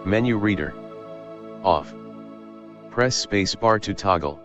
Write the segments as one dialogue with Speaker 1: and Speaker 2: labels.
Speaker 1: Menu reader. Off. Press spacebar to toggle.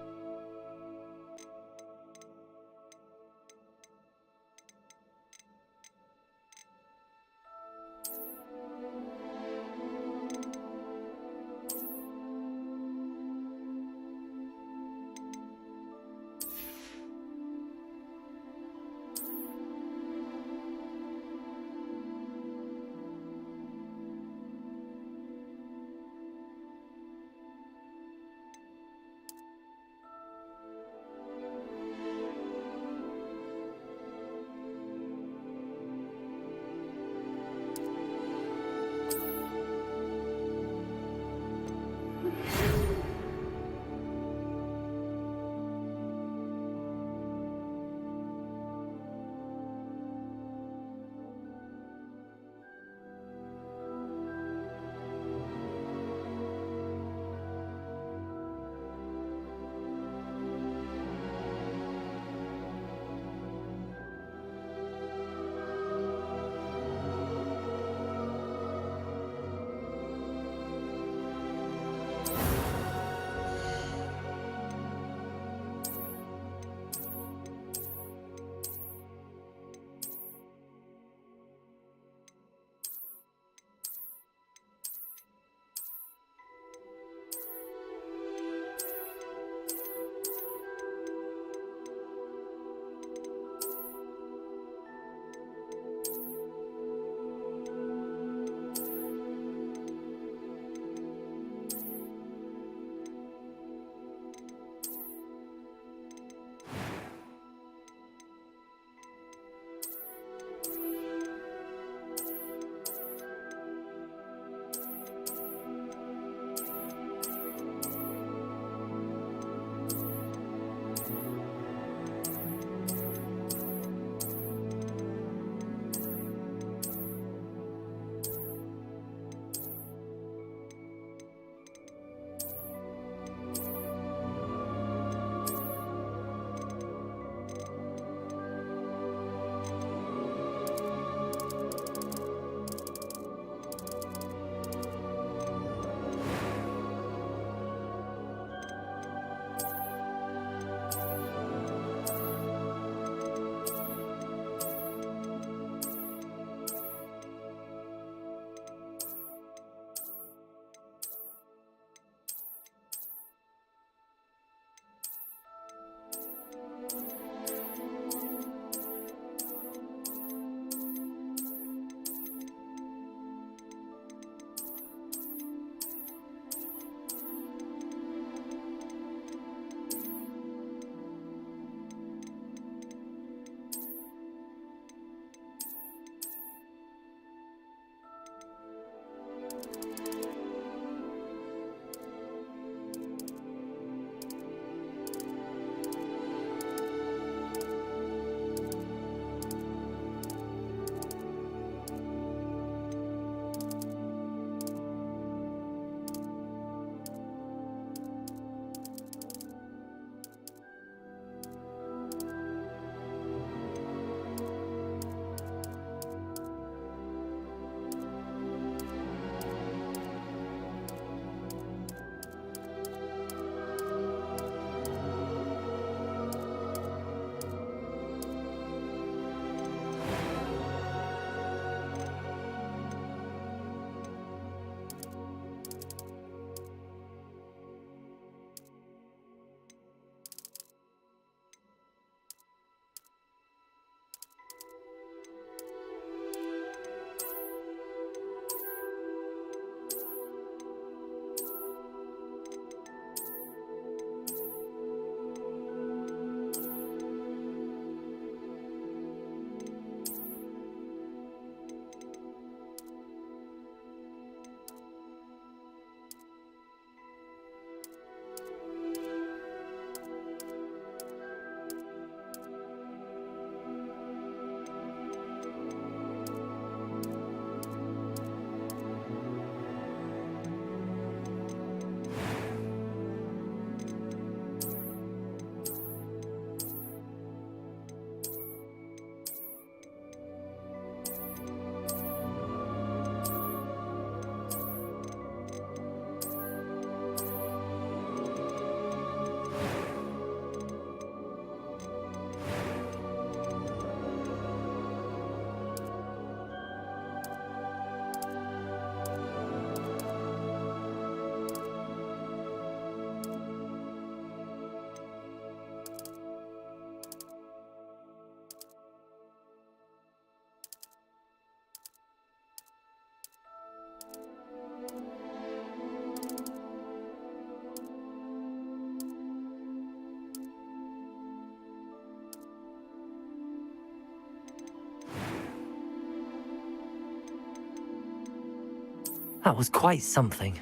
Speaker 2: That was quite something.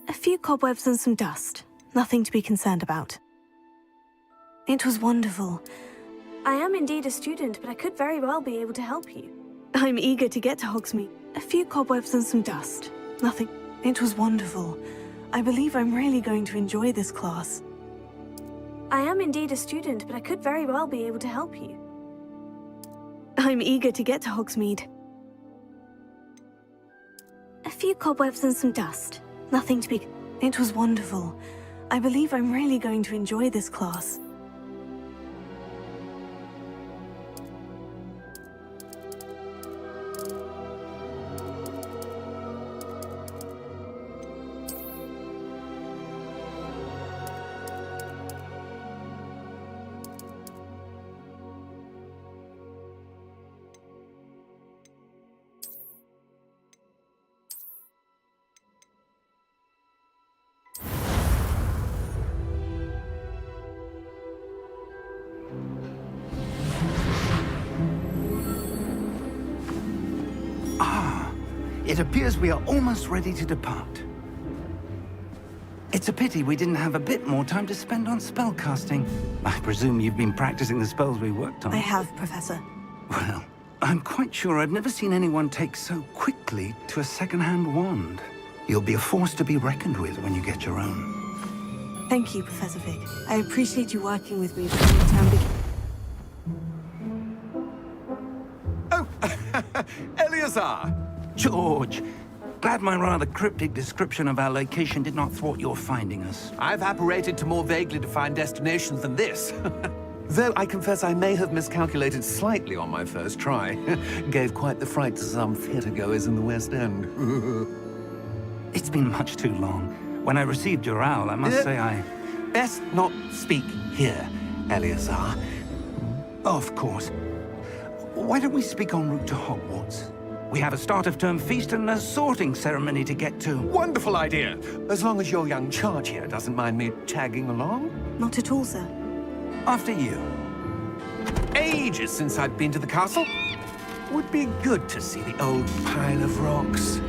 Speaker 3: A few cobwebs and some dust. Nothing to be concerned about. It was wonderful. I am indeed a student, but I could very well be able to help you. I'm eager to get to Hogsmeade. A few cobwebs and some dust. Nothing. It was wonderful. I believe I'm really going to enjoy this class. I am indeed a student, but I could very well be able to help you. I'm eager to get to Hogsmeade. A few cobwebs and some dust. Nothing to be... It was wonderful. I believe I'm really going to enjoy this class.
Speaker 4: It appears we are almost ready to depart. It's a pity we didn't have a bit more time to spend on spellcasting. I presume you've been practicing the spells we worked on.
Speaker 3: I have, Professor.
Speaker 4: Well, I'm quite sure I've never seen anyone take so quickly to a second-hand wand. You'll be a force to be reckoned with when you get your own.
Speaker 3: Thank you, Professor Fig. I appreciate you working with me before the term begins.
Speaker 5: Oh, Eleazar!
Speaker 4: George, glad my rather cryptic description of our location did not thwart your finding us.
Speaker 5: I've apparated to more vaguely defined destinations than this. Though I confess I may have miscalculated slightly on my first try. Gave quite the fright to some theatre-goers in the West End.
Speaker 4: It's been much too long. When I received your owl, I must say I...
Speaker 5: Best not speak here, Eleazar.
Speaker 4: Of course. Why don't we speak en route to Hogwarts? We have a start-of-term feast and a sorting ceremony to get to.
Speaker 5: Wonderful idea! As long as your young charge here doesn't mind me tagging along.
Speaker 3: Not at all, sir.
Speaker 4: After you.
Speaker 5: Ages since I've been to the castle. Would be good to see the old pile of rocks.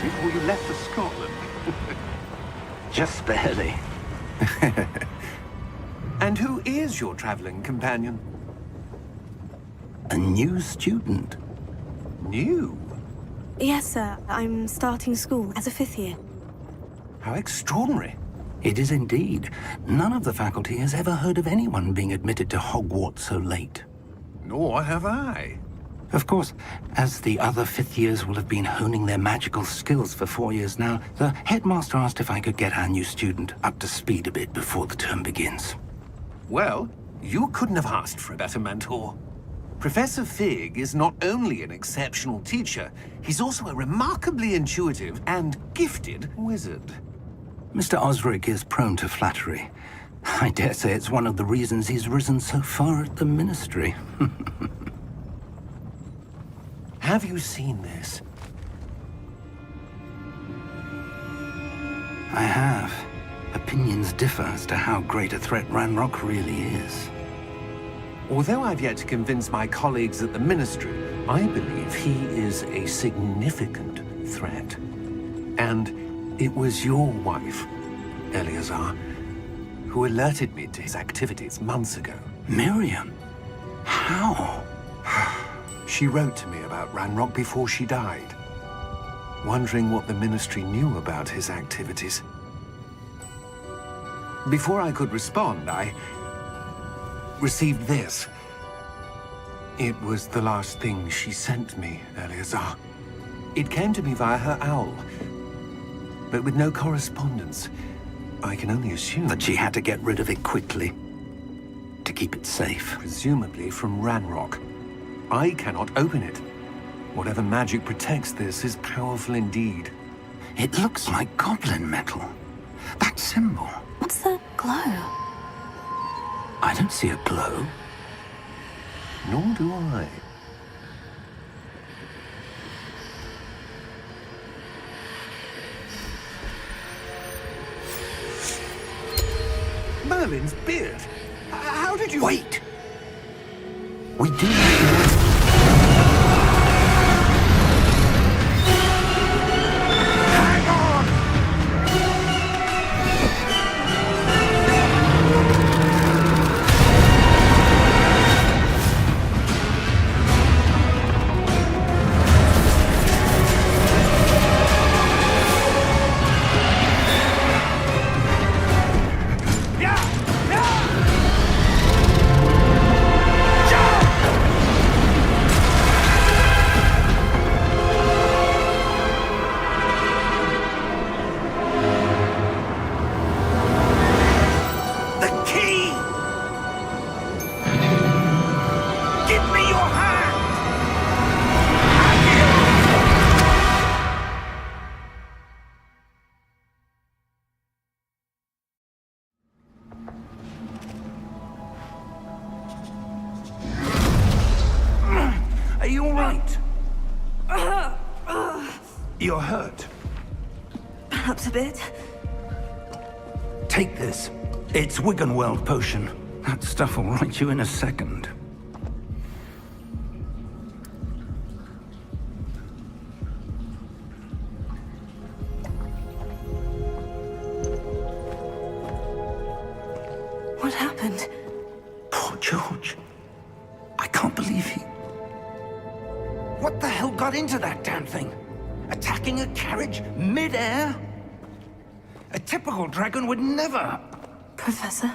Speaker 5: Before you left for Scotland.
Speaker 4: Just barely.
Speaker 5: And who is your traveling companion?
Speaker 4: A new student.
Speaker 5: New?
Speaker 3: Yes, sir. I'm starting school as a 5th year.
Speaker 5: How extraordinary.
Speaker 4: It is indeed. None of the faculty has ever heard of anyone being admitted to Hogwarts so late.
Speaker 5: Nor have I.
Speaker 4: Of course, as the other 5th years will have been honing their magical skills for 4 years now, the headmaster asked if I could get our new student up to speed a bit before the term begins.
Speaker 5: Well, you couldn't have asked for a better mentor. Professor Fig is not only an exceptional teacher, he's also a remarkably intuitive and gifted wizard.
Speaker 4: Mr. Osric is prone to flattery. I dare say it's one of the reasons he's risen so far at the Ministry.
Speaker 5: Have you seen this?
Speaker 4: I have. Opinions differ as to how great a threat Ranrock really is.
Speaker 5: Although I've yet to convince my colleagues at the Ministry, I believe he is a significant threat. And it was your wife, Eleazar, who alerted me to his activities months ago.
Speaker 4: Miriam? How?
Speaker 5: She wrote to me about Ranrock before she died, wondering what the Ministry knew about his activities. Before I could respond, I received this. It was the last thing she sent me, Eleazar. It came to me via her owl, but with no correspondence. I can only assume
Speaker 4: That she had to get rid of it quickly, to keep it safe.
Speaker 5: presumably from Ranrock. I cannot open it. Whatever magic protects this is powerful indeed.
Speaker 4: It looks like goblin metal. That symbol.
Speaker 3: What's the glow?
Speaker 4: I don't see a glow.
Speaker 5: Nor do I. Merlin's beard. How did you...
Speaker 4: Wait! We do need to... Are you all right? You're hurt.
Speaker 3: Perhaps a bit.
Speaker 4: Take this. It's Wiggenweld potion. That stuff will right you in a second.
Speaker 3: What happened?
Speaker 4: Poor George. I can't believe he... What the hell got into that damn thing? Attacking a carriage mid-air? A typical dragon would never...
Speaker 3: Professor?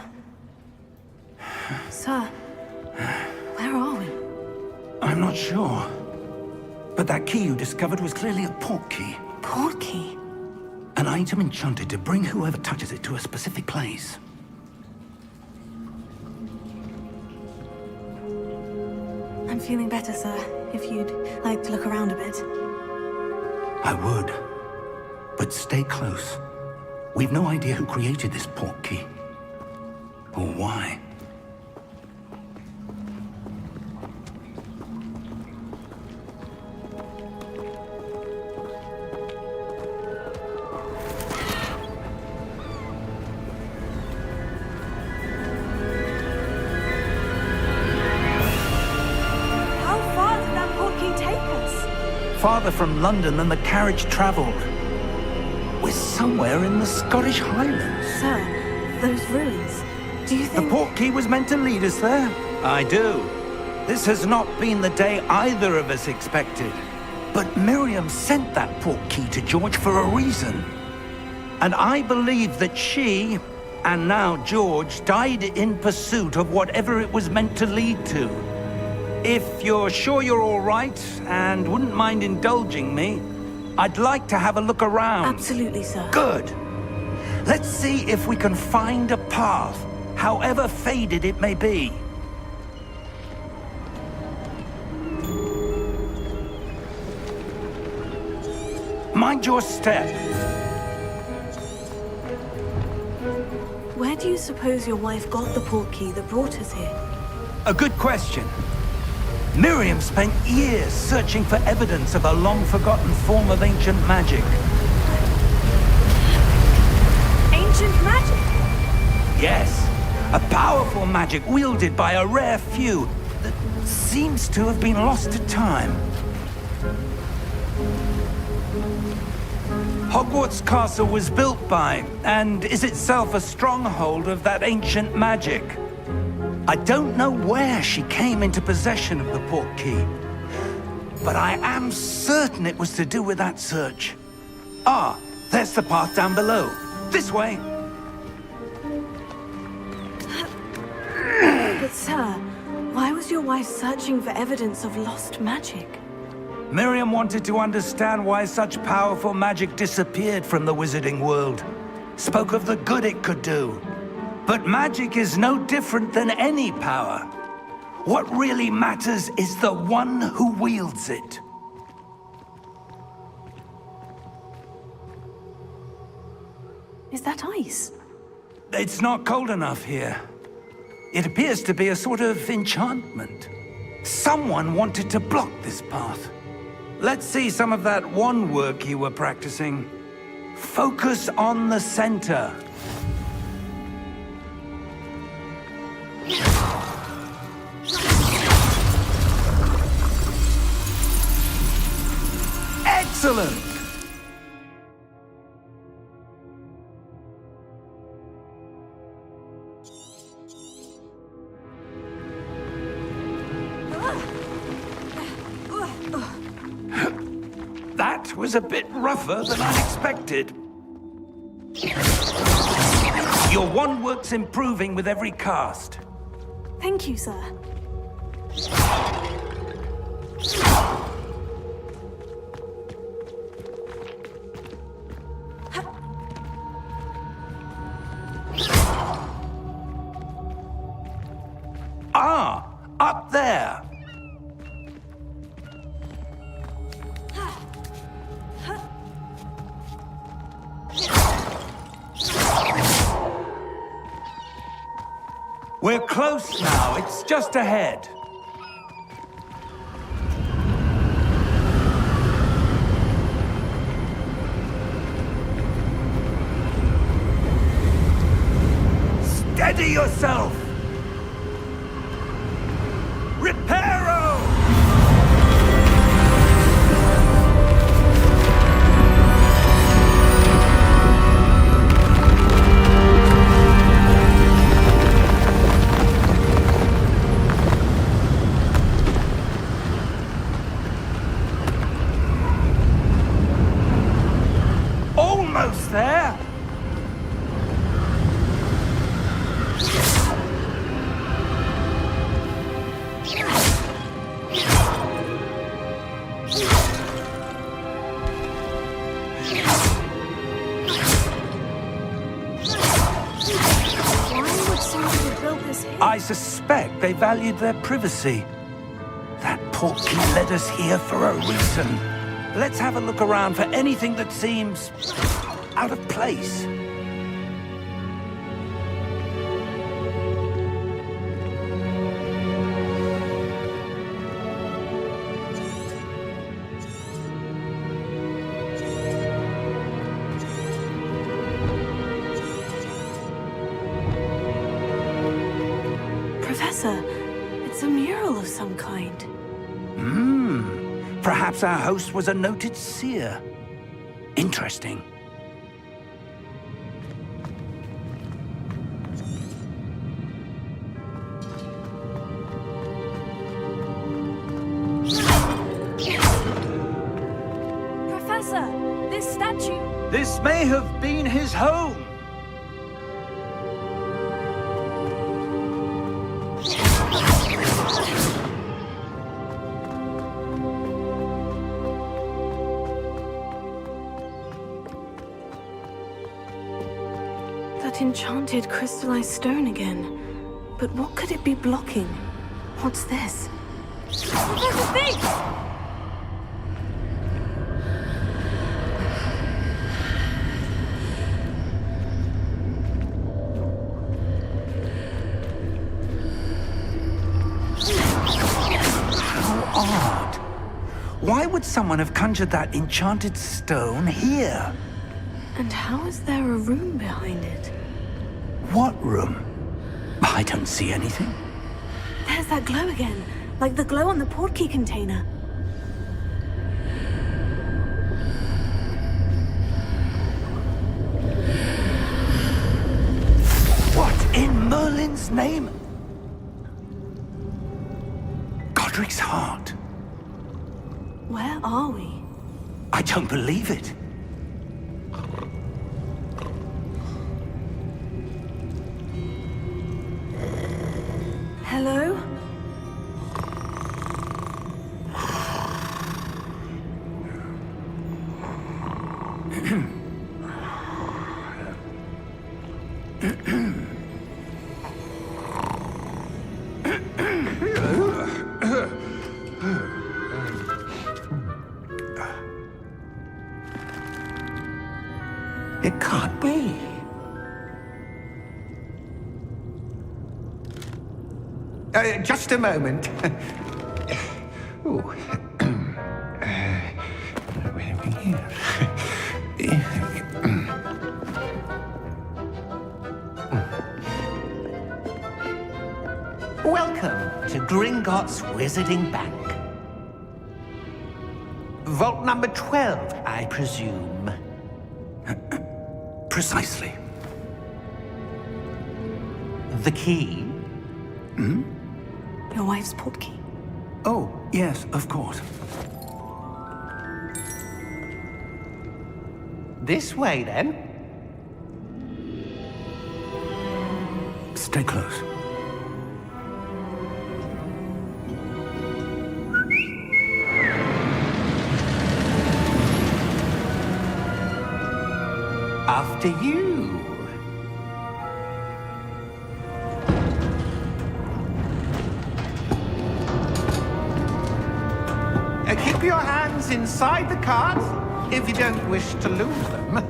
Speaker 3: Sir, where are we?
Speaker 4: I'm not sure. But that key you discovered was clearly a port key.
Speaker 3: Port key?
Speaker 4: An item enchanted to bring whoever touches it to a specific place.
Speaker 3: I'm feeling better, sir. If you'd like to look around a bit.
Speaker 4: I would. But stay close. We've no idea who created this port key. Or why.
Speaker 3: How far did that port key take us?
Speaker 4: Farther from London than the carriage traveled. We're somewhere in the Scottish Highlands.
Speaker 3: Sir, those ruins. Do you
Speaker 4: The
Speaker 3: think...
Speaker 4: port key was meant to lead us there? I do. This has not been the day either of us expected. But Miriam sent that port key to George for a reason. And I believe that she, and now George, died in pursuit of whatever it was meant to lead to. If you're sure you're all right, and wouldn't mind indulging me, I'd like to have a look around.
Speaker 3: Absolutely, sir.
Speaker 4: Good. Let's see if we can find a path, however faded it may be. Mind your step.
Speaker 3: Where do you suppose your wife got the port key that brought us here?
Speaker 4: A good question. Miriam spent years searching for evidence of a long-forgotten form of ancient magic.
Speaker 3: Ancient magic?
Speaker 4: Yes, a powerful magic wielded by a rare few that seems to have been lost to time. Hogwarts Castle was built by, and is itself a stronghold of that ancient magic. I don't know where she came into possession of the port key, but I am certain it was to do with that search. Ah, there's the path down below. This way.
Speaker 3: But sir, why was your wife searching for evidence of lost magic?
Speaker 4: Miriam wanted to understand why such powerful magic disappeared from the wizarding world. Spoke of the good it could do. But magic is no different than any power. What really matters is the one who wields it.
Speaker 3: Is that ice?
Speaker 4: It's not cold enough here. It appears to be a sort of enchantment. Someone wanted to block this path. Let's see some of that wand work you were practicing. Focus on the center. Excellent! That was a bit rougher than I expected. Your wand work's improving with every cast.
Speaker 3: Thank you, sir.
Speaker 4: Ah, up there. We're close now. It's just ahead. Steady yourself! Reparo! Almost there! I suspect they valued their privacy. That portkey led us here for a reason. Let's have a look around for anything that seems out of place.
Speaker 3: Professor, it's a mural of some kind.
Speaker 4: Perhaps our host was a noted seer. Interesting.
Speaker 3: Professor, this statue...
Speaker 4: This may have been his home.
Speaker 3: That enchanted crystallized stone again. But what could it be blocking? What's this? Professor Fig!
Speaker 4: How odd. Why would someone have conjured that enchanted stone here?
Speaker 3: And how is there a room behind it?
Speaker 4: What room? I don't see anything.
Speaker 3: There's that glow again, like the glow on the portkey container.
Speaker 4: What in Merlin's name? Cedric's heart.
Speaker 3: Where are we?
Speaker 4: I don't believe it.
Speaker 3: Hello?
Speaker 4: It can't be. Just a moment. Ooh. Where are we here?
Speaker 5: Welcome to Gringotts Wizarding Bank. Vault number 12, I presume.
Speaker 4: Precisely.
Speaker 5: The key?
Speaker 3: Your wife's portkey.
Speaker 4: Oh, yes, of course.
Speaker 5: This way, then.
Speaker 4: Stay close.
Speaker 5: After you. Keep your hands inside the cart if you don't wish to lose them.
Speaker 3: How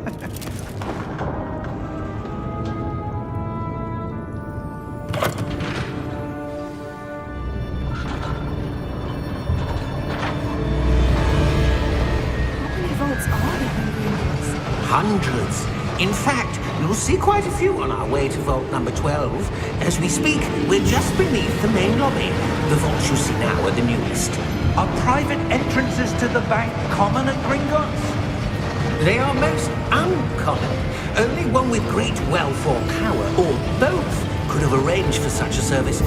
Speaker 3: many vaults are there in Gringotts?
Speaker 5: Hundreds. In fact, you'll see quite a few on our way to vault number 12. As we speak, we're just beneath the main lobby. The vaults you see now are the newest.
Speaker 2: Are private entrances to the bank common at Gringotts?
Speaker 5: They are most uncommon. Only one with great wealth or power, or both, could have arranged for such a service.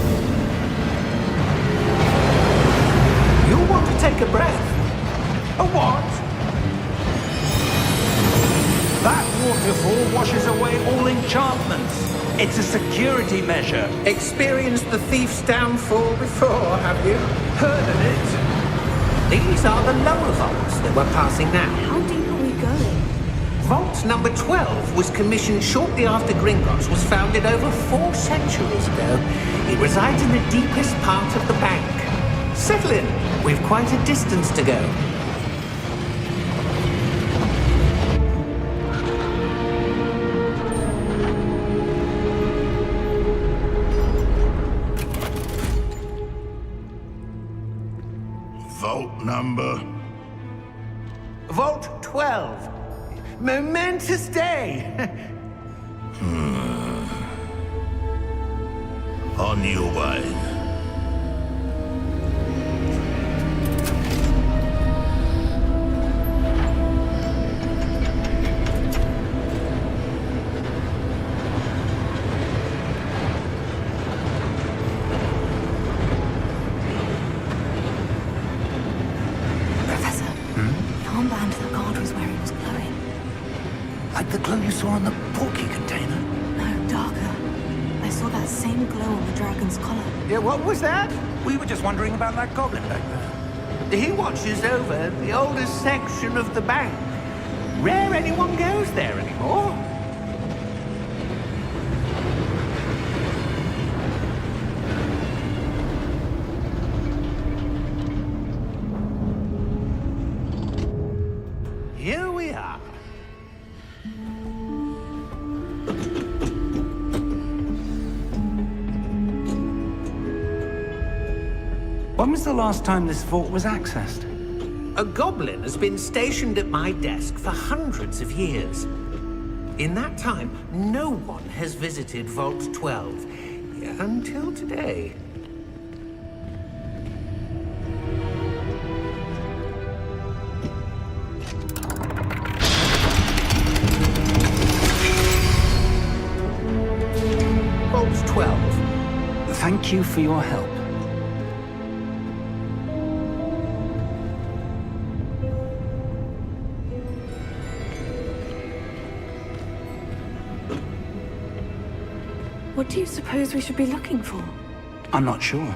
Speaker 5: You'll want to take a breath.
Speaker 2: A what? That waterfall washes away all enchantments. It's a security measure.
Speaker 5: Experienced the thief's downfall before, have you?
Speaker 2: Heard of it?
Speaker 5: These are the lower vaults that we're passing now.
Speaker 3: How deep are we going?
Speaker 5: Vault number 12 was commissioned shortly after Gringotts was founded over 4 centuries ago. It resides in the deepest part of the bank. Settle in. We've quite a distance to go.
Speaker 6: Vault number?
Speaker 5: Vault 12. Momentous day.
Speaker 6: On your way.
Speaker 3: Professor, the armband that guard was wearing was glowing.
Speaker 4: Like the glow you saw on the porky container.
Speaker 3: No, darker. I saw that same glow on the dragon's collar.
Speaker 5: Yeah, what was that?
Speaker 2: We were just wondering about that goblin back there.
Speaker 5: He watches over the oldest section of the bank. Rare anyone goes there anymore. Here we are.
Speaker 4: When was the last time this vault was accessed?
Speaker 5: A goblin has been stationed at my desk for hundreds of years. In that time, no one has visited Vault 12 until today. Vault 12.
Speaker 4: Thank you for your help.
Speaker 3: What do you suppose we should be looking for?
Speaker 4: I'm not sure.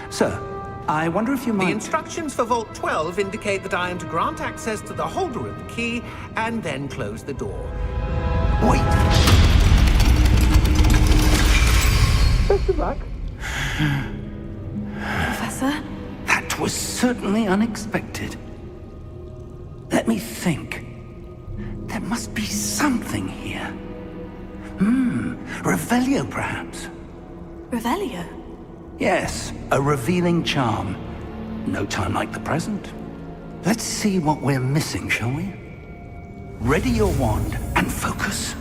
Speaker 4: Sir, I wonder if you might...
Speaker 5: The instructions for Vault 12 indicate that I am to grant access to the holder of the key and then close the door.
Speaker 4: Wait!
Speaker 5: Best of luck.
Speaker 3: Professor?
Speaker 4: That was certainly unexpected. Let me think. There must be something here. Revelio, perhaps?
Speaker 3: Revelio?
Speaker 4: Yes, a revealing charm. No time like the present. Let's see what we're missing, shall we? Ready your wand and focus.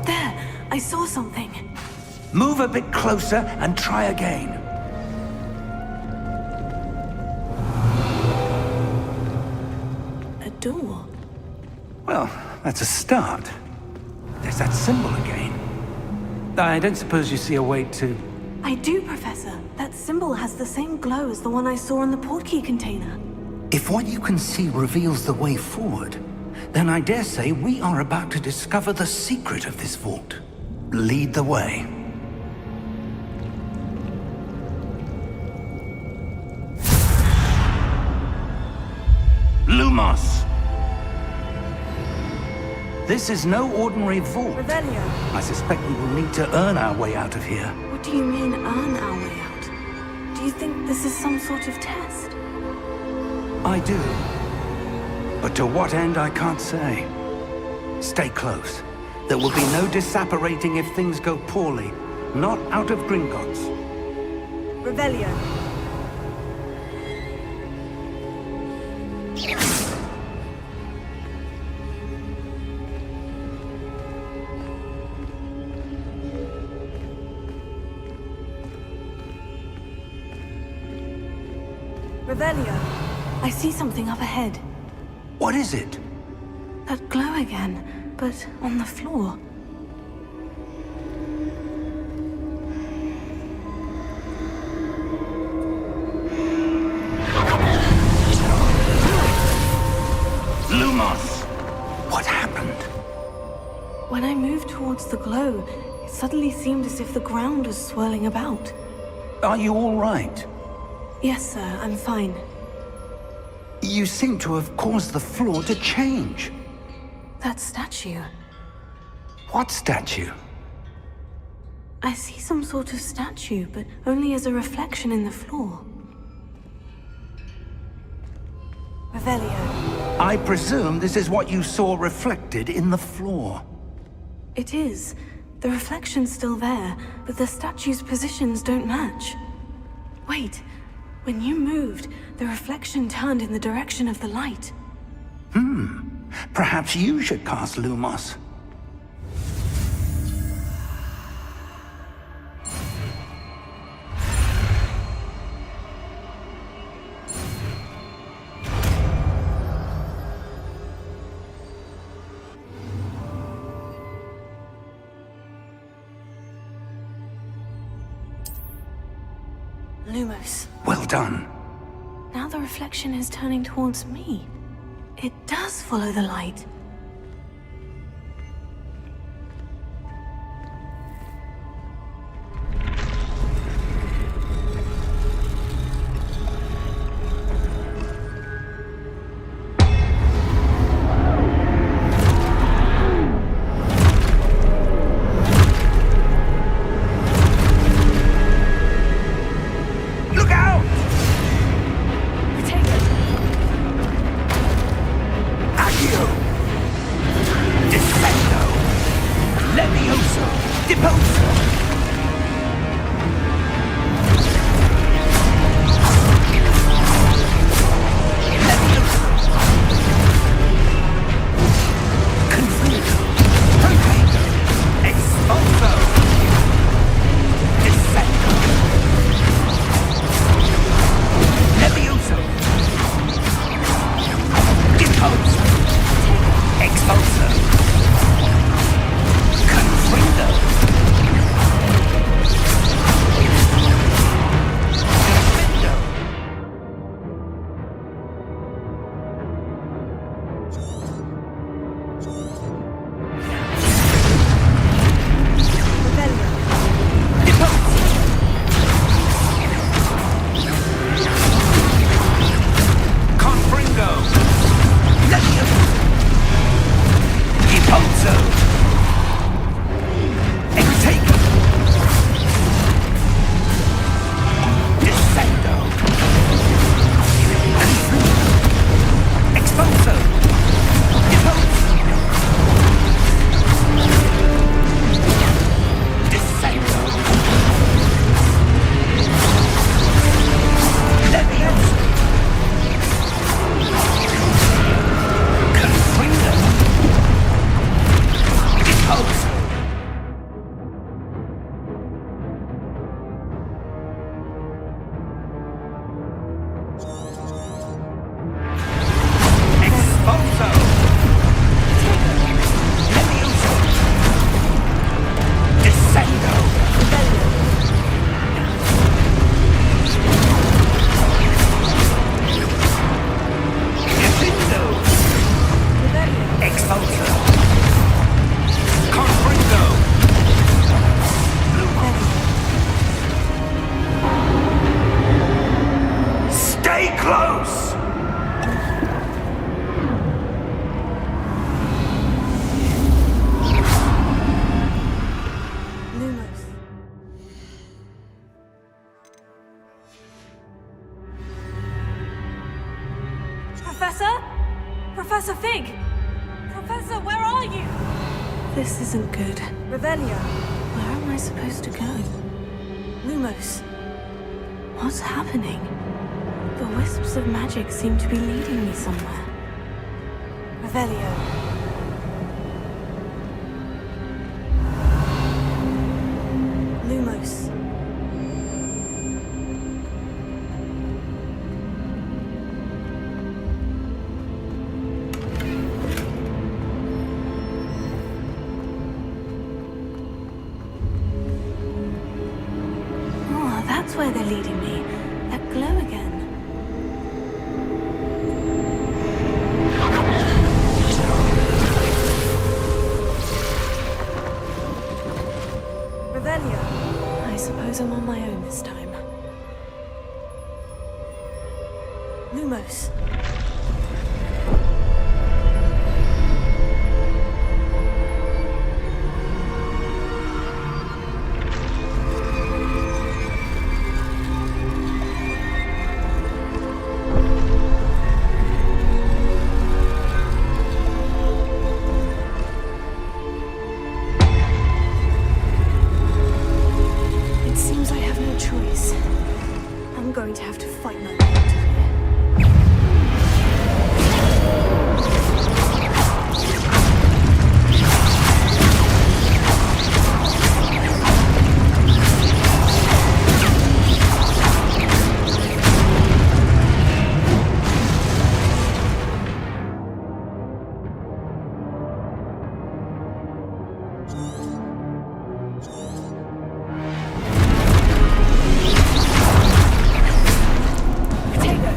Speaker 3: There, I saw something.
Speaker 4: Move a bit closer and try again.
Speaker 3: A door.
Speaker 4: Well, that's a start. There's that symbol again. I don't suppose you see a way to...
Speaker 3: I do, Professor. That symbol has the same glow as the one I saw in the portkey container.
Speaker 4: If what you can see reveals the way forward, then I dare say we are about to discover the secret of this vault. Lead the way. Lumos! This is no ordinary vault.
Speaker 3: Revelio.
Speaker 4: I suspect we will need to earn our way out of here.
Speaker 3: What do you mean, earn our way out? Do you think this is some sort of test?
Speaker 4: I do. But to what end, I can't say. Stay close. There will be no disapparating if things go poorly. Not out of Gringotts.
Speaker 3: Revelio. Revelio. I see something up ahead.
Speaker 4: What is it?
Speaker 3: That glow again, but on the floor.
Speaker 4: Lumos! What happened?
Speaker 3: When I moved towards the glow, it suddenly seemed as if the ground was swirling about.
Speaker 4: Are you all right?
Speaker 3: Yes, sir, I'm fine.
Speaker 4: You seem to have caused the floor to change.
Speaker 3: That statue.
Speaker 4: What statue?
Speaker 3: I see some sort of statue, but only as a reflection in the floor. Revelio.
Speaker 4: I presume this is what you saw reflected in the floor.
Speaker 3: It is. The reflection's still there, but the statue's positions don't match. Wait. When you moved, the reflection turned in the direction of the light.
Speaker 4: Perhaps you should cast Lumos.
Speaker 3: Lumos.
Speaker 4: Well done.
Speaker 3: Now the reflection is turning towards me. It does follow the light.
Speaker 4: Look out!
Speaker 3: Take it.
Speaker 4: Accio!
Speaker 3: Professor? Professor Fig! Professor, where are you? This isn't good. Revelio. Where am I supposed to go? Lumos. What's happening? The wisps of magic seem to be leading me somewhere. Revelio. Lumos. Oh, that's where they're leading me. That glow again. Revelio. I suppose I'm on my own this time. Lumos. It seems I have no choice. I'm going to have to fight my way out of here. Potato.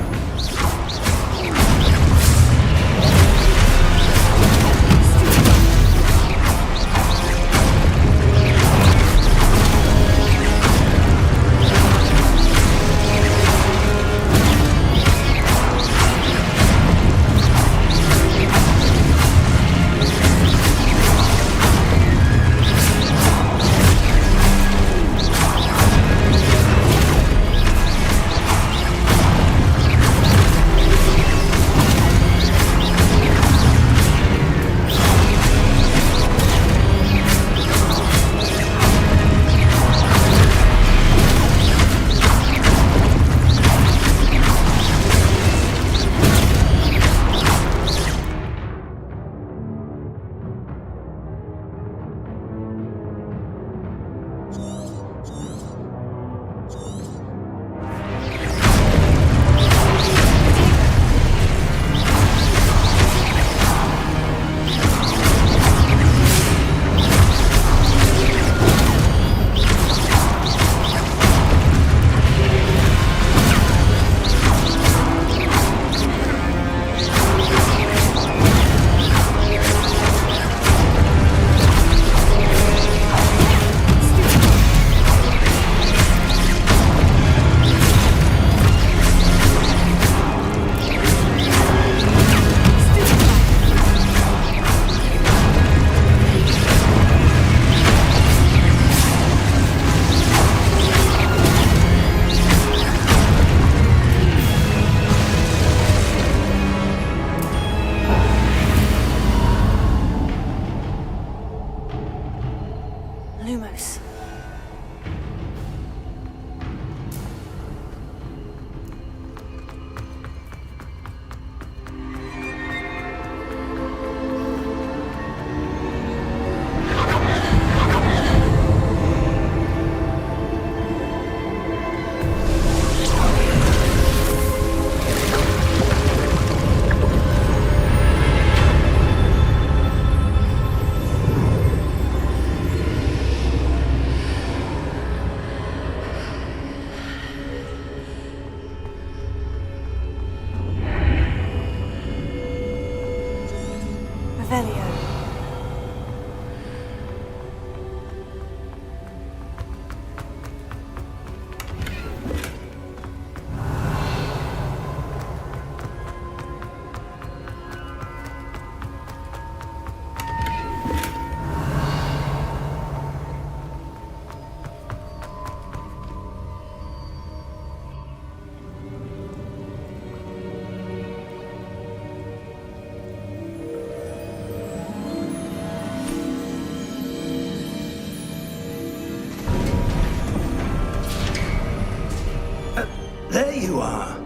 Speaker 4: There you are.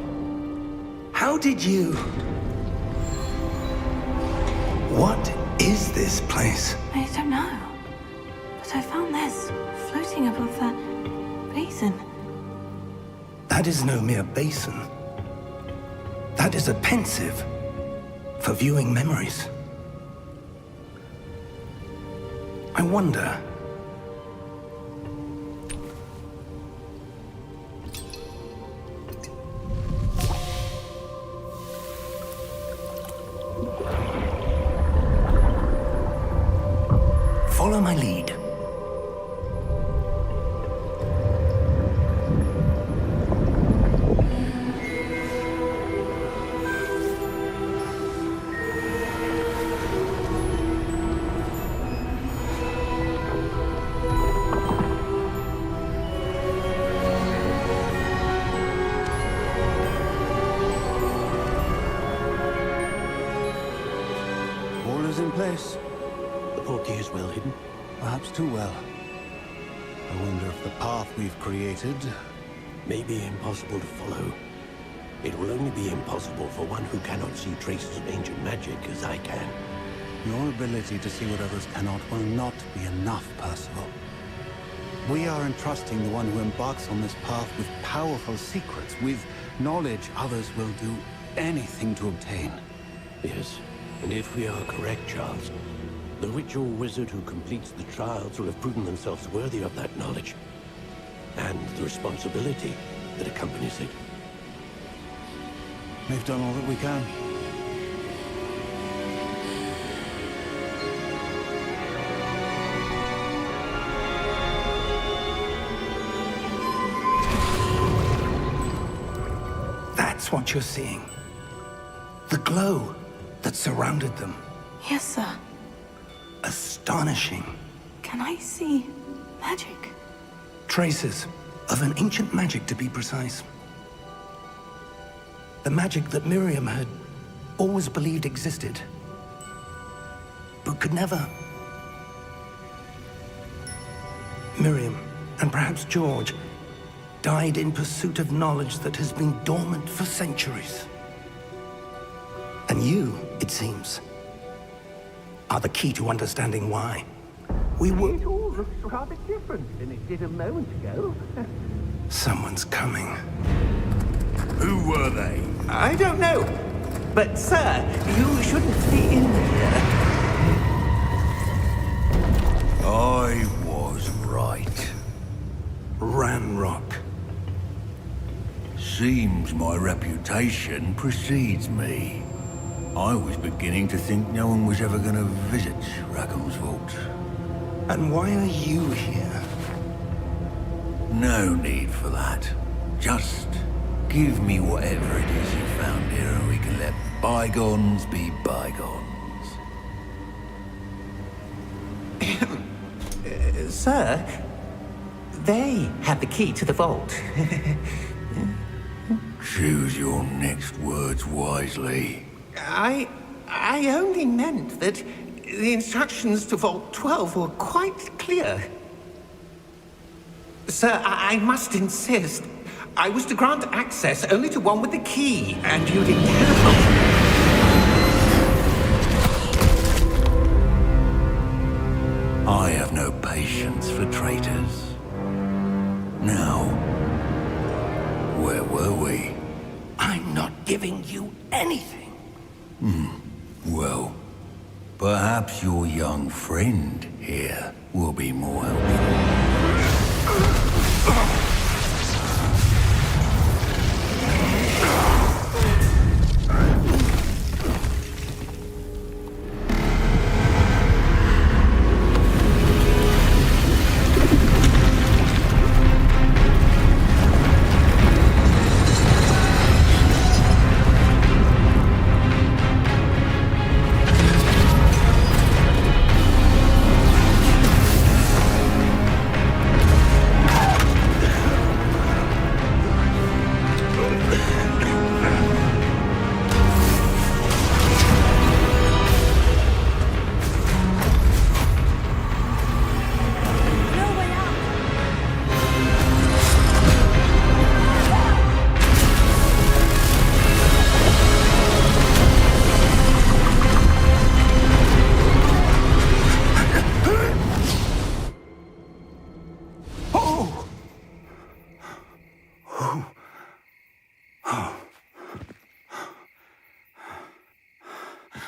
Speaker 4: How did you... What is this place?
Speaker 3: I don't know. But I found this floating above that basin.
Speaker 4: That is no mere basin. That is a pensive for viewing memories. I wonder... Follow my lead.
Speaker 7: All is in place. The portkey is well hidden, perhaps too well. I wonder if the path we've created may be impossible to follow. It will only be impossible for one who cannot see traces of ancient magic as I can. Your ability to see what others cannot will not be enough, Percival. We are entrusting the one who embarks on this path with powerful secrets, with knowledge others will do anything to obtain.
Speaker 8: Yes, and if we are correct, Charles, the witch or wizard who completes the trials will have proven themselves worthy of that knowledge, and the responsibility that accompanies it.
Speaker 7: We've done all that we can.
Speaker 4: That's what you're seeing. The glow that surrounded them.
Speaker 3: Yes, sir.
Speaker 4: Astonishing.
Speaker 3: Can I see magic?
Speaker 4: Traces of an ancient magic, to be precise. The magic that Miriam had always believed existed, but could never. Miriam, and perhaps George, died in pursuit of knowledge that has been dormant for centuries. And you, it seems, are the key to understanding why. We were...
Speaker 9: It all looks rather different than it did a moment ago.
Speaker 4: Someone's coming.
Speaker 6: Who were they?
Speaker 9: I don't know. But, sir, you shouldn't be in here.
Speaker 6: I was right.
Speaker 4: Ranrock.
Speaker 6: Seems my reputation precedes me. I was beginning to think no one was ever going to visit Rackham's vault.
Speaker 4: And why are you here?
Speaker 6: No need for that. Just give me whatever it is you found here and we can let bygones be bygones.
Speaker 9: Sir, they have the key to the vault.
Speaker 6: Choose your next words wisely.
Speaker 9: I only meant that the instructions to Vault 12 were quite clear. Sir, I must insist. I was to grant access only to one with the key, and you didn't have.
Speaker 6: I have no patience for traitors. Now, where were we?
Speaker 4: I'm not giving you anything.
Speaker 6: Well, perhaps your young friend here will be more helpful.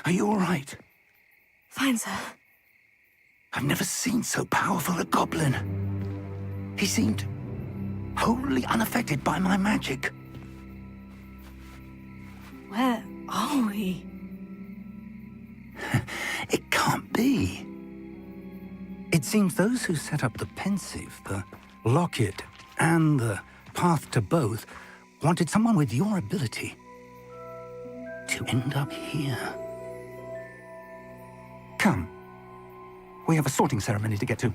Speaker 4: Are you all right?
Speaker 3: Fine, sir.
Speaker 4: I've never seen so powerful a goblin. He seemed wholly unaffected by my magic.
Speaker 3: Where are we?
Speaker 4: It can't be. It seems those who set up the pensive, the locket, and the path to both wanted someone with your ability to end up here. Come. We have a sorting ceremony to get to.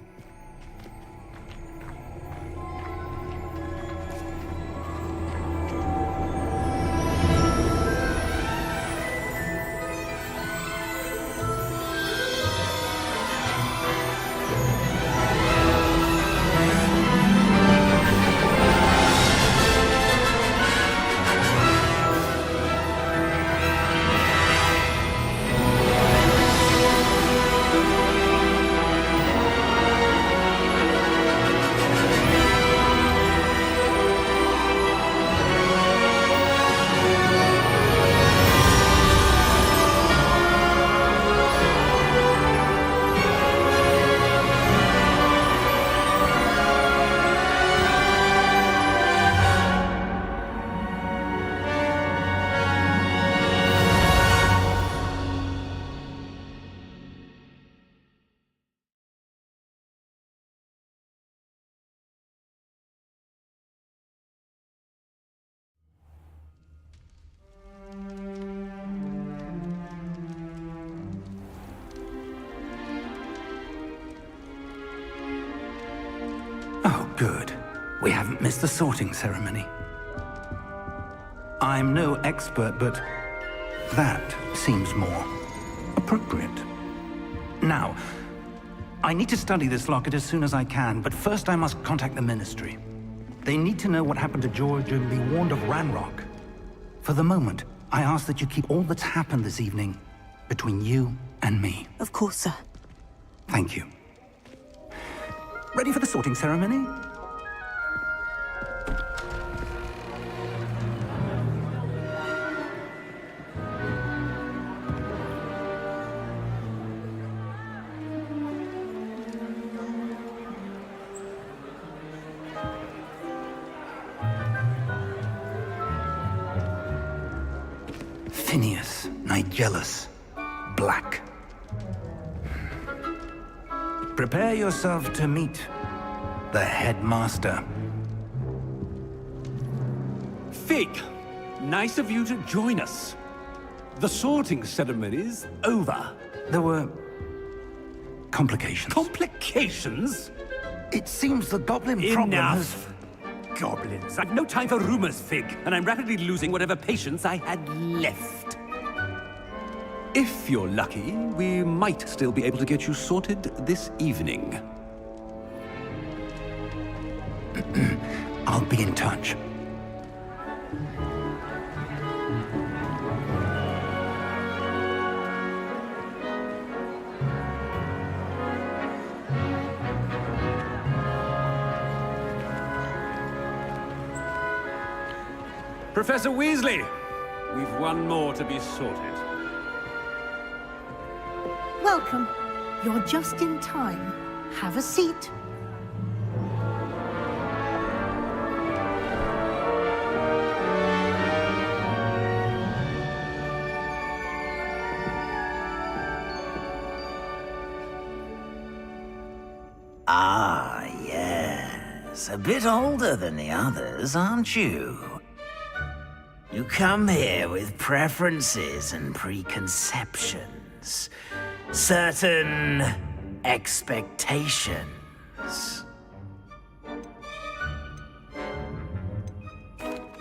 Speaker 4: Oh, good. We haven't missed the sorting ceremony. I'm no expert, but that seems more appropriate. Now, I need to study this locket as soon as I can, but first I must contact the Ministry. They need to know what happened to George and be warned of Ranrock. For the moment, I ask that you keep all that's happened this evening between you and me.
Speaker 3: Of course, sir.
Speaker 4: Thank you. Ready for the sorting ceremony? Phineas, Nigellus, Black. Prepare yourself to meet the headmaster.
Speaker 2: Fig, nice of you to join us. The sorting ceremony's over.
Speaker 4: There were complications.
Speaker 2: Complications?
Speaker 4: It seems the goblin problem has...
Speaker 2: Enough! Goblins. I've no time for rumors, Fig, and I'm rapidly losing whatever patience I had left. If you're lucky, we might still be able to get you sorted this evening.
Speaker 4: I'll be in touch.
Speaker 2: Professor Weasley, we've one more to be sorted.
Speaker 10: Welcome. You're just in time. Have a seat.
Speaker 11: Ah, yes. A bit older than the others, aren't you? You come here with preferences and preconceptions. Certain expectations.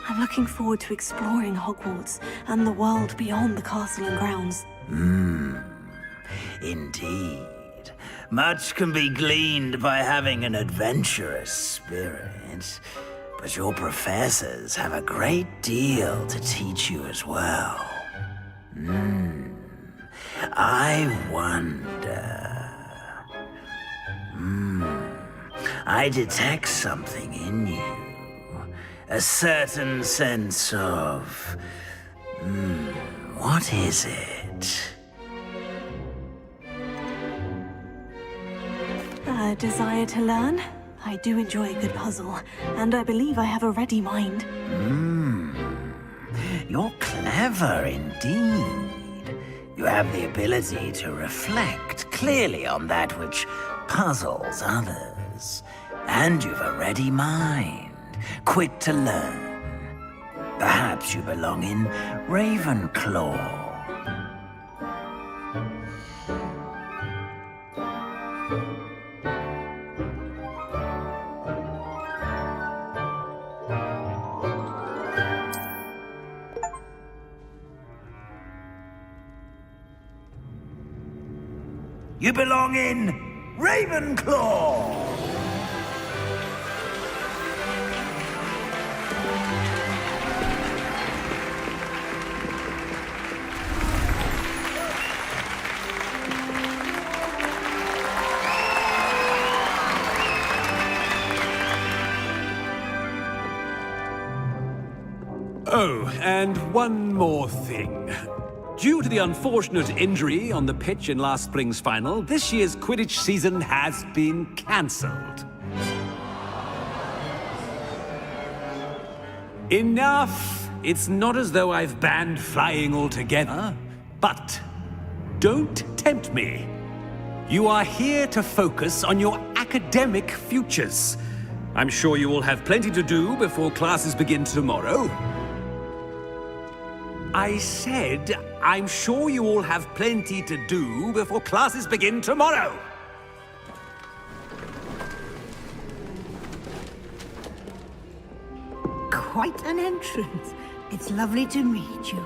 Speaker 3: I'm looking forward to exploring Hogwarts and the world beyond the castle and grounds.
Speaker 11: Indeed. Much can be gleaned by having an adventurous spirit, but your professors have a great deal to teach you as well. I wonder... I detect something in you A certain sense of... what is it?
Speaker 3: A desire to learn. I do enjoy a good puzzle, and I believe I have a ready mind.
Speaker 11: You're clever indeed. You have the ability to reflect clearly on that which puzzles others. And you've a ready mind, quick to learn. Perhaps you belong in Ravenclaw. You belong in Ravenclaw!
Speaker 2: Oh, and one more thing. Due to the unfortunate injury on the pitch in last spring's final, this year's Quidditch season has been cancelled. Enough! It's not as though I've banned flying altogether, but don't tempt me. You are here to focus on your academic futures. I'm sure you will have plenty to do before classes begin tomorrow. I said, I'm sure you all have plenty to do before classes begin tomorrow.
Speaker 10: Quite an entrance. It's lovely to meet you.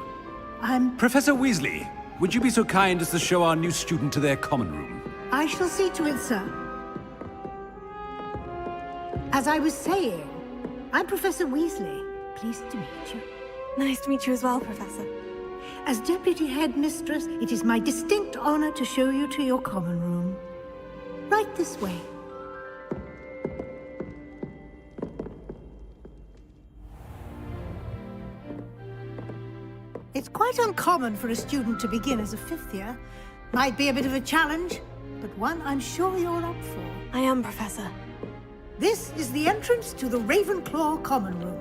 Speaker 10: I'm...
Speaker 2: Professor Weasley, would you be so kind as to show our new student to their common room?
Speaker 10: I shall see to it, sir. As I was saying, I'm Professor Weasley. Pleased to meet you.
Speaker 3: Nice to meet you as well, Professor.
Speaker 10: As Deputy Headmistress, it is my distinct honor to show you to your common room. Right this way. It's quite uncommon for a student to begin as a fifth year. Might be a bit of a challenge, but one I'm sure you're up for.
Speaker 3: I am, Professor.
Speaker 10: This is the entrance to the Ravenclaw common room.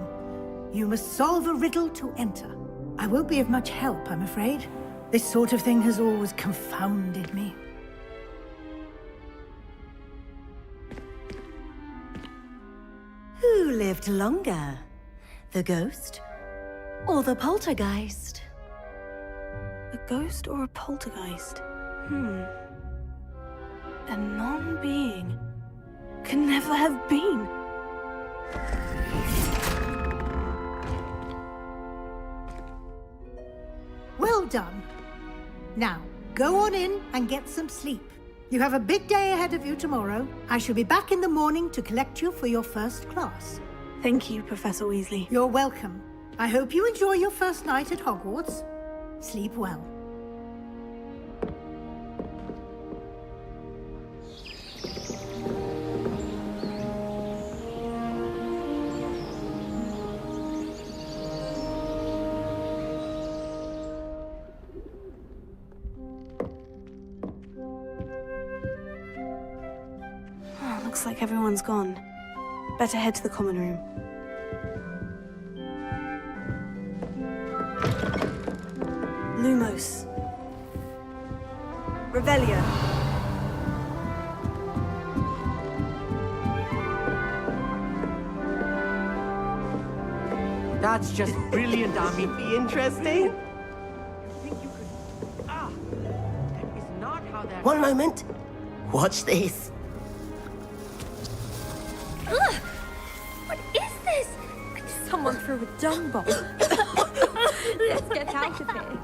Speaker 10: You must solve a riddle to enter. I won't be of much help, I'm afraid. This sort of thing has always confounded me.
Speaker 12: Who lived longer? The ghost or the poltergeist?
Speaker 3: A ghost or a poltergeist? A non-being can never have been.
Speaker 10: Well done. Now, go on in and get some sleep. You have a big day ahead of you tomorrow. I shall be back in the morning to collect you for your first class.
Speaker 3: Thank you, Professor Weasley.
Speaker 10: You're welcome. I hope you enjoy your first night at Hogwarts. Sleep well.
Speaker 3: Looks like everyone's gone. Better head to the common room. Lumos. Revelio.
Speaker 13: That's just brilliant, Army. Be interesting. One moment. Watch this.
Speaker 14: Ugh! What is this? Someone threw a dung bomb. Let's get out of here.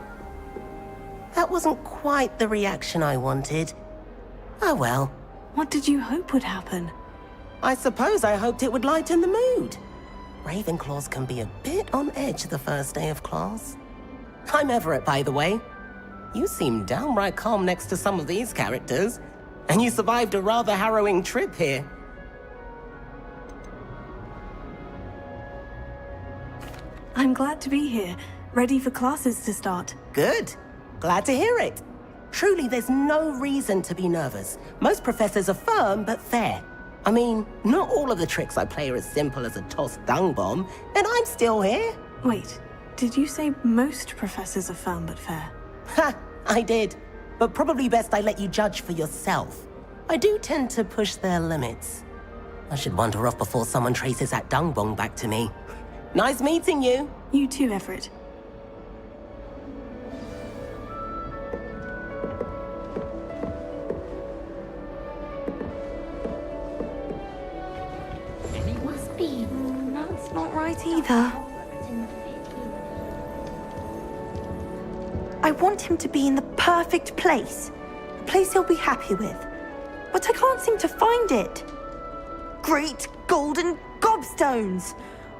Speaker 13: That wasn't quite the reaction I wanted. Oh well.
Speaker 3: What did you hope would happen?
Speaker 13: I suppose I hoped it would lighten the mood. Ravenclaws can be a bit on edge the first day of class. I'm Everett, by the way. You seem downright calm next to some of these characters, and you survived a rather harrowing trip here.
Speaker 3: I'm glad to be here, ready for classes to start.
Speaker 13: Good. Glad to hear it. Truly, there's no reason to be nervous. Most professors are firm but fair. I mean, not all of the tricks I play are as simple as a tossed dung bomb, and I'm still here.
Speaker 3: Wait, did you say most professors are firm but fair?
Speaker 13: Ha! I did. But probably best I let you judge for yourself. I do tend to push their limits. I should wander off before someone traces that dung bomb back to me. Nice meeting you.
Speaker 3: You too, Everett.
Speaker 14: Must be.
Speaker 3: That's not right either.
Speaker 15: I want him to be in the perfect place. A place he'll be happy with. But I can't seem to find it. Great golden gobstones!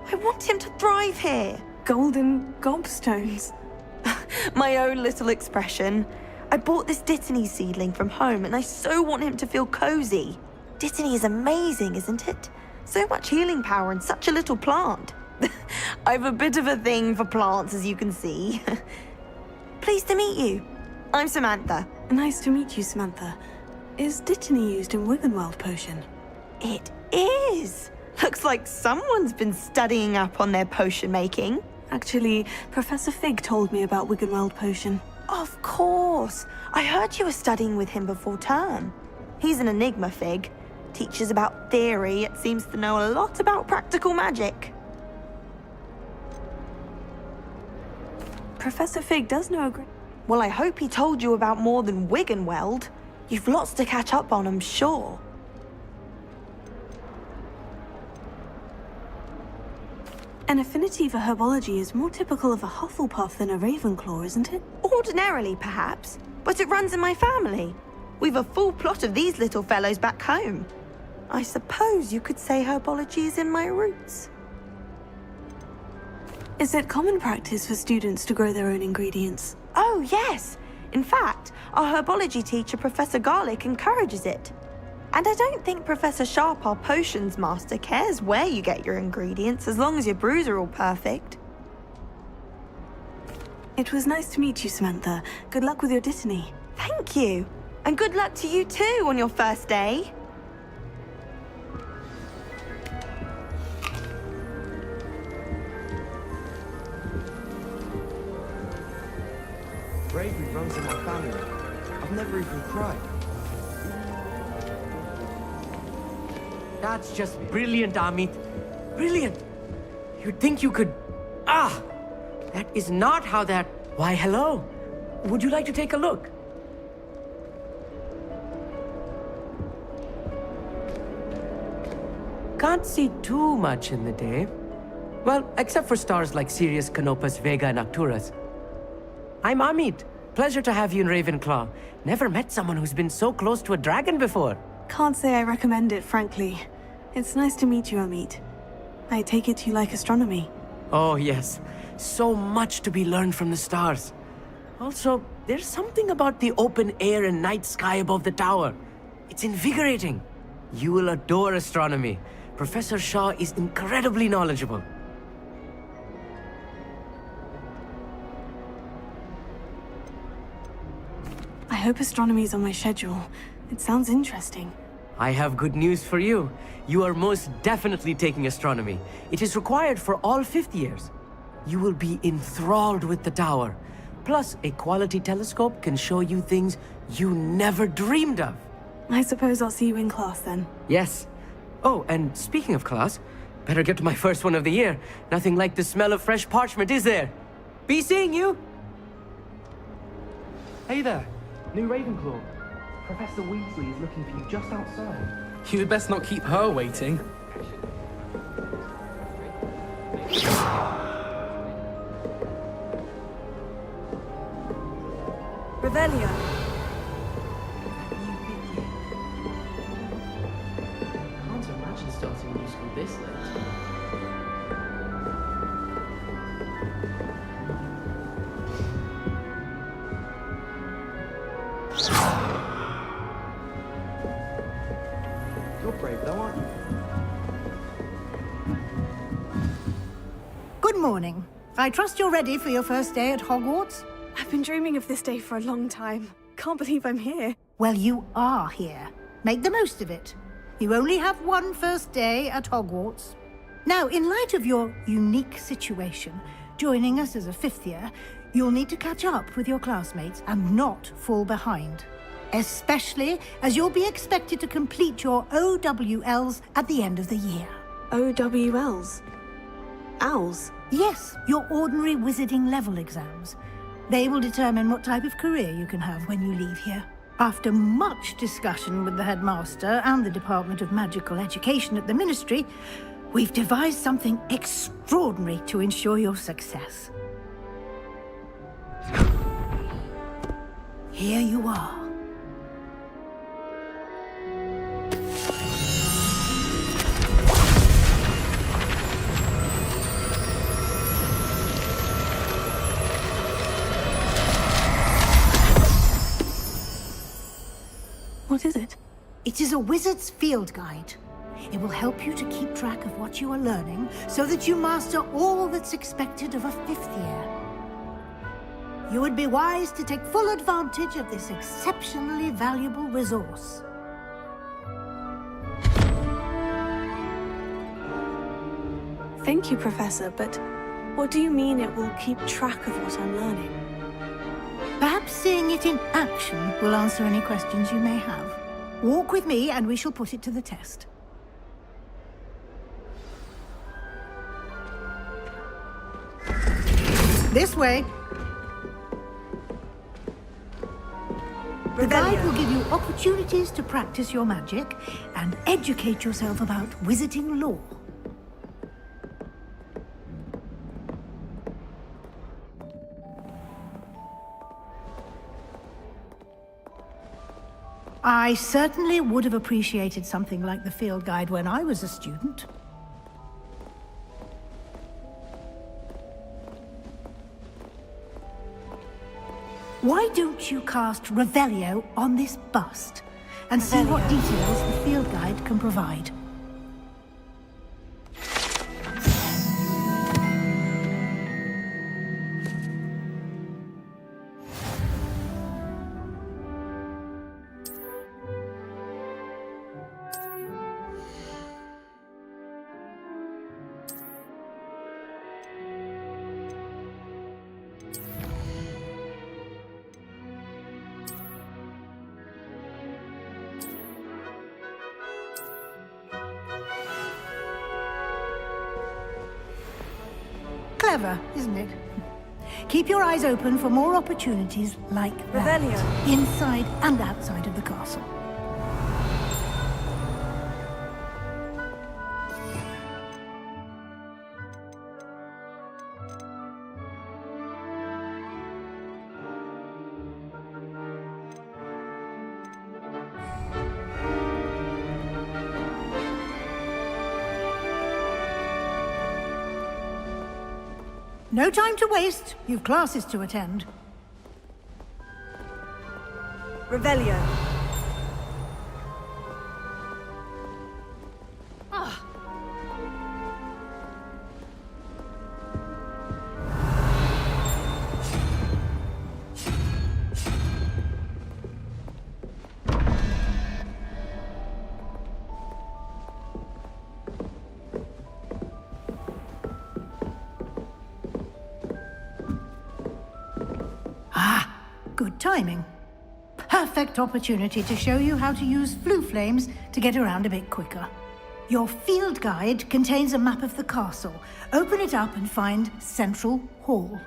Speaker 15: I want him to thrive here.
Speaker 3: Golden gobstones?
Speaker 15: My own little expression. I bought this Dittany seedling from home and I so want him to feel cozy. Dittany is amazing, isn't it? So much healing power in such a little plant. I've a bit of a thing for plants, as you can see. Pleased to meet you. I'm Samantha.
Speaker 3: Nice to meet you, Samantha. Is Dittany used in Wiggenweld potion?
Speaker 15: It is. Looks like someone's been studying up on their potion making.
Speaker 3: Actually, Professor Fig told me about Wiggenweld potion.
Speaker 15: Of course. I heard you were studying with him before term. He's an enigma, Fig. Teaches about theory, yet seems to know a lot about practical magic.
Speaker 3: Professor Fig does know a great...
Speaker 15: Well, I hope he told you about more than Wiggenweld. You've lots to catch up on, I'm sure.
Speaker 3: An affinity for herbology is more typical of a Hufflepuff than a Ravenclaw, isn't it?
Speaker 15: Ordinarily, perhaps, but it runs in my family. We've a full plot of these little fellows back home. I suppose you could say herbology is in my roots.
Speaker 3: Is it common practice for students to grow their own ingredients?
Speaker 15: Oh, yes. In fact, our herbology teacher, Professor Garlick, encourages it. And I don't think Professor Sharp, our potions master, cares where you get your ingredients, as long as your brews are all perfect.
Speaker 3: It was nice to meet you, Samantha. Good luck with your Dittany.
Speaker 15: Thank you. And good luck to you too on your first day.
Speaker 16: Bravery runs in my family. I've never even cried.
Speaker 17: That's just brilliant, Amit. Brilliant. You'd think you could... Ah! That is not how that... Why, hello. Would you like to take a look? Can't see too much in the day. Well, except for stars like Sirius, Canopus, Vega, and Arcturus. I'm Amit. Pleasure to have you in Ravenclaw. Never met someone who's been so close to a dragon before.
Speaker 3: Can't say I recommend it, frankly. It's nice to meet you, Amit. I take it you like astronomy.
Speaker 17: Oh, yes. So much to be learned from the stars. Also, there's something about the open air and night sky above the tower. It's invigorating. You will adore astronomy. Professor Shaw is incredibly knowledgeable.
Speaker 3: I hope astronomy's on my schedule. It sounds interesting.
Speaker 17: I have good news for you. You are most definitely taking astronomy. It is required for all 5th years. You will be enthralled with the tower. Plus, a quality telescope can show you things you never dreamed of.
Speaker 3: I suppose I'll see you in class then.
Speaker 17: Yes. Oh, and speaking of class, better get to my first one of the year. Nothing like the smell of fresh parchment, is there? Be seeing you!
Speaker 16: Hey there, new Ravenclaw. Professor Weasley is looking for you just outside.
Speaker 18: You'd best not keep her waiting.
Speaker 3: Revelio.
Speaker 16: Can't imagine starting new school this late. You're brave though, aren't you?
Speaker 10: Good morning. I trust you're ready for your first day at Hogwarts?
Speaker 3: I've been dreaming of this day for a long time. Can't believe I'm here.
Speaker 10: Well, you are here. Make the most of it. You only have one first day at Hogwarts. Now, in light of your unique situation, joining us as a fifth year, you'll need to catch up with your classmates and not fall behind. Especially as you'll be expected to complete your OWLs at the end of the year.
Speaker 3: OWLs? Owls?
Speaker 10: Yes, your ordinary wizarding level exams. They will determine what type of career you can have when you leave here. After much discussion with the headmaster and the Department of Magical Education at the Ministry, we've devised something extraordinary to ensure your success. Here you are.
Speaker 3: What is it?
Speaker 10: It is a wizard's field guide. It will help you to keep track of what you are learning so that you master all that's expected of a fifth year. You would be wise to take full advantage of this exceptionally valuable resource.
Speaker 3: Thank you, Professor, but what do you mean it will keep track of what I'm learning?
Speaker 10: Perhaps seeing it in action will answer any questions you may have. Walk with me and we shall put it to the test. This way. The guide will give you opportunities to practice your magic and educate yourself about wizarding lore. I certainly would have appreciated something like the field guide when I was a student. Why don't you cast Revelio on this bust and see what details the field guide can provide? Clever, isn't it? Keep your eyes open for more opportunities like that, inside and outside of the castle. No time to waste. You've classes to attend.
Speaker 3: Revelio.
Speaker 10: Good timing. Perfect opportunity to show you how to use flue flames to get around a bit quicker. Your field guide contains a map of the castle. Open it up and find Central Hall.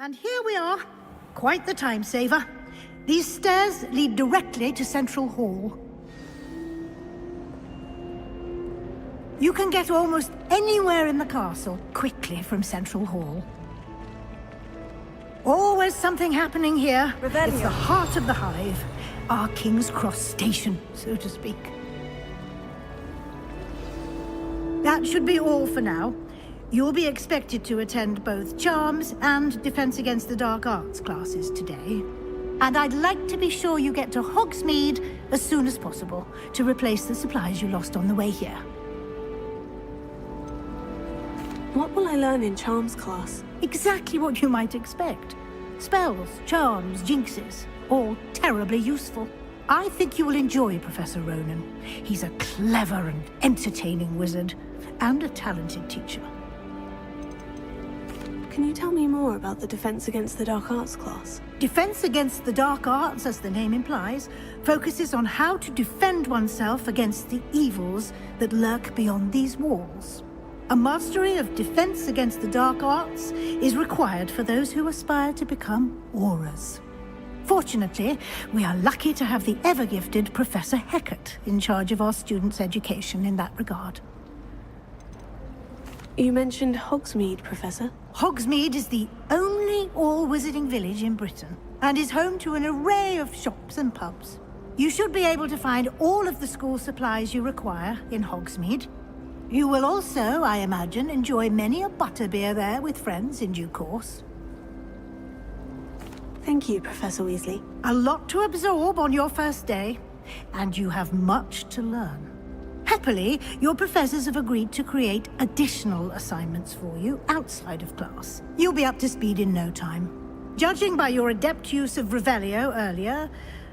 Speaker 10: And here we are. Quite the time saver. These stairs lead directly to Central Hall. You can get almost anywhere in the castle quickly from Central Hall. Always something happening here.
Speaker 3: Revelio.
Speaker 10: It's the heart of the hive. Our King's Cross station, so to speak. That should be all for now. You'll be expected to attend both Charms and Defense Against the Dark Arts classes today. And I'd like to be sure you get to Hogsmeade as soon as possible to replace the supplies you lost on the way here.
Speaker 3: What will I learn in Charms class?
Speaker 10: Exactly what you might expect. Spells, charms, jinxes, all terribly useful. I think you will enjoy Professor Ronan. He's a clever and entertaining wizard, and a talented teacher.
Speaker 3: Can you tell me more about the Defense Against the Dark Arts class?
Speaker 10: Defense Against the Dark Arts, as the name implies, focuses on how to defend oneself against the evils that lurk beyond these walls. A mastery of Defense Against the Dark Arts is required for those who aspire to become Auras. Fortunately, we are lucky to have the ever-gifted Professor Hecat in charge of our students' education in that regard.
Speaker 3: You mentioned Hogsmeade, Professor.
Speaker 10: Hogsmeade is the only all-wizarding village in Britain, and is home to an array of shops and pubs. You should be able to find all of the school supplies you require in Hogsmeade. You will also, I imagine, enjoy many a butterbeer there with friends in due course.
Speaker 3: Thank you, Professor Weasley.
Speaker 10: A lot to absorb on your first day, and you have much to learn. Happily, your professors have agreed to create additional assignments for you outside of class. You'll be up to speed in no time. Judging by your adept use of Revelio earlier,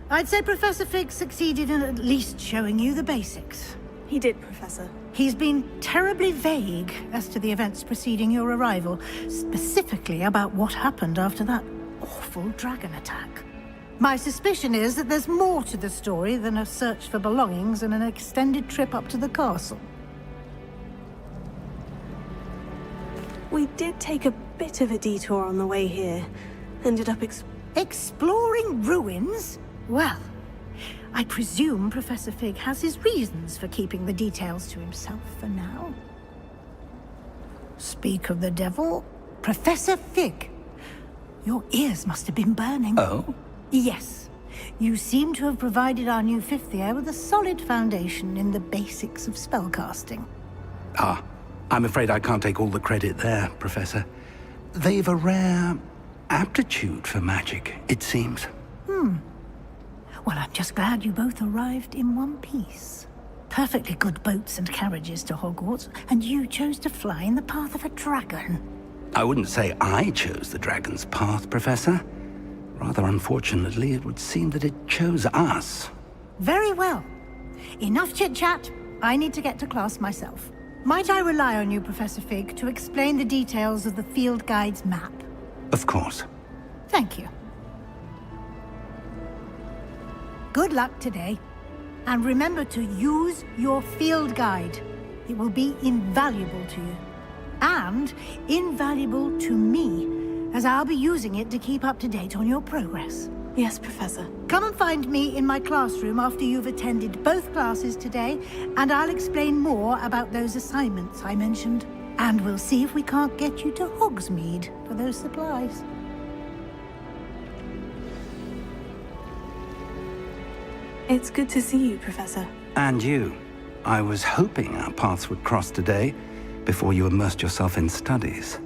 Speaker 10: I'd say Professor Fig succeeded in at least showing you the basics.
Speaker 3: He did, Professor.
Speaker 10: He's been terribly vague as to the events preceding your arrival, specifically about what happened after that awful dragon attack. My suspicion is that there's more to the story than a search for belongings and an extended trip up to the castle.
Speaker 3: We did take a bit of a detour on the way here. Ended up
Speaker 10: exploring ruins? Well, I presume Professor Fig has his reasons for keeping the details to himself for now. Speak of the devil, Professor Fig. Your ears must have been burning.
Speaker 4: Oh?
Speaker 10: Yes. You seem to have provided our new fifth year with a solid foundation in the basics of spellcasting.
Speaker 4: Ah, I'm afraid I can't take all the credit there, Professor. They've a rare aptitude for magic, it seems.
Speaker 10: Well, I'm just glad you both arrived in one piece. Perfectly good boats and carriages to Hogwarts, and you chose to fly in the path of a dragon.
Speaker 4: I wouldn't say I chose the dragon's path, Professor. Rather unfortunately, it would seem that it chose us.
Speaker 10: Very well. Enough chit-chat. I need to get to class myself. Might I rely on you, Professor Fig, to explain the details of the field guide's map?
Speaker 4: Of course.
Speaker 10: Thank you. Good luck today. And remember to use your field guide. It will be invaluable to you. And invaluable to me, as I'll be using it to keep up to date on your progress.
Speaker 3: Yes, Professor.
Speaker 10: Come and find me in my classroom after you've attended both classes today, and I'll explain more about those assignments I mentioned. And we'll see if we can't get you to Hogsmeade for those supplies.
Speaker 3: It's good to see you, Professor.
Speaker 4: And you. I was hoping our paths would cross today, before you immersed yourself in studies.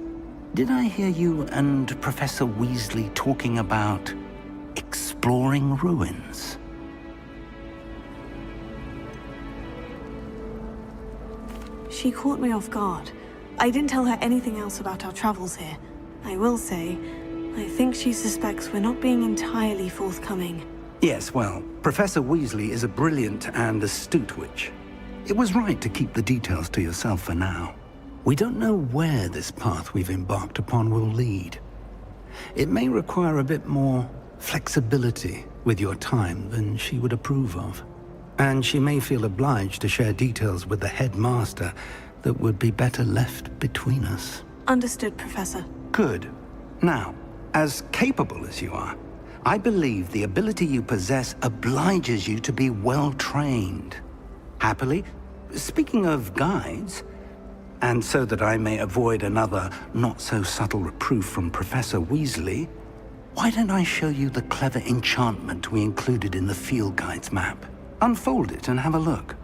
Speaker 4: Did I hear you and Professor Weasley talking about exploring ruins?
Speaker 3: She caught me off guard. I didn't tell her anything else about our travels here. I will say, I think she suspects we're not being entirely forthcoming.
Speaker 4: Yes, well, Professor Weasley is a brilliant and astute witch. It was right to keep the details to yourself for now. We don't know where this path we've embarked upon will lead. It may require a bit more flexibility with your time than she would approve of. And she may feel obliged to share details with the headmaster that would be better left between us.
Speaker 3: Understood, Professor.
Speaker 4: Good. Now, As capable as you are, I believe the ability you possess obliges you to be well-trained. Happily, speaking of guides, and so that I may avoid another not-so-subtle reproof from Professor Weasley, why don't I show you the clever enchantment we included in the field guide's map? Unfold it and have a look.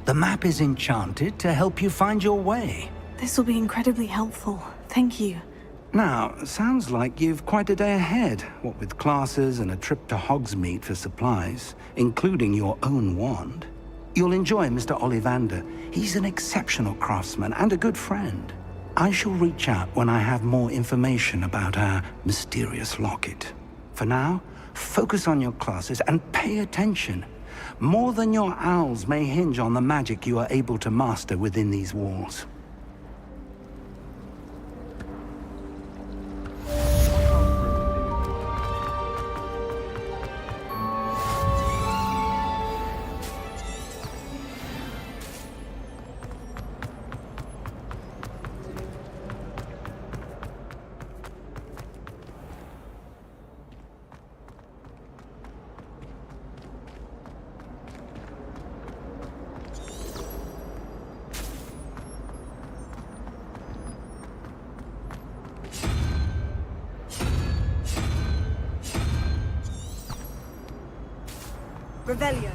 Speaker 4: The map is enchanted to help you find your way.
Speaker 3: This will be incredibly helpful. Thank you.
Speaker 4: Now, sounds like you've quite a day ahead, what with classes and a trip to Hogsmeade for supplies, including your own wand. You'll enjoy Mr. Ollivander. He's an exceptional craftsman and a good friend. I shall reach out when I have more information about our mysterious locket. For now, focus on your classes and pay attention. More than your owls may hinge on the magic you are able to master within these walls.
Speaker 3: Revelio.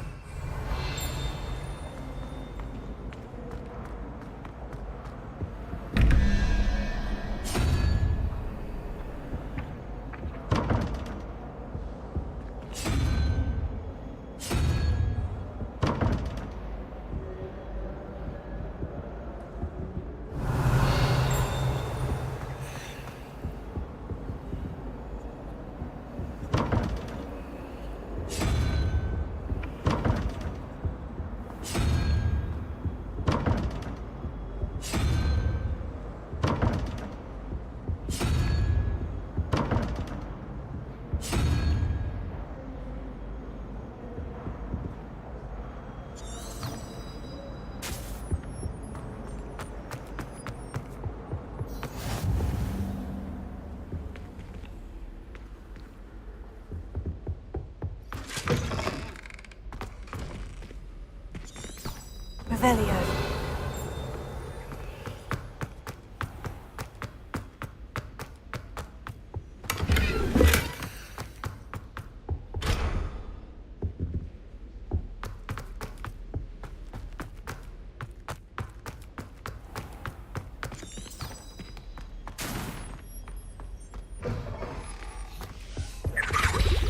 Speaker 3: Revelio.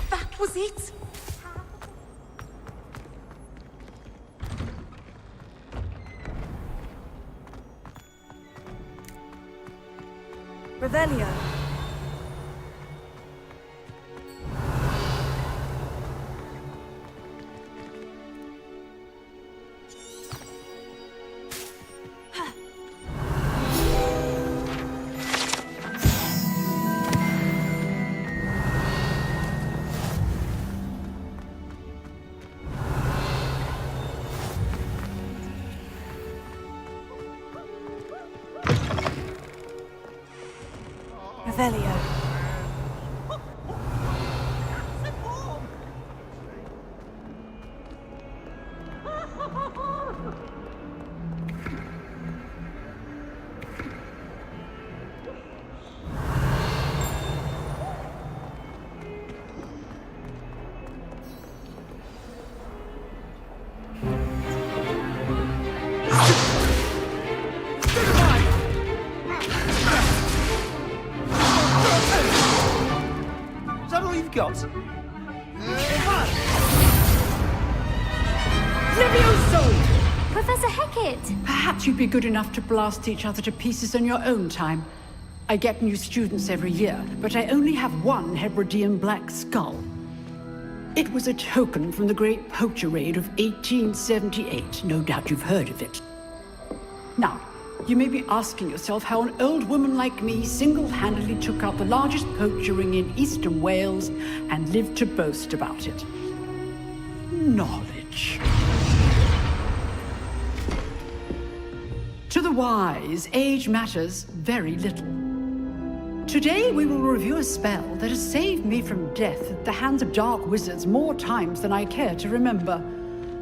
Speaker 14: That was it?
Speaker 3: Revelio. Revelio.
Speaker 17: Got.
Speaker 14: Professor Hecat!
Speaker 19: Perhaps you'd be good enough to blast each other to pieces on your own time. I get new students every year, but I only have one Hebridean black skull. It was a token from the Great Poacher Raid of 1878. No doubt you've heard of it. Now, you may be asking yourself how an old woman like me single-handedly took out the largest poacher ring in eastern Wales and lived to boast about it. Knowledge. To the wise, age matters very little. Today we will review a spell that has saved me from death at the hands of dark wizards more times than I care to remember.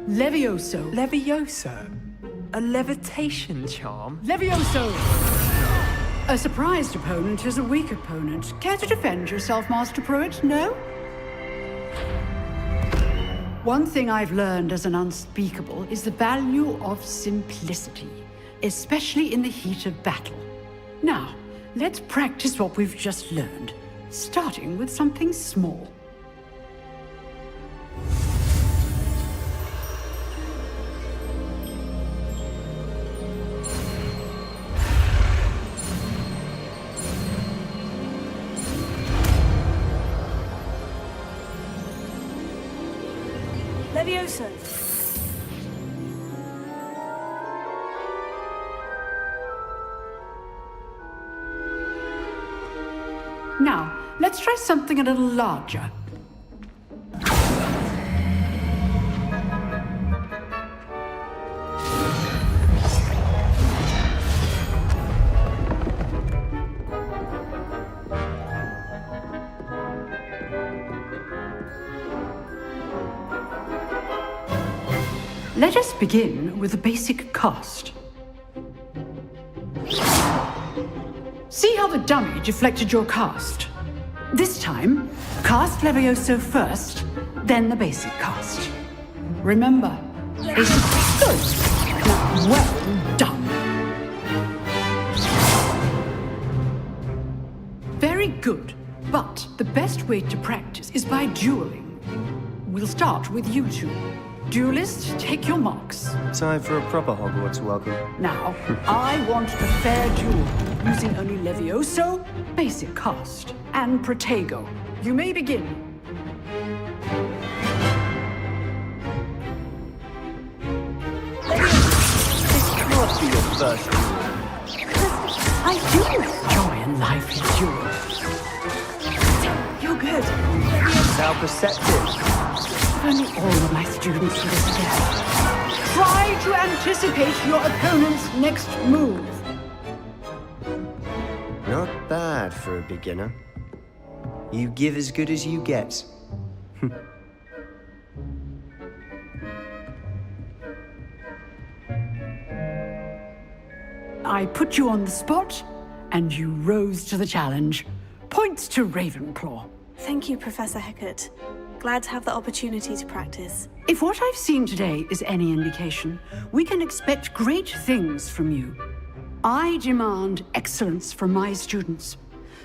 Speaker 19: Levioso.
Speaker 20: Levioso? A levitation charm?
Speaker 19: Levioso! A surprised opponent is a weak opponent. Care to defend yourself, Master Pruitt? No? One thing I've learned as an unspeakable is the value of simplicity, especially in the heat of battle. Now, let's practice what we've just learned, starting with something small.
Speaker 3: Levioso.
Speaker 19: Now, let's try something a little larger. Let us begin with the basic cast. See how the dummy deflected your cast? This time, cast Levioso first, then the basic cast. Remember, basic good. Now, well done. Very good, but the best way to practice is by dueling. We'll start with you two. Duelists, take your marks.
Speaker 21: Time for a proper Hogwarts welcome.
Speaker 19: Now, I want a fair duel, using only Levioso, basic cast, and Protego. You may begin.
Speaker 21: This can't be your first duel.
Speaker 19: I do. Joy in life is duel. You're good.
Speaker 21: How perceptive.
Speaker 19: Only all of my students do this again. Try to anticipate your opponent's next move.
Speaker 21: Not bad for a beginner. You give as good as you get.
Speaker 19: I put you on the spot, and you rose to the challenge. Points to Ravenclaw.
Speaker 3: Thank you, Professor Hecat. Glad to have the opportunity to practice.
Speaker 19: If what I've seen today is any indication, we can expect great things from you. I demand excellence from my students.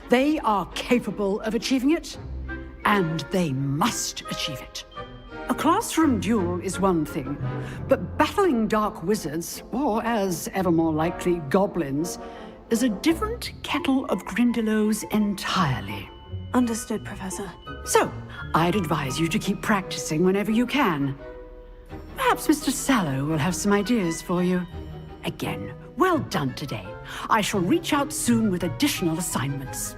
Speaker 19: They are capable of achieving it, and they must achieve it. A classroom duel is one thing, but battling dark wizards, or as ever more likely, goblins, is a different kettle of Grindylows entirely.
Speaker 3: Understood, Professor.
Speaker 19: So, I'd advise you to keep practicing whenever you can. Perhaps Mr. Sallow will have some ideas for you. Again, well done today. I shall reach out soon with additional assignments.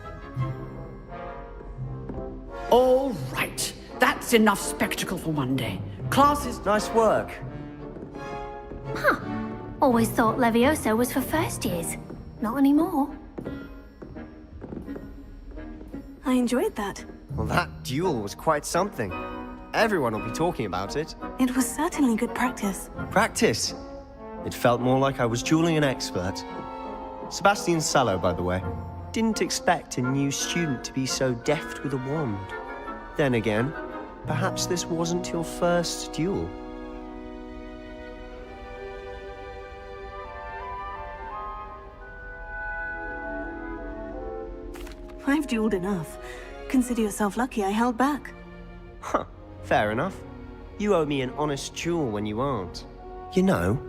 Speaker 19: All right. That's enough spectacle for one day. Classes...
Speaker 21: Nice work.
Speaker 22: Huh. Always thought Levioso was for first years. Not anymore.
Speaker 3: I enjoyed that.
Speaker 21: Well, that duel was quite something. Everyone will be talking about it.
Speaker 3: It was certainly good practice.
Speaker 21: Practice? It felt more like I was dueling an expert. Sebastian Sallow, by the way. Didn't expect a new student to be so deft with a wand. Then again, perhaps this wasn't your first duel.
Speaker 3: I've dueled enough. Consider yourself lucky I held back.
Speaker 21: Huh, fair enough. You owe me an honest duel when you aren't. You know,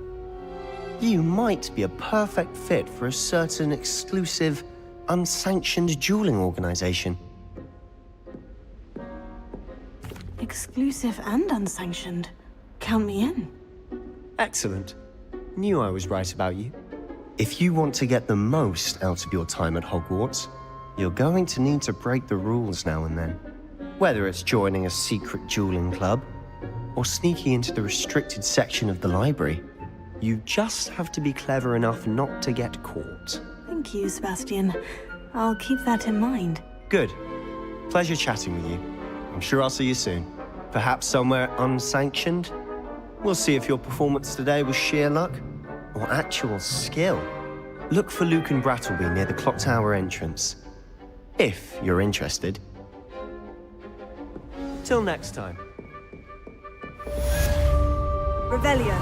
Speaker 21: you might be a perfect fit for a certain exclusive, unsanctioned dueling organization.
Speaker 3: Exclusive and unsanctioned. Count me in.
Speaker 21: Excellent. Knew I was right about you. If you want to get the most out of your time at Hogwarts, you're going to need to break the rules now and then. Whether it's joining a secret dueling club, or sneaking into the restricted section of the library, you just have to be clever enough not to get caught.
Speaker 3: Thank you, Sebastian. I'll keep that in mind.
Speaker 21: Good. Pleasure chatting with you. I'm sure I'll see you soon. Perhaps somewhere unsanctioned? We'll see if your performance today was sheer luck or actual skill. Look for Luke and Brattleby near the clock tower entrance, if you're interested. Till next time.
Speaker 3: Revelio.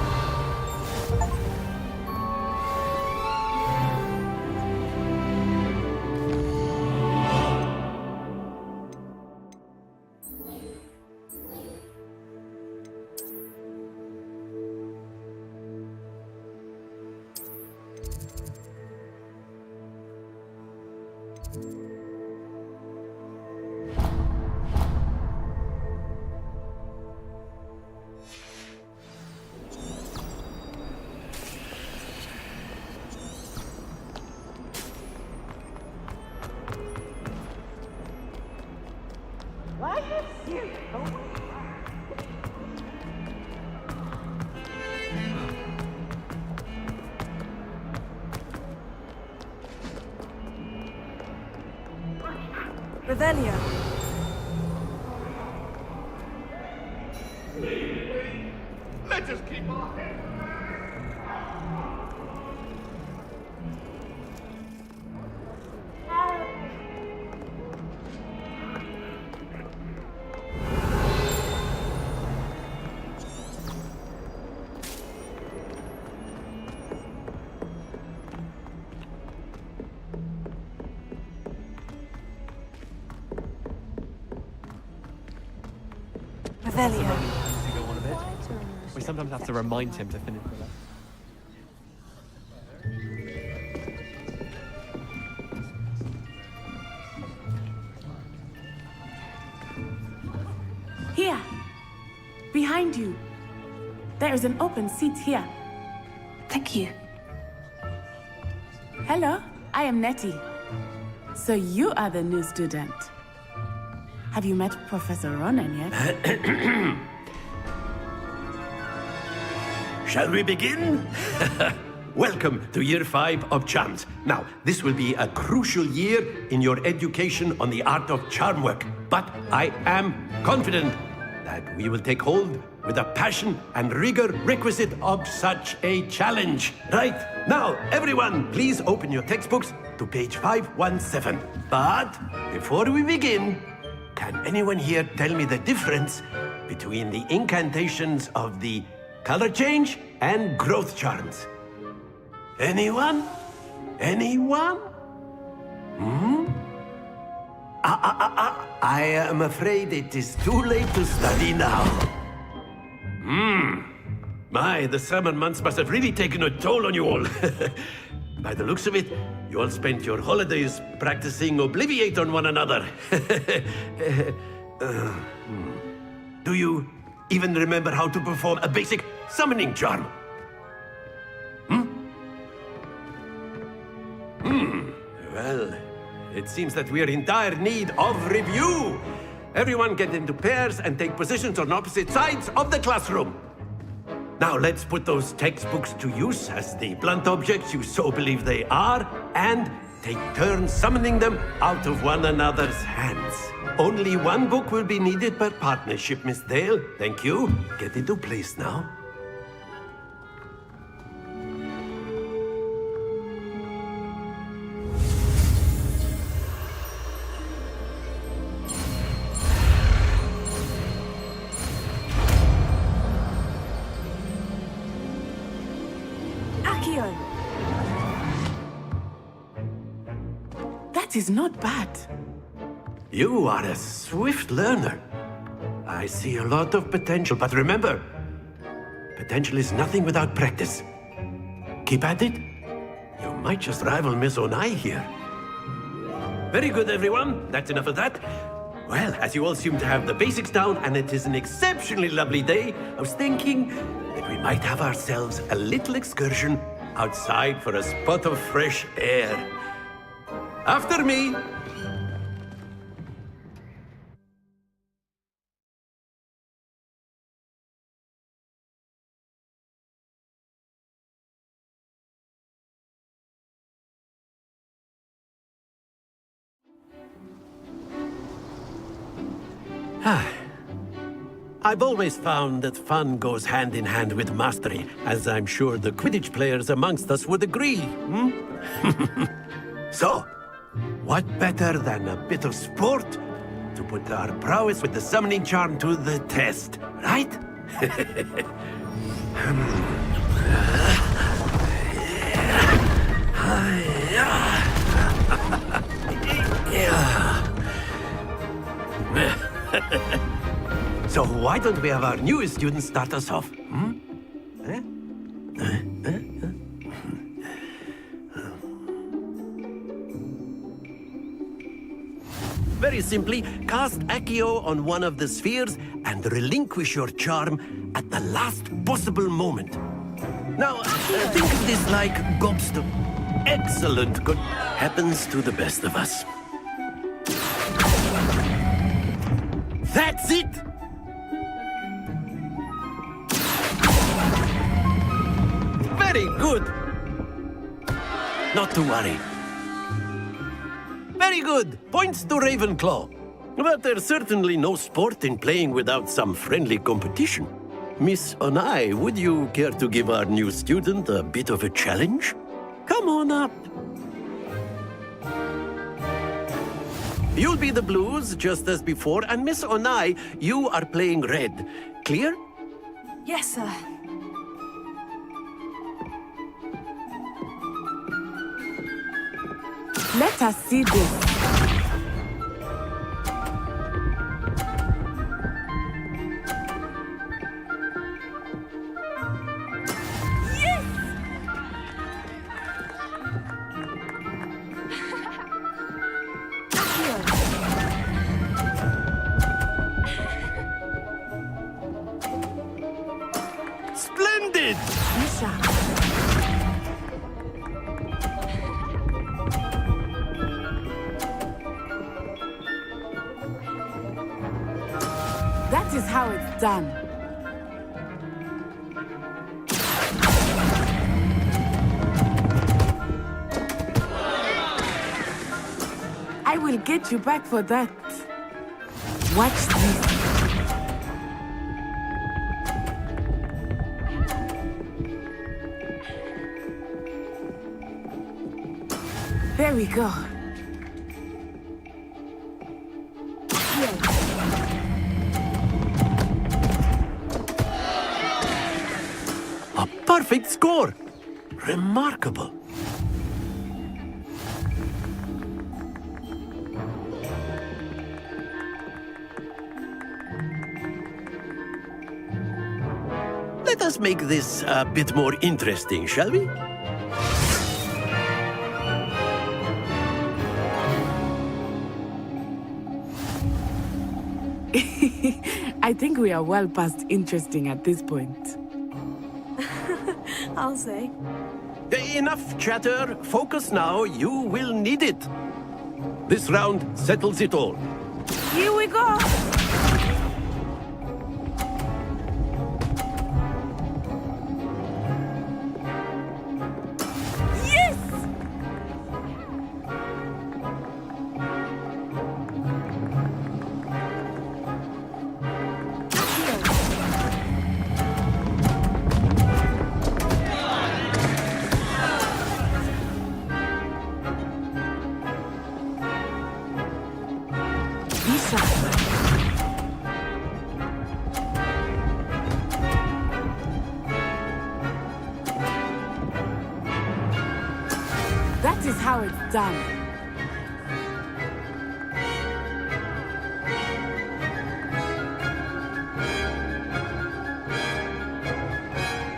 Speaker 3: Revelio.
Speaker 9: Let us keep on.
Speaker 3: Revelio.
Speaker 18: To go on a bit. We sometimes have to remind him to finish the lesson.
Speaker 1: Here, behind you. There is an open seat here.
Speaker 3: Thank you.
Speaker 1: Hello, I am Nettie. So you are the new student. Have you met Professor Ronan yet?
Speaker 5: Shall we begin? Welcome to Year 5 of Charms. Now, this will be a crucial year in your education on the art of charm work. But I am confident that we will take hold with the passion and rigor requisite of such a challenge. Right, now, everyone, please open your textbooks to page 517. But before we begin, can anyone here tell me the difference between the incantations of the color change and growth charms? Anyone? Anyone? I am afraid it is too late to study now. My, the summer months must have really taken a toll on you all. By the looks of it, you all spent your holidays practicing Obliviate on one another. Do you even remember how to perform a basic summoning charm? Well, it seems that we are in dire need of review. Everyone get into pairs and take positions on opposite sides of the classroom. Now let's put those textbooks to use as the blunt objects you so believe they are, and take turns summoning them out of one another's hands. Only one book will be needed per partnership, Miss Dale. Thank you. Get into place now.
Speaker 1: That is not bad.
Speaker 5: You are a swift learner. I see a lot of potential, but remember, potential is nothing without practice. Keep at it. You might just rival Miss Onai here. Very good, everyone. That's enough of that. Well, as you all seem to have the basics down, and it is an exceptionally lovely day, I was thinking that we might have ourselves a little excursion outside for a spot of fresh air. After me. I've always found that fun goes hand in hand with mastery, as I'm sure the Quidditch players amongst us would agree. So, what better than a bit of sport to put our prowess with the summoning charm to the test, right? So why don't we have our newest student start us off? Very simply, cast Accio on one of the spheres and relinquish your charm at the last possible moment. Now, think of this like gobstone. Excellent good happens to the best of us. That's it! Very good! Not to worry. Very good! Points to Ravenclaw. But there's certainly no sport in playing without some friendly competition. Miss Onai, would you care to give our new student a bit of a challenge? Come on up. You'll be the blues, just as before, and Miss Onai, you are playing red. Clear?
Speaker 3: Yes, sir.
Speaker 1: Let us see this.
Speaker 5: Splendid!
Speaker 1: That is how it's done. I will get you back for that. Watch this. There we go.
Speaker 5: A perfect score! Remarkable. Let us make this a bit more interesting, shall we?
Speaker 1: I think we are well past interesting at this point.
Speaker 3: I'll say.
Speaker 5: Enough chatter. Focus now. You will need it. This round settles it all.
Speaker 1: Here we go! That is how it's done.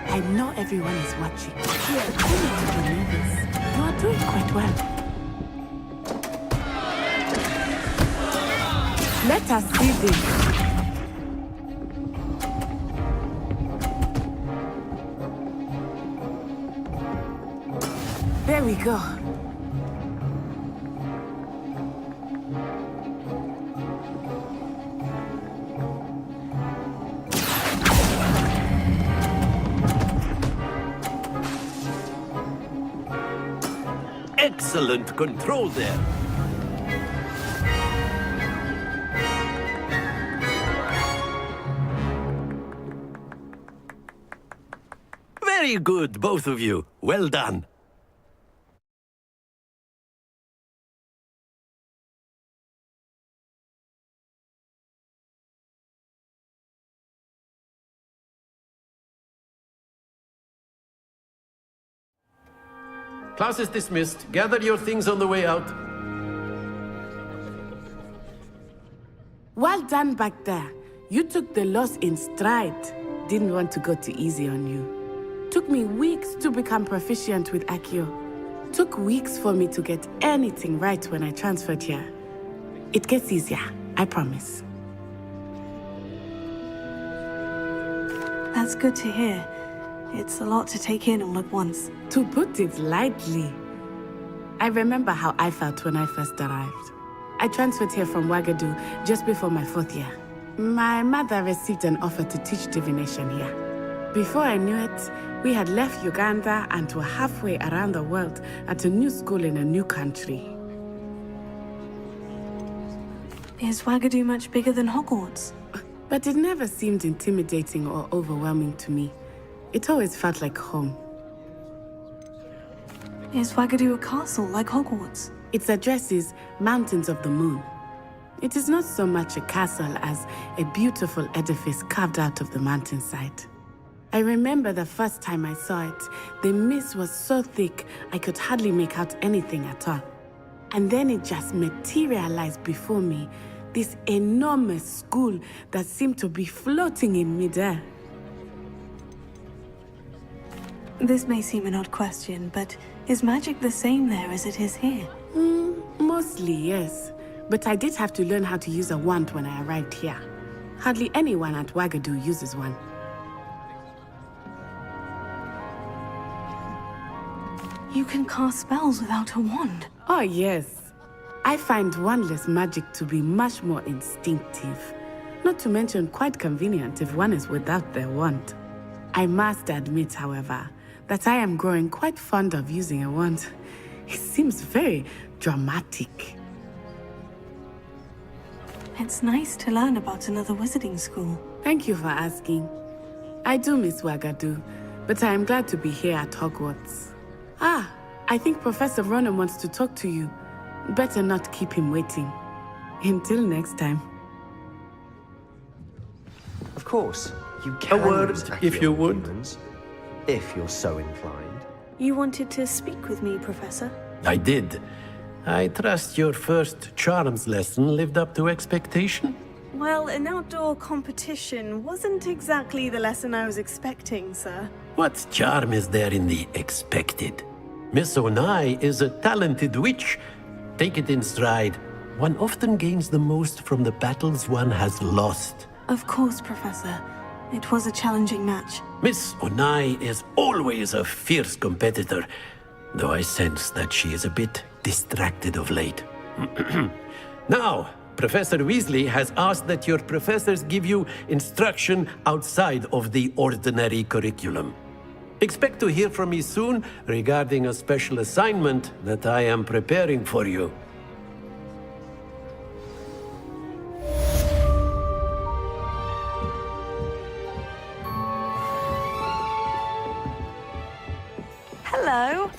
Speaker 1: I know everyone is watching. But you need to be nervous. You are doing quite well. Let us see this. There we go.
Speaker 5: Excellent control there. Very good, both of you. Well done. Class is dismissed. Gather your things on the way out.
Speaker 1: Well done back there. You took the loss in stride. Didn't want to go too easy on you. Took me weeks to become proficient with Accio. Took weeks for me to get anything right when I transferred here. It gets easier, I promise.
Speaker 3: That's good to hear. It's a lot to take in all at once.
Speaker 1: To put it lightly. I remember how I felt when I first arrived. I transferred here from Ouagadougou just before my 4th year. My mother received an offer to teach divination here. Before I knew it, we had left Uganda and were halfway around the world at a new school in a new country.
Speaker 3: Is Ouagadougou much bigger than Hogwarts?
Speaker 1: But it never seemed intimidating or overwhelming to me. It always felt like home.
Speaker 3: Is Ouagadougou a castle like Hogwarts?
Speaker 1: Its address is Mountains of the Moon. It is not so much a castle as a beautiful edifice carved out of the mountainside. I remember the first time I saw it, the mist was so thick I could hardly make out anything at all. And then it just materialized before me, this enormous school that seemed to be floating in midair.
Speaker 3: This may seem an odd question, but is magic the same there as it is here?
Speaker 1: Mostly, yes. But I did have to learn how to use a wand when I arrived here. Hardly anyone at Ouagadougou uses one.
Speaker 3: You can cast spells without a wand?
Speaker 1: Oh, yes. I find wandless magic to be much more instinctive. Not to mention quite convenient if one is without their wand. I must admit, however, that I am growing quite fond of using a wand. It seems very dramatic.
Speaker 3: It's nice to learn about another wizarding school.
Speaker 1: Thank you for asking. I do miss Ouagadougou, but I am glad to be here at Hogwarts. Ah, I think Professor Ronan wants to talk to you. Better not keep him waiting. Until next time.
Speaker 21: Of course, you can.
Speaker 5: A word,
Speaker 21: use
Speaker 5: if
Speaker 21: Accio
Speaker 5: you would.
Speaker 21: humans, if you're so inclined.
Speaker 3: You wanted to speak with me, Professor?
Speaker 5: I did. I trust your first charms lesson lived up to expectation?
Speaker 3: Well, an outdoor competition wasn't exactly the lesson I was expecting, sir.
Speaker 5: What charm is there in the expected? Miss Onai is a talented witch. Take it in stride. One often gains the most from the battles one has lost.
Speaker 3: Of course, Professor. It was a challenging match.
Speaker 5: Miss Onai is always a fierce competitor, though I sense that she is a bit distracted of late. Now, Professor Weasley has asked that your professors give you instruction outside of the ordinary curriculum. Expect to hear from me soon regarding a special assignment that I am preparing for you.
Speaker 15: Hello.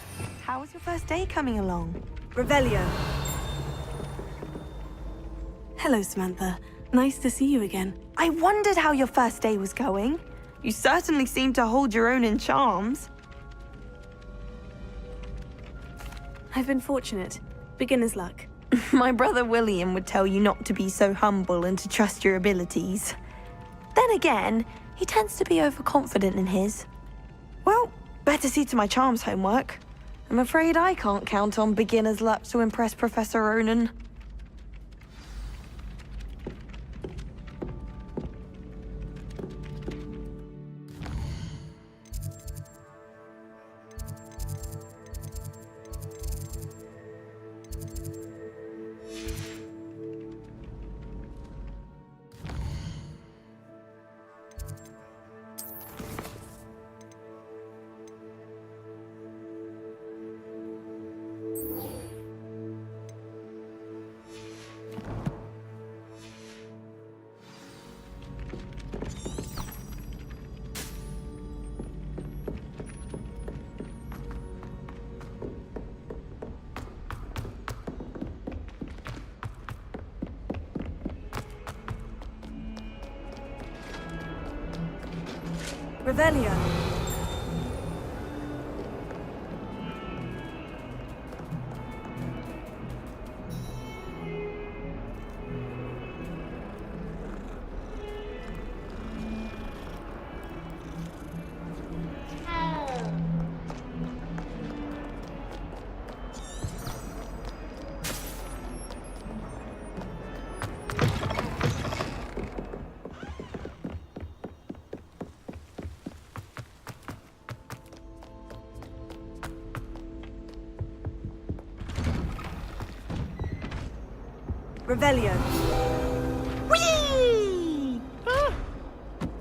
Speaker 15: How was your first day coming along?
Speaker 3: Revelio. Hello, Samantha. Nice to see you again.
Speaker 15: I wondered how your first day was going. You certainly seem to hold your own in charms.
Speaker 3: I've been fortunate. Beginner's luck.
Speaker 15: My brother William would tell you not to be so humble and to trust your abilities. Then again, he tends to be overconfident in his. Well, better see to my charms homework. I'm afraid I can't count on beginner's luck to impress Professor Ronan.
Speaker 3: Revelio. Revelio.
Speaker 10: Whee!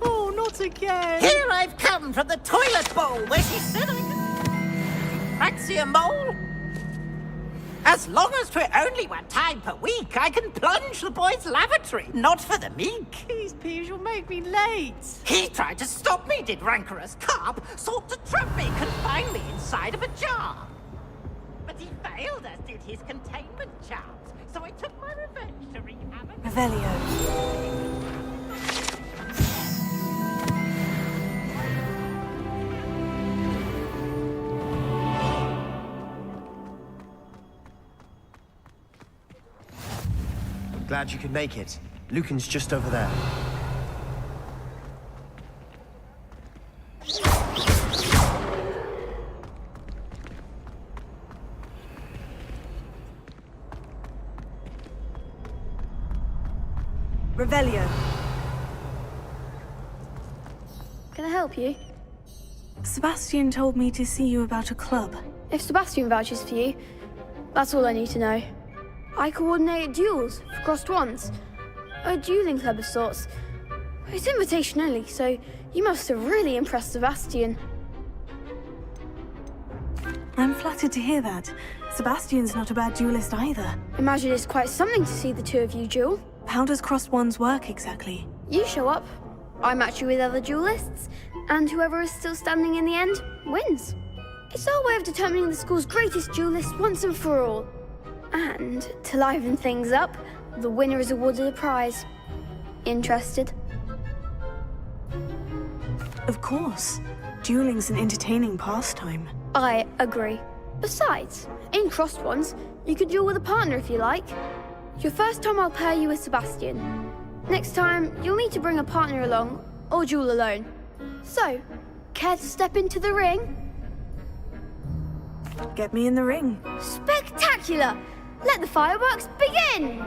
Speaker 20: Oh, not again!
Speaker 10: Here I've come from the toilet bowl where she said I could... Fancy a mole? As long as 'twere only one time per week, I can plunge the boy's lavatory, not for the meek.
Speaker 20: These peeves will make me late.
Speaker 10: He tried to stop me, did rancorous carp, sought to trap me, confine me inside of a jar. But he failed, as did his containment charms, so I took my revenge to wreak havoc.
Speaker 3: Revelio.
Speaker 21: Glad you could make it. Lucan's just over there.
Speaker 3: Revelio.
Speaker 14: Can I help you?
Speaker 3: Sebastian told me to see you about a club.
Speaker 14: If Sebastian vouches for you, that's all I need to know. I coordinate duels for crossed ones. A dueling club of sorts. It's invitation only, so you must have really impressed Sebastian.
Speaker 3: I'm flattered to hear that. Sebastian's not a bad duelist either.
Speaker 14: Imagine it's quite something to see the two of you duel.
Speaker 3: How does crossed ones work exactly?
Speaker 14: You show up, I match you with other duelists, and whoever is still standing in the end wins. It's our way of determining the school's greatest duelist once and for all. And to liven things up, the winner is awarded a prize. Interested?
Speaker 3: Of course. Dueling's an entertaining pastime.
Speaker 14: I agree. Besides, in crossed ones, you could duel with a partner if you like. Your first time I'll pair you with Sebastian. Next time, you'll need to bring a partner along, or duel alone. So, care to step into the ring?
Speaker 3: Get me in the ring.
Speaker 14: Spectacular! Let the fireworks begin!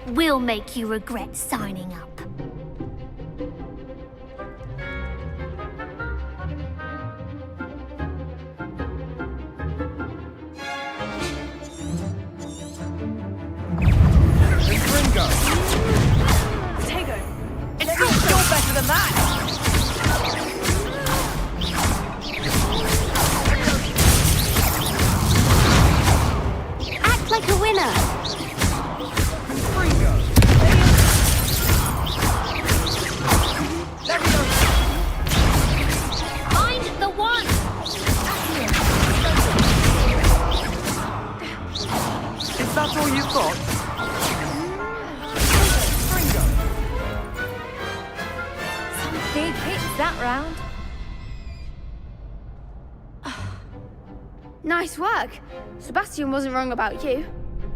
Speaker 22: We'll make you regret signing up.
Speaker 6: Ringo!
Speaker 3: Tego!
Speaker 10: It's still better than that!
Speaker 22: Act like a winner! Find the one!
Speaker 20: Is that all you've got?
Speaker 14: Some big hits that round. Nice work. Sebastian wasn't wrong about you.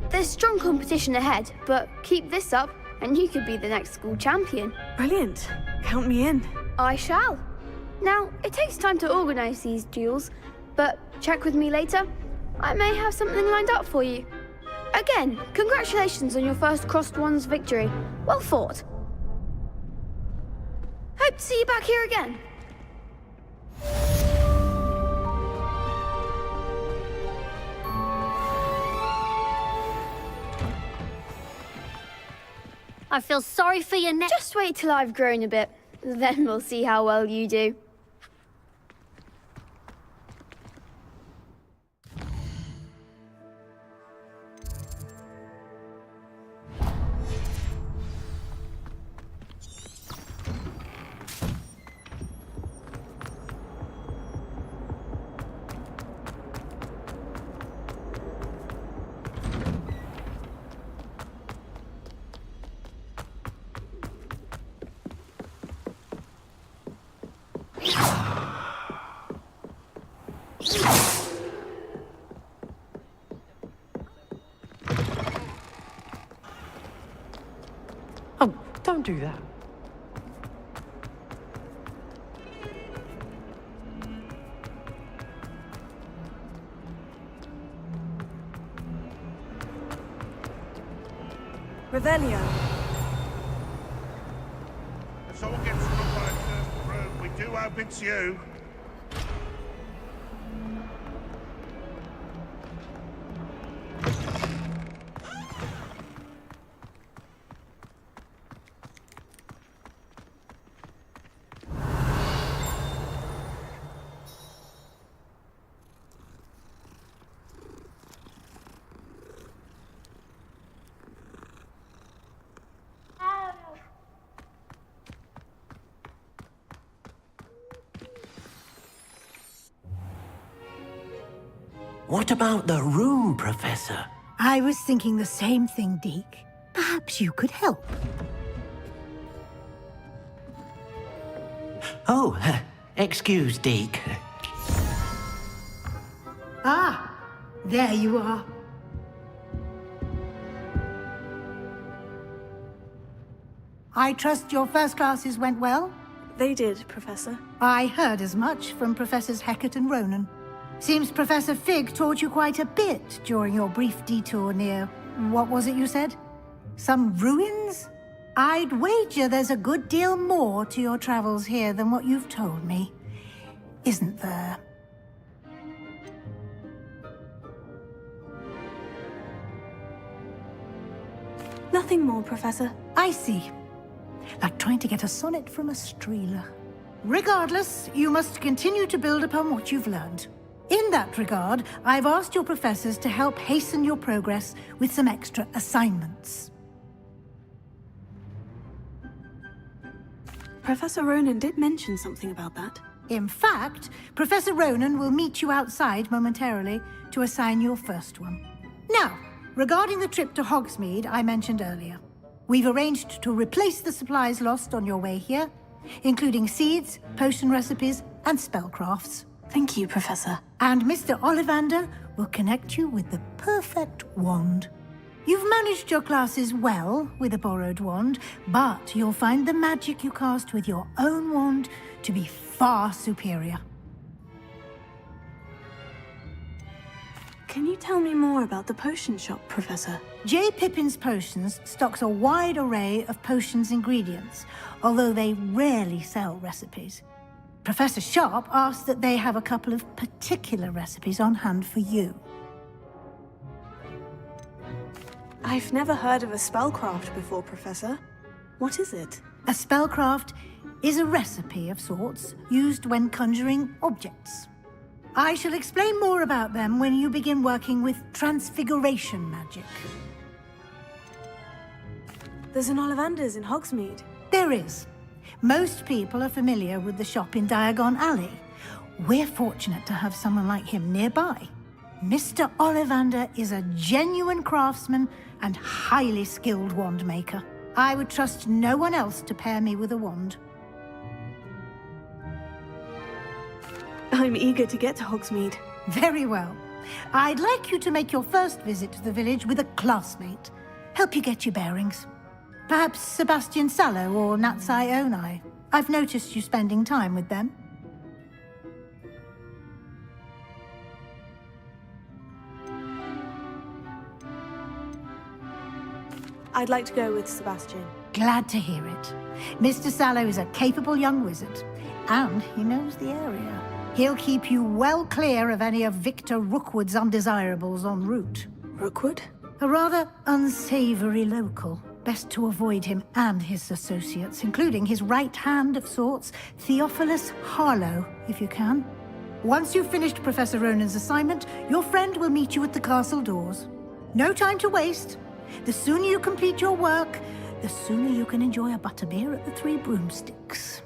Speaker 14: There's strong competition ahead, but keep this up and you could be the next school champion.
Speaker 3: Brilliant. Count me in.
Speaker 14: I shall. Now, it takes time to organise these duels, but check with me later. I may have something lined up for you. Again, congratulations on your first crossed ones victory. Well fought. Hope to see you back here again.
Speaker 22: I feel sorry for your neck.
Speaker 14: Just wait till I've grown a bit. Then we'll see how well you do.
Speaker 18: do that.
Speaker 3: Revelio.
Speaker 7: If someone gets struck by a cursed room, we do hope it's you.
Speaker 11: What about the room, Professor?
Speaker 10: I was thinking the same thing, Deke. Perhaps you could help.
Speaker 11: Oh, excuse, Deke.
Speaker 10: Ah, there you are. I trust your first classes went well?
Speaker 3: They did, Professor.
Speaker 10: I heard as much from Professors Hecat and Ronan. Seems Professor Fig taught you quite a bit during your brief detour near... what was it you said? Some ruins? I'd wager there's a good deal more to your travels here than what you've told me. Isn't there?
Speaker 3: Nothing more, Professor.
Speaker 10: I see. Like trying to get a sonnet from a streeler. Regardless, you must continue to build upon what you've learned. In that regard, I've asked your professors to help hasten your progress with some extra assignments.
Speaker 3: Professor Ronan did mention something about that.
Speaker 10: In fact, Professor Ronan will meet you outside momentarily to assign your first one. Now, regarding the trip to Hogsmeade I mentioned earlier, we've arranged to replace the supplies lost on your way here, including seeds, potion recipes, and spellcrafts.
Speaker 3: Thank you, Professor.
Speaker 10: And Mr. Ollivander will connect you with the perfect wand. You've managed your classes well with a borrowed wand, but you'll find the magic you cast with your own wand to be far superior.
Speaker 3: Can you tell me more about the potion shop, Professor?
Speaker 10: J. Pippin's Potions stocks a wide array of potions ingredients, although they rarely sell recipes. Professor Sharp asked that they have a couple of particular recipes on hand for you.
Speaker 3: I've never heard of a spellcraft before, Professor. What is it?
Speaker 10: A spellcraft is a recipe of sorts used when conjuring objects. I shall explain more about them when you begin working with transfiguration magic.
Speaker 3: There's an Ollivander's in Hogsmeade.
Speaker 10: There is. Most people are familiar with the shop in Diagon Alley. We're fortunate to have someone like him nearby. Mr. Ollivander is a genuine craftsman and highly skilled wand maker. I would trust no one else to pair me with a wand.
Speaker 3: I'm eager to get to Hogsmeade.
Speaker 10: Very well. I'd like you to make your first visit to the village with a classmate. Help you get your bearings. Perhaps Sebastian Sallow or Natsai Onai. I've noticed you spending time with them.
Speaker 3: I'd like to go with Sebastian.
Speaker 10: Glad to hear it. Mr. Sallow is a capable young wizard, and he knows the area. He'll keep you well clear of any of Victor Rookwood's undesirables en route.
Speaker 3: Rookwood?
Speaker 10: A rather unsavory local. Best to avoid him and his associates, including his right hand of sorts, Theophilus Harlow, if you can. Once you've finished Professor Ronan's assignment, your friend will meet you at the castle doors. No time to waste. The sooner you complete your work, the sooner you can enjoy a butterbeer at the Three Broomsticks.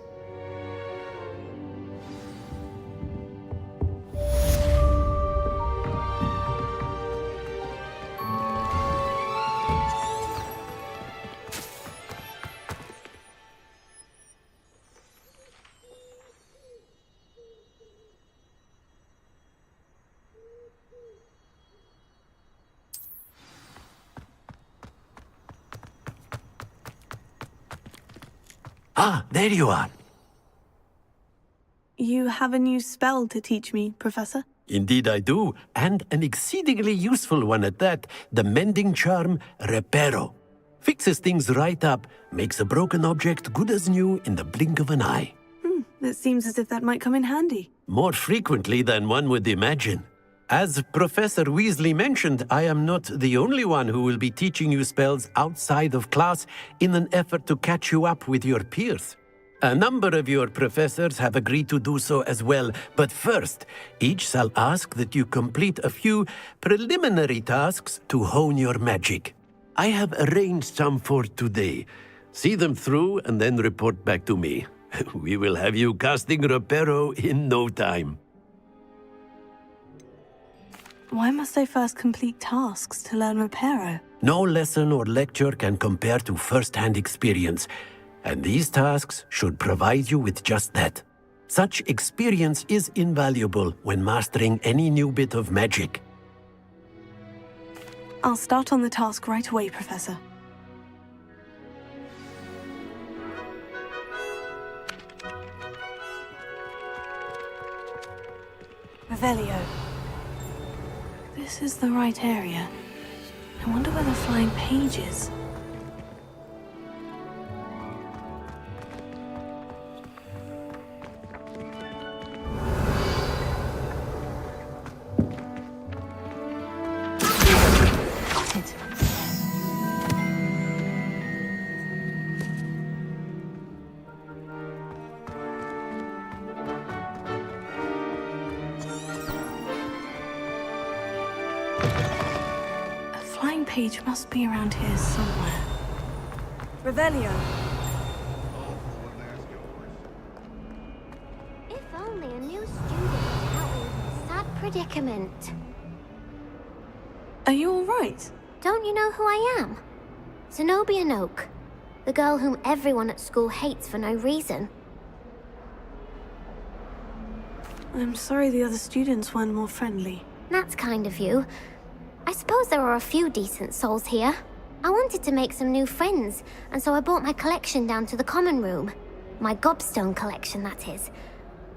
Speaker 5: Ah, there you are.
Speaker 3: You have a new spell to teach me, Professor?
Speaker 5: Indeed I do, and an exceedingly useful one at that. The mending charm, Reparo. Fixes things right up, makes a broken object good as new in the blink of an eye.
Speaker 3: It seems as if that might come in handy.
Speaker 5: More frequently than one would imagine. As Professor Weasley mentioned, I am not the only one who will be teaching you spells outside of class in an effort to catch you up with your peers. A number of your professors have agreed to do so as well, but first, each shall ask that you complete a few preliminary tasks to hone your magic. I have arranged some for today. See them through and then report back to me. We will have you casting Reparo in no time.
Speaker 3: Why must I first complete tasks to learn Reparo?
Speaker 5: No lesson or lecture can compare to first-hand experience, and these tasks should provide you with just that. Such experience is invaluable when mastering any new bit of magic.
Speaker 3: I'll start on the task right away, Professor. Revelio. This is the right area. I wonder where the flying page is. Page must be around here somewhere. Revelio.
Speaker 14: If only a new student could help me with this sad predicament.
Speaker 3: Are you all right?
Speaker 14: Don't you know who I am? Zenobia Noak, the girl whom everyone at school hates for no reason.
Speaker 3: I'm sorry the other students weren't more friendly.
Speaker 14: That's kind of you. I suppose there are a few decent souls here. I wanted to make some new friends, and so I brought my collection down to the common room. My gobstone collection, that is.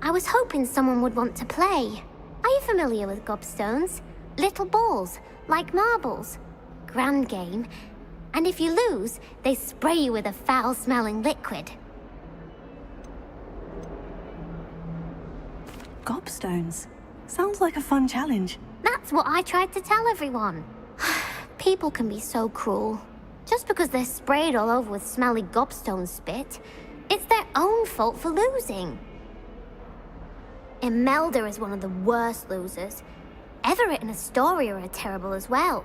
Speaker 14: I was hoping someone would want to play. Are you familiar with gobstones? Little balls, like marbles. Grand game. And if you lose, they spray you with a foul-smelling liquid.
Speaker 3: Gobstones? Sounds like a fun challenge.
Speaker 14: That's what I tried to tell everyone. People can be so cruel. Just because they're sprayed all over with smelly gobstone spit, it's their own fault for losing. Imelda is one of the worst losers. Everett and Astoria are terrible as well.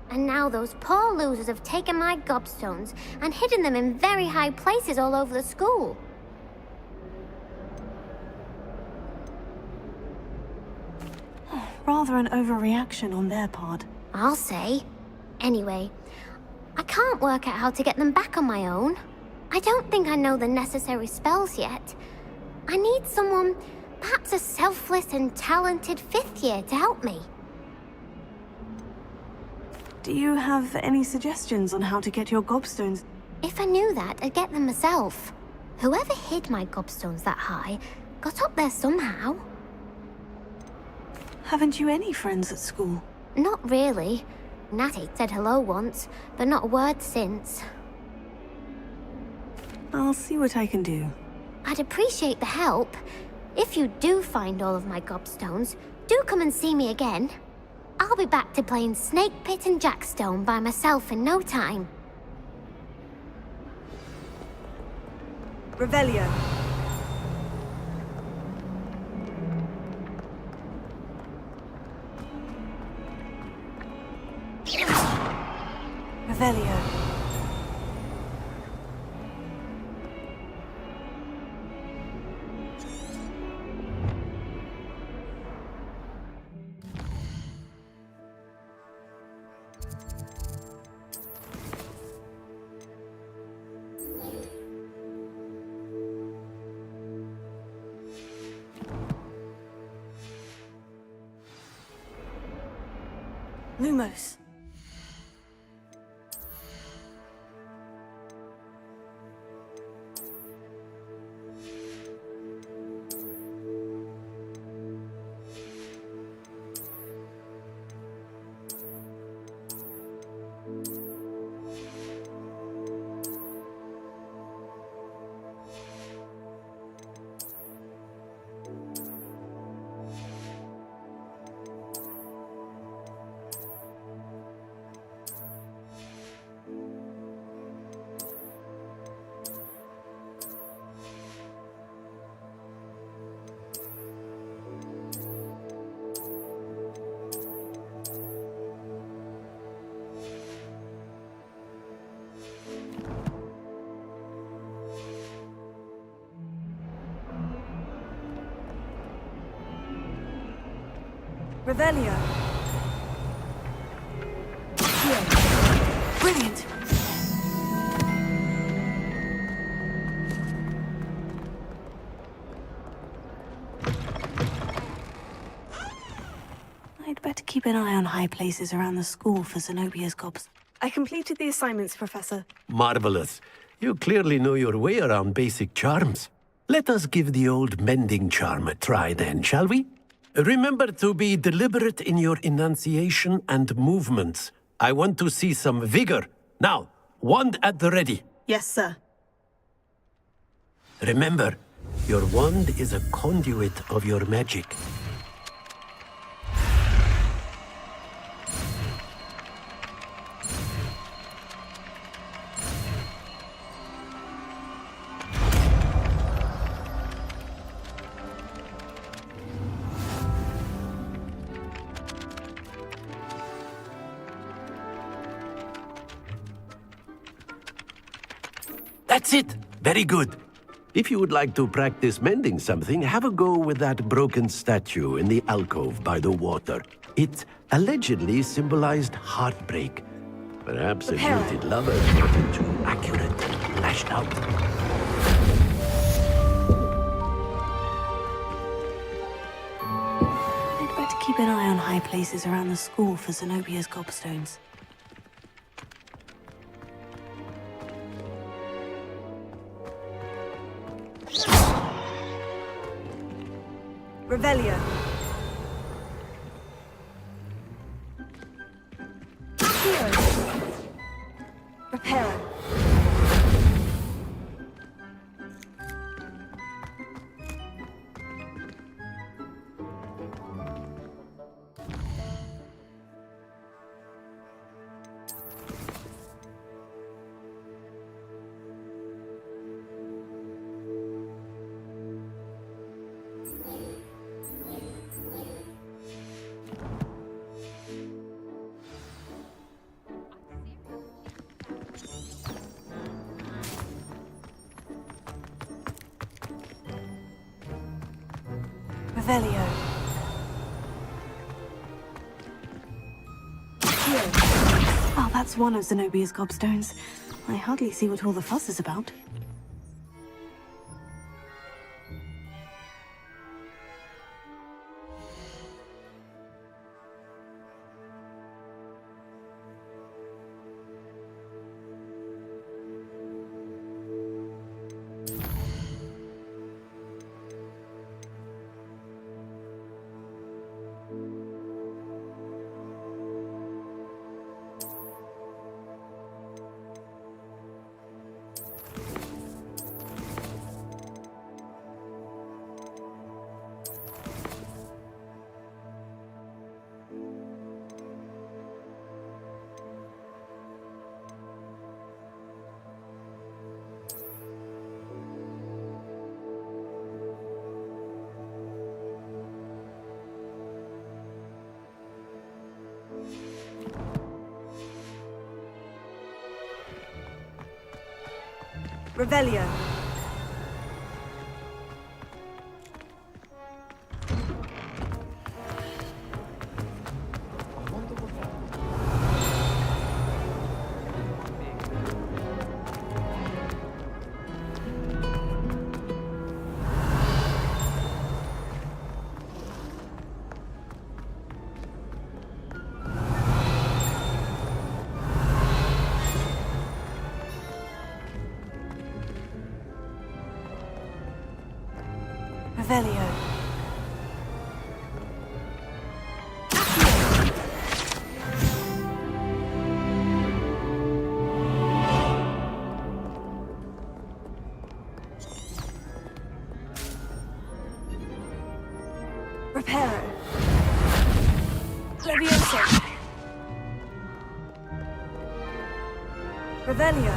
Speaker 14: And now those poor losers have taken my gobstones and hidden them in very high places all over the school.
Speaker 3: Rather an overreaction on their part.
Speaker 14: I'll say. Anyway, I can't work out how to get them back on my own. I don't think I know the necessary spells yet. I need someone, perhaps a selfless and talented 5th year to help me.
Speaker 3: Do you have any suggestions on how to get your gobstones?
Speaker 14: If I knew that, I'd get them myself. Whoever hid my gobstones that high got up there somehow.
Speaker 3: Haven't you any friends at school?
Speaker 14: Not really. Natty said hello once, but not a word since.
Speaker 3: I'll see what I can do.
Speaker 14: I'd appreciate the help. If you do find all of my gobstones, do come and see me again. I'll be back to playing Snake Pit and Jackstone by myself in no time.
Speaker 3: Revelio. Revelio. Lumos. Revelio. Brilliant. I'd better keep an eye on high places around the school for Zenobia's gobs. I completed the assignments, Professor.
Speaker 5: Marvelous. You clearly know your way around basic charms. Let us give the old mending charm a try then, shall we? Remember to be deliberate in your enunciation and movements. I want to see some vigor. Now, wand at the ready.
Speaker 3: Yes, sir.
Speaker 5: Remember, your wand is a conduit of your magic. That's it! Very good. If you would like to practice mending something, have a go with that broken statue in the alcove by the water. It allegedly symbolized heartbreak. Perhaps a jilted lover got it too accurate and lashed out.
Speaker 3: I'd better keep an eye on high places around the school for Zenobia's gobstones. Revelio. Reparo. Revelio. Oh, that's one of Zenobia's gobstones. I hardly see what all the fuss is about. Revelio. Revelio. Reparo. Levioso. Revelio.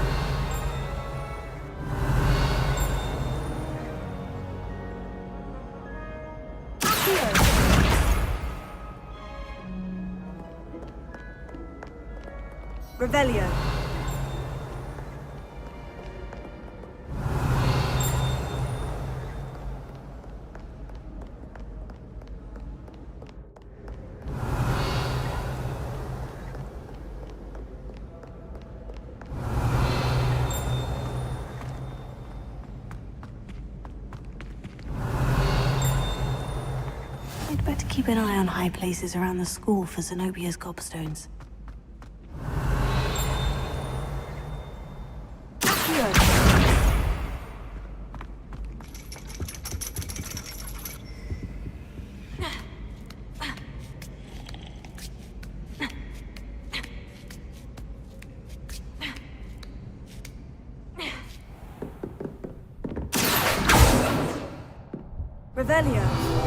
Speaker 3: Revelio. I'd better keep an eye on high places around the school for Zenobia's gobstones.
Speaker 15: Revelio.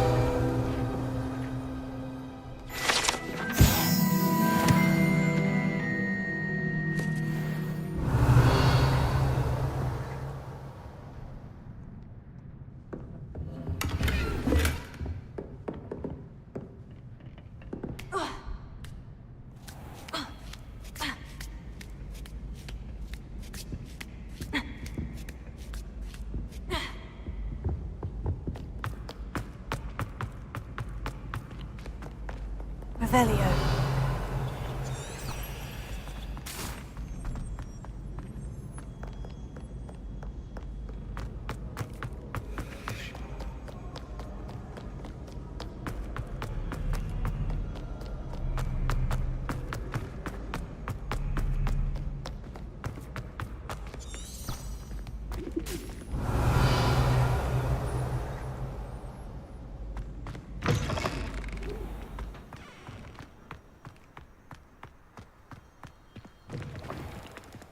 Speaker 15: Revelio.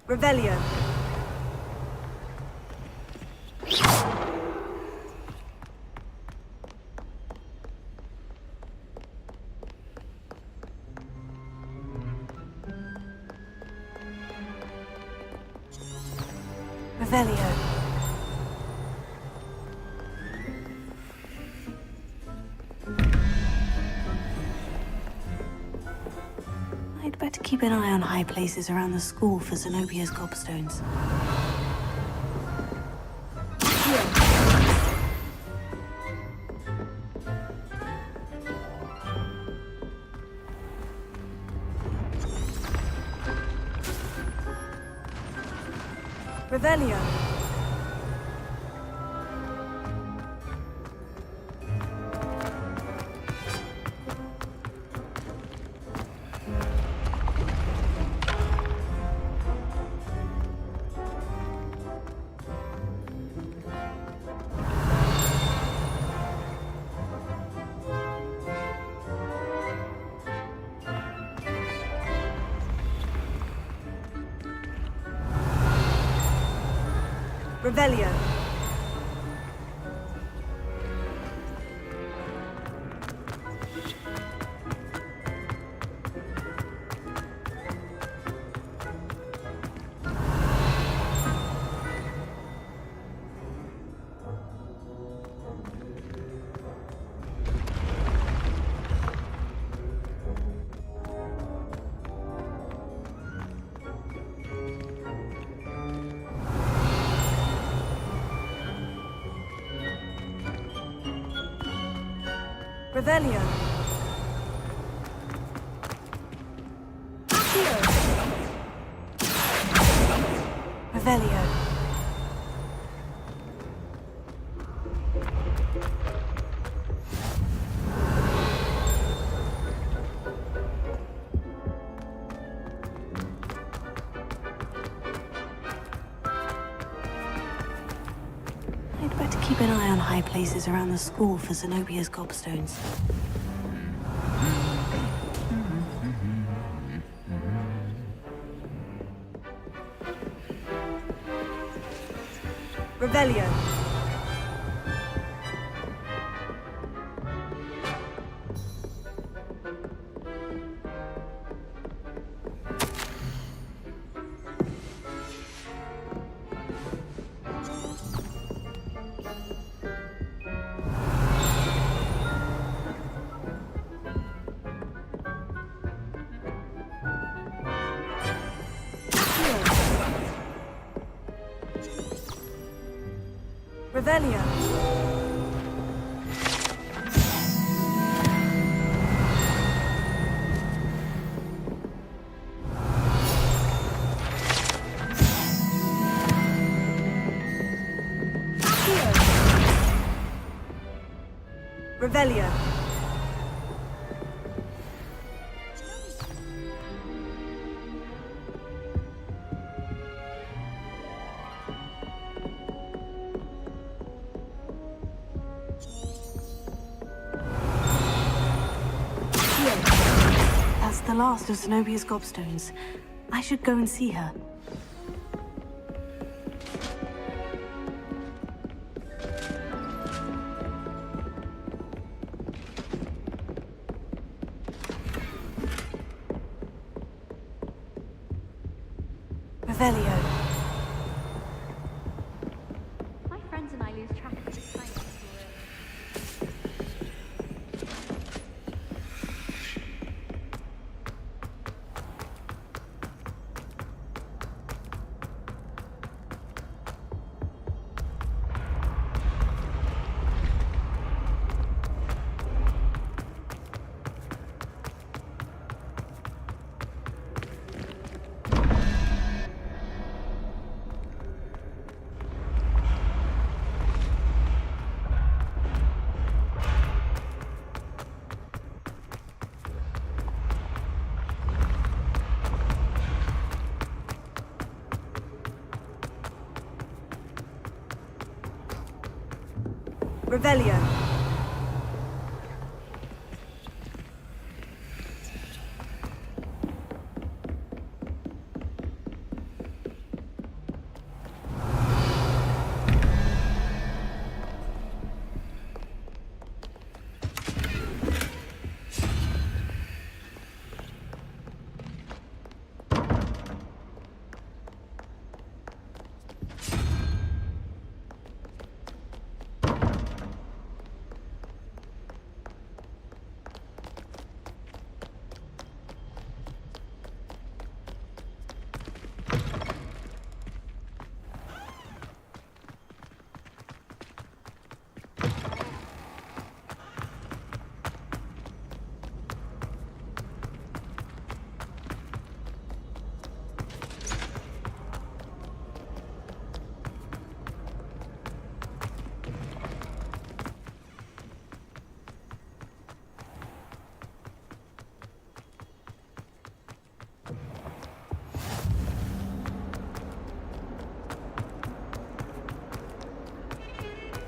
Speaker 15: Revelio. Revelio.
Speaker 3: I'd better keep an eye on high places around the school for Zenobia's gobstones.
Speaker 15: Revelio. Revelio. Revelio. Revelio.
Speaker 3: I'd better keep an eye on high places around the school for Zenobia's gobstones.
Speaker 15: Revelio. Revelio. Revelio.
Speaker 3: That's the last of Zenobia's gobstones. I should go and see her. Revelio.
Speaker 22: My friends and I lose track of the time.
Speaker 3: Revelio.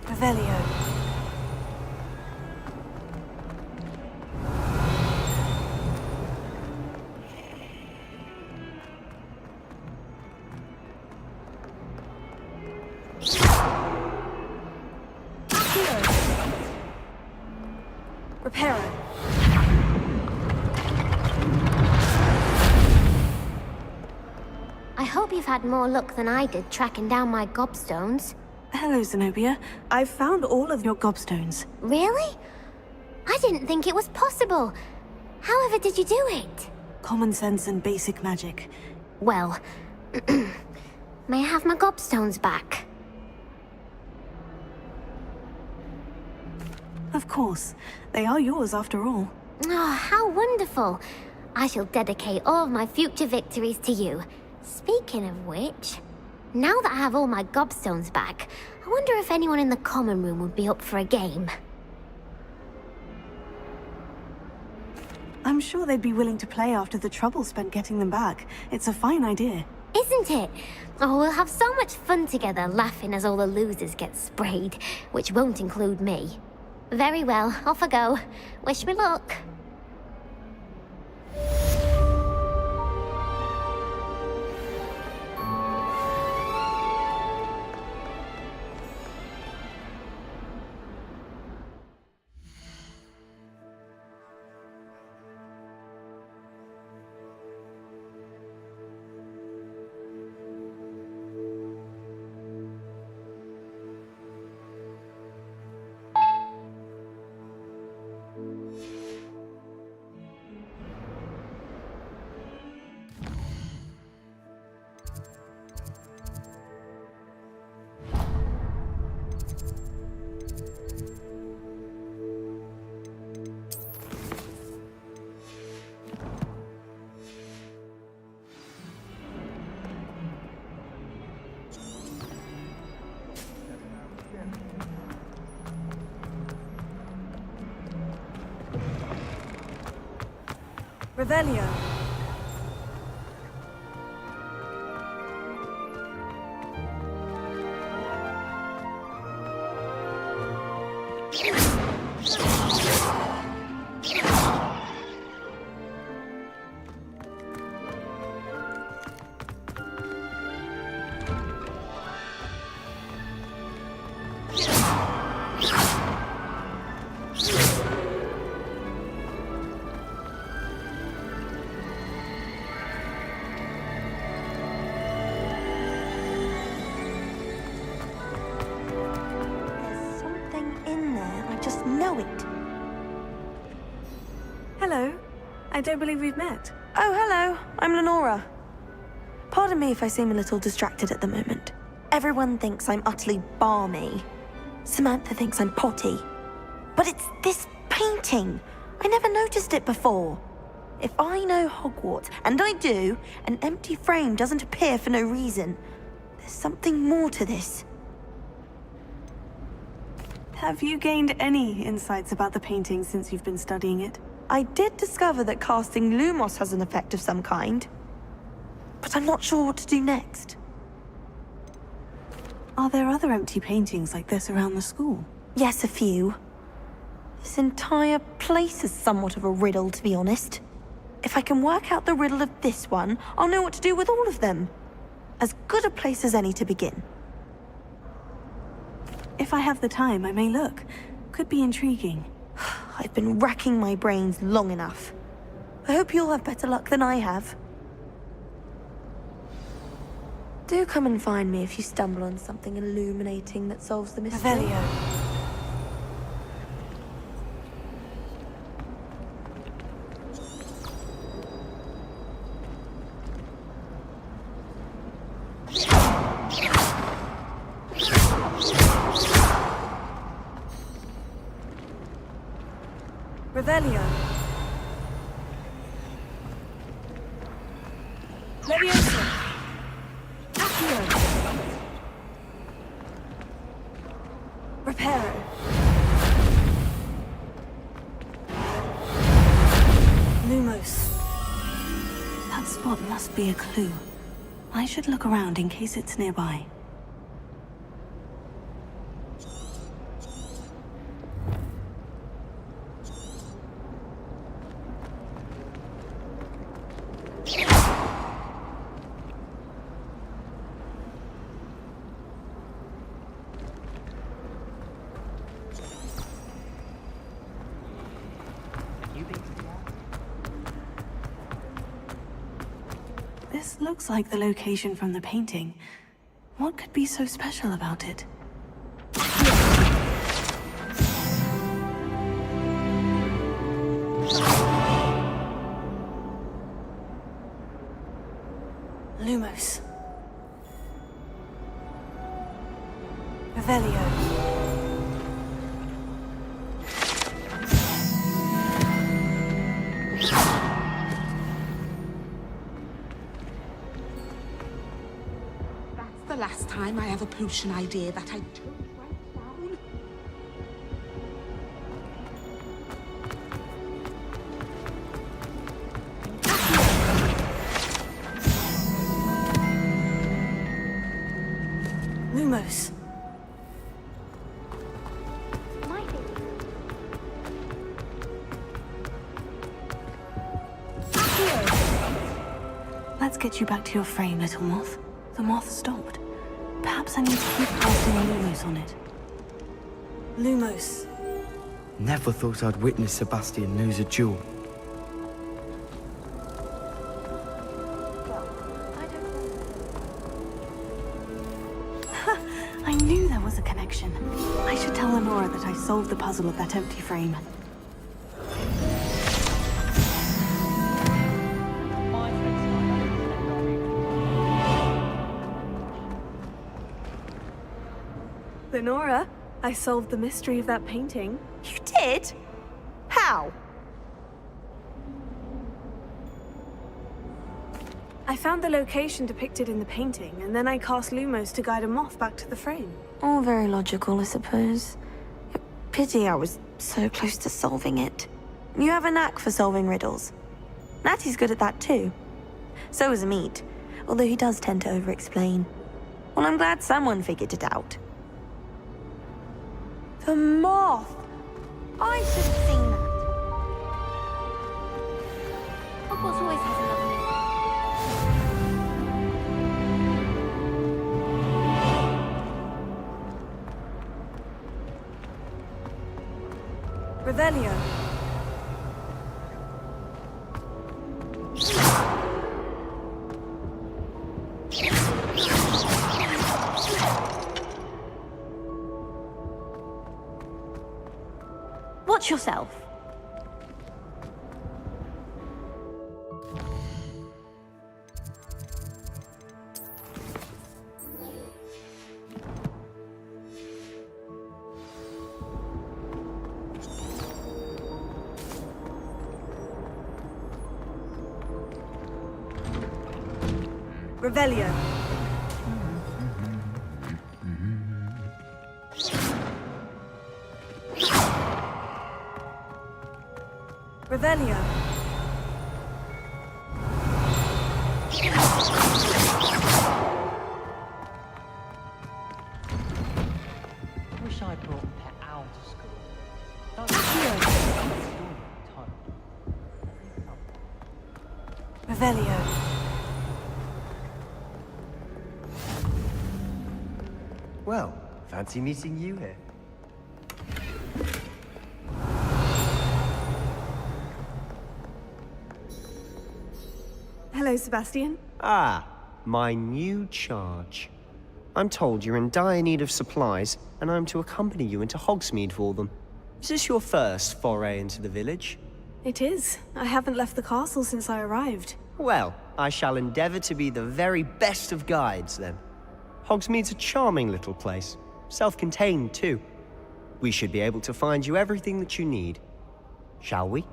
Speaker 3: Revelio. Reparo.
Speaker 22: I hope you've had more luck than I did tracking down my gobstones.
Speaker 3: Hello, Zenobia. I've found all of your gobstones.
Speaker 22: Really? I didn't think it was possible. However did you do it?
Speaker 3: Common sense and basic magic.
Speaker 22: Well, may I have my gobstones back?
Speaker 3: Of course. They are yours after all.
Speaker 22: Oh, how wonderful. I shall dedicate all of my future victories to you. Speaking of which, now that I have all my gobstones back, I wonder if anyone in the common room would be up for a game.
Speaker 3: I'm sure they'd be willing to play after the trouble spent getting them back. It's a fine idea.
Speaker 22: Isn't it? Oh, we'll have so much fun together, laughing as all the losers get sprayed, which won't include me. Very well, off I go. Wish me luck.
Speaker 3: Revelio. Hello. I don't believe we've met.
Speaker 15: Oh, hello. I'm Lenora. Pardon me if I seem a little distracted at the moment. Everyone thinks I'm utterly balmy. Samantha thinks I'm potty. But it's this painting. I never noticed it before. If I know Hogwarts, and I do, an empty frame doesn't appear for no reason. There's something more to this.
Speaker 3: Have you gained any insights about the painting since you've been studying it?
Speaker 15: I did discover that casting Lumos has an effect of some kind. But I'm not sure what to do next.
Speaker 3: Are there other empty paintings like this around the school?
Speaker 15: Yes, a few. This entire place is somewhat of a riddle, to be honest. If I can work out the riddle of this one, I'll know what to do with all of them. As good a place as any to begin.
Speaker 3: If I have the time, I may look. Could be intriguing.
Speaker 15: I've been racking my brains long enough. I hope you'll have better luck than I have. Do come and find me if you stumble on something illuminating that solves the mystery.
Speaker 3: Revelio. Revelio. Leviosa. Accio. Reparo. Lumos. That spot must be a clue. I should look around in case it's nearby. This looks like the location from the painting. What could be so special about it? Lumos. Revelio.
Speaker 2: The last time I have a potion idea that I don't write down.
Speaker 3: Lumos. Let's get you back to your frame, little moth. The moth stopped. Perhaps I need to keep casting Lumos on it. Lumos.
Speaker 8: Never thought I'd witness Sebastian lose a duel.
Speaker 3: I knew there was a connection. I should tell Lenora that I solved the puzzle of that empty frame. Lenora, I solved the mystery of that painting.
Speaker 15: You did? How?
Speaker 3: I found the location depicted in the painting, and then I cast Lumos to guide a moth back to the frame.
Speaker 15: All very logical, I suppose. Pity I was so close to solving it. You have a knack for solving riddles. Natty's good at that too. So is Amit, although he does tend to over-explain. Well, I'm glad someone figured it out. The moth! I should have seen that.
Speaker 22: Hogwarts always has another
Speaker 3: Revelio.
Speaker 22: Watch yourself.
Speaker 3: Revelio. Revelio.
Speaker 16: Wish I brought Pet out to school.
Speaker 3: Revelio.
Speaker 21: Well, fancy meeting you here.
Speaker 3: Hello, Sebastian.
Speaker 21: Ah, my new charge. I'm told you're in dire need of supplies, and I'm to accompany you into Hogsmeade for them. Is this your first foray into the village?
Speaker 3: It is. I haven't left the castle since I arrived.
Speaker 21: Well, I shall endeavor to be the very best of guides, then. Hogsmeade's a charming little place. Self-contained, too. We should be able to find you everything that you need. Shall we?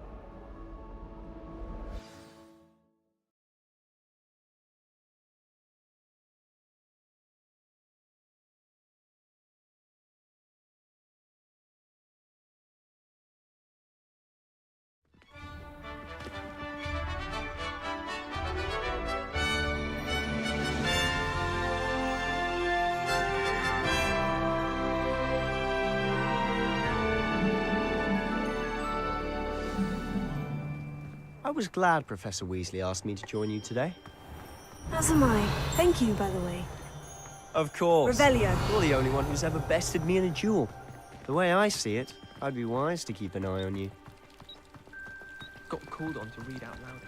Speaker 21: I was glad Professor Weasley asked me to join you today.
Speaker 3: As am I. Thank you, by the way.
Speaker 21: Of course.
Speaker 3: Revelio.
Speaker 21: You're the only one who's ever bested me in a duel. The way I see it, I'd be wise to keep an eye on you.
Speaker 18: Got called on to read out loud.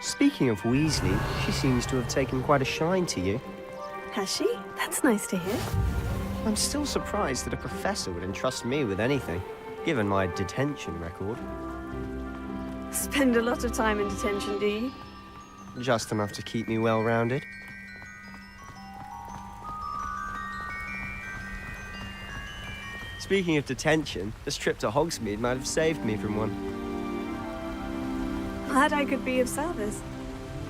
Speaker 21: Speaking of Weasley, she seems to have taken quite a shine to you.
Speaker 3: Has she? That's nice to hear.
Speaker 21: I'm still surprised that a professor would entrust me with anything, given my detention record.
Speaker 3: Spend a lot of time in detention, do you?
Speaker 21: Just enough to keep me well-rounded. Speaking of detention, this trip to Hogsmeade might have saved me from one.
Speaker 3: Glad I could be of service.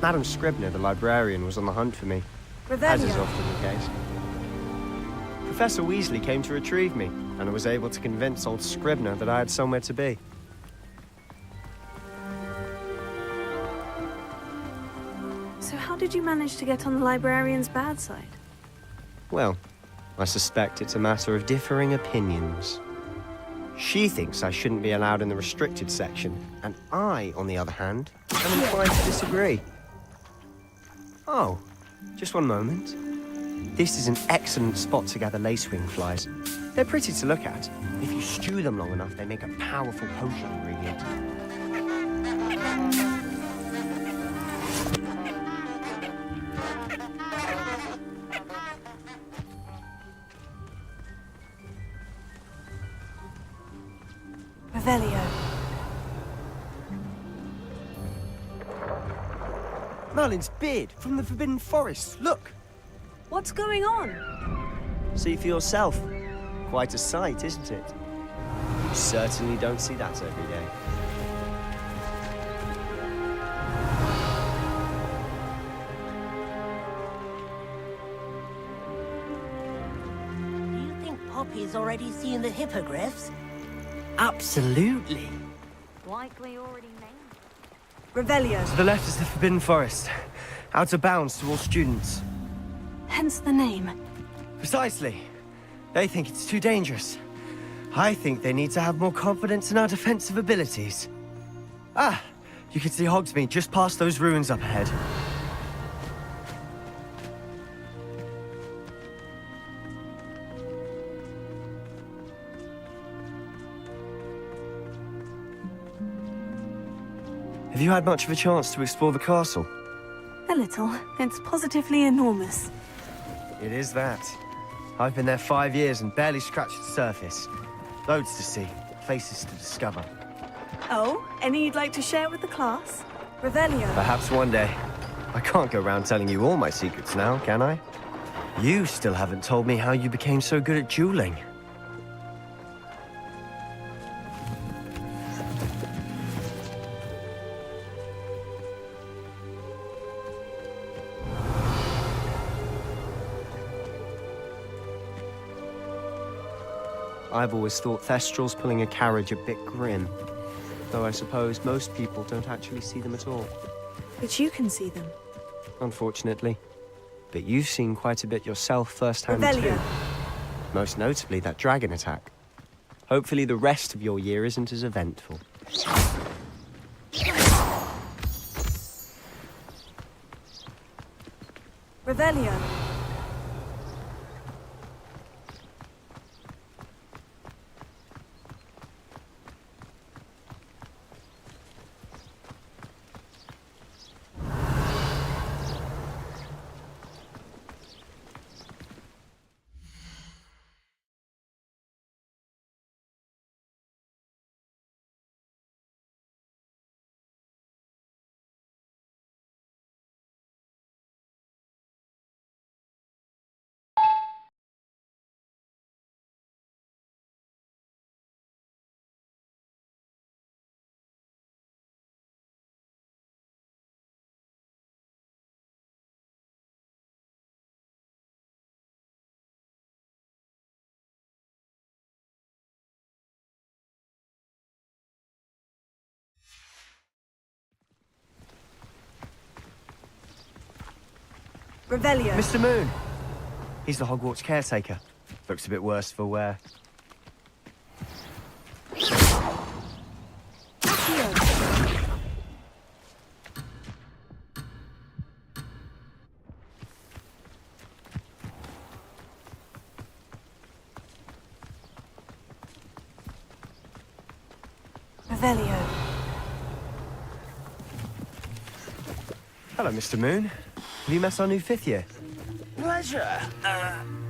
Speaker 21: Madam Scribner, the librarian, was on the hunt for me, as is often the case. Professor Weasley came to retrieve me, and I was able to convince old Scribner that I had somewhere to be.
Speaker 3: So how did you manage to get on the librarian's bad side?
Speaker 21: Well, I suspect it's a matter of differing opinions. She thinks I shouldn't be allowed in the restricted section, and I, on the other hand, am inclined to disagree. Oh, just one moment. This is an excellent spot to gather lacewing flies. They're pretty to look at. If you stew them long enough, they make a powerful potion ingredient.
Speaker 3: Revelio.
Speaker 21: Merlin's beard from the Forbidden Forest, look!
Speaker 3: What's going on?
Speaker 21: See for yourself. Quite a sight, isn't it? You certainly don't see that every day.
Speaker 12: Do you think Poppy's already seen the hippogriffs?
Speaker 21: Absolutely.
Speaker 22: Likely already named.
Speaker 3: Revelio.
Speaker 21: To the left is the Forbidden Forest. Out of bounds to all students.
Speaker 3: Hence the name.
Speaker 21: Precisely. They think it's too dangerous. I think they need to have more confidence in our defensive abilities. Ah, you can see Hogsmeade just past those ruins up ahead. Have you had much of a chance to explore the castle?
Speaker 3: A little. It's positively enormous.
Speaker 21: It is that. I've been there 5 years and barely scratched the surface. Loads to see, places to discover.
Speaker 3: Oh, any you'd like to share with the class? Revelio.
Speaker 21: Perhaps one day. I can't go around telling you all my secrets now, can I? You still haven't told me how you became so good at dueling. I've always thought Thestrals pulling a carriage a bit grim, though I suppose most people don't actually see them at all.
Speaker 3: But you can see them.
Speaker 21: Unfortunately. But you've seen quite a bit yourself firsthand
Speaker 3: Revelio.
Speaker 21: too. Most notably that dragon attack. Hopefully the rest of your year isn't as eventful.
Speaker 3: Revelio. Revelio.
Speaker 21: Mr. Moon! He's the Hogwarts caretaker. Looks a bit worse for wear.
Speaker 3: Revelio.
Speaker 21: Hello, Mr. Moon. Have you met our new 5th year?
Speaker 11: Pleasure.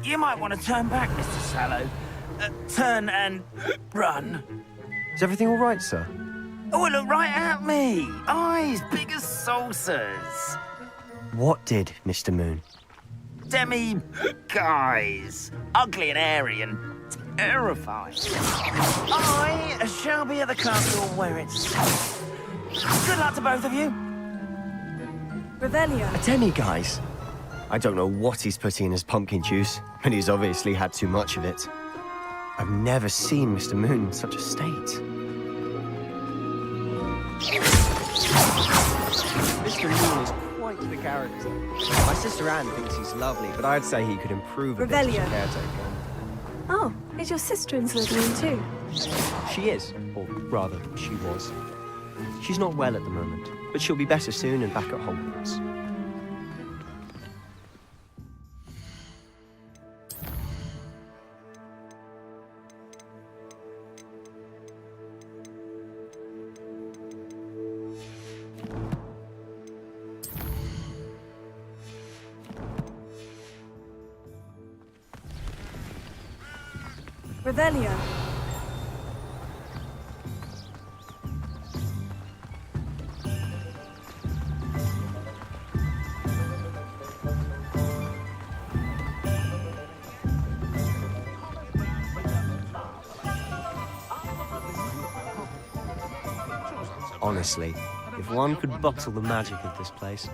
Speaker 11: You might want to turn back, Mr. Sallow. Turn and run.
Speaker 21: Is everything all right, sir?
Speaker 11: Oh, look right at me. Eyes big as saucers.
Speaker 21: What did, Mr. Moon?
Speaker 11: Guys. Ugly and airy and terrifying. I shall be at the castle where it's safe. Good luck to both of you.
Speaker 3: Revelio.
Speaker 21: A demi-guise? I don't know what he's putting in his pumpkin juice, but he's obviously had too much of it. I've never seen Mr. Moon in such a state. Mr. Moon is quite the character. My sister Anne thinks he's lovely, but I'd say he could improve a bit as a
Speaker 3: Revelio.
Speaker 21: caretaker.
Speaker 3: Oh, is your sister in Slytherin too?
Speaker 21: She is, or rather, she was. She's not well at the moment, but she'll be better soon and back at Hogwarts.
Speaker 3: Revelio.
Speaker 21: Honestly, if one could bottle the magic of this place.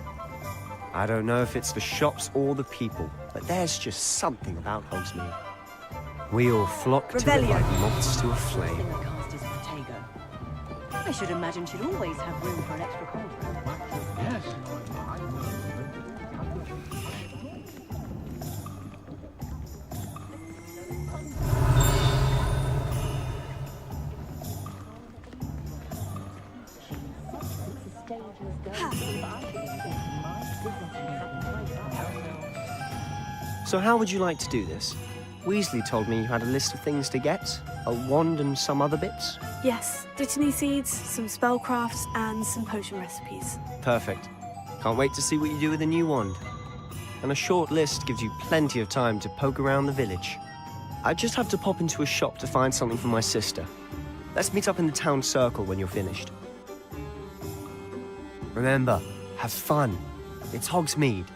Speaker 21: I don't know if it's the shops or the people, but there's just something about Hogsmeade. We all flock to it
Speaker 3: Revelio.
Speaker 21: like moths to a flame.
Speaker 4: Cast is Protego. I should imagine she'd always have room for an extra cauldron.
Speaker 7: Yes.
Speaker 21: So how would you like to do this? Weasley told me you had a list of things to get, a wand and some other bits.
Speaker 3: Yes, Dittany seeds, some spellcrafts, and some potion recipes.
Speaker 21: Perfect. Can't wait to see what you do with the new wand. And a short list gives you plenty of time to poke around the village. I just have to pop into a shop to find something for my sister. Let's meet up in the town circle when you're finished. Remember, have fun. It's Hogsmeade.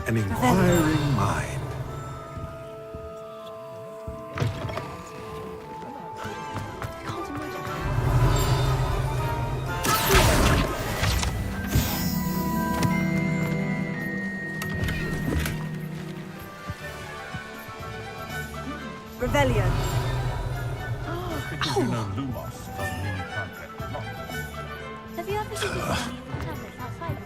Speaker 13: An inquiring mind.
Speaker 3: Revelio.
Speaker 7: Because you know Lumos doesn't mean you can't get lost.
Speaker 22: Have you ever visited any of the tablets outside?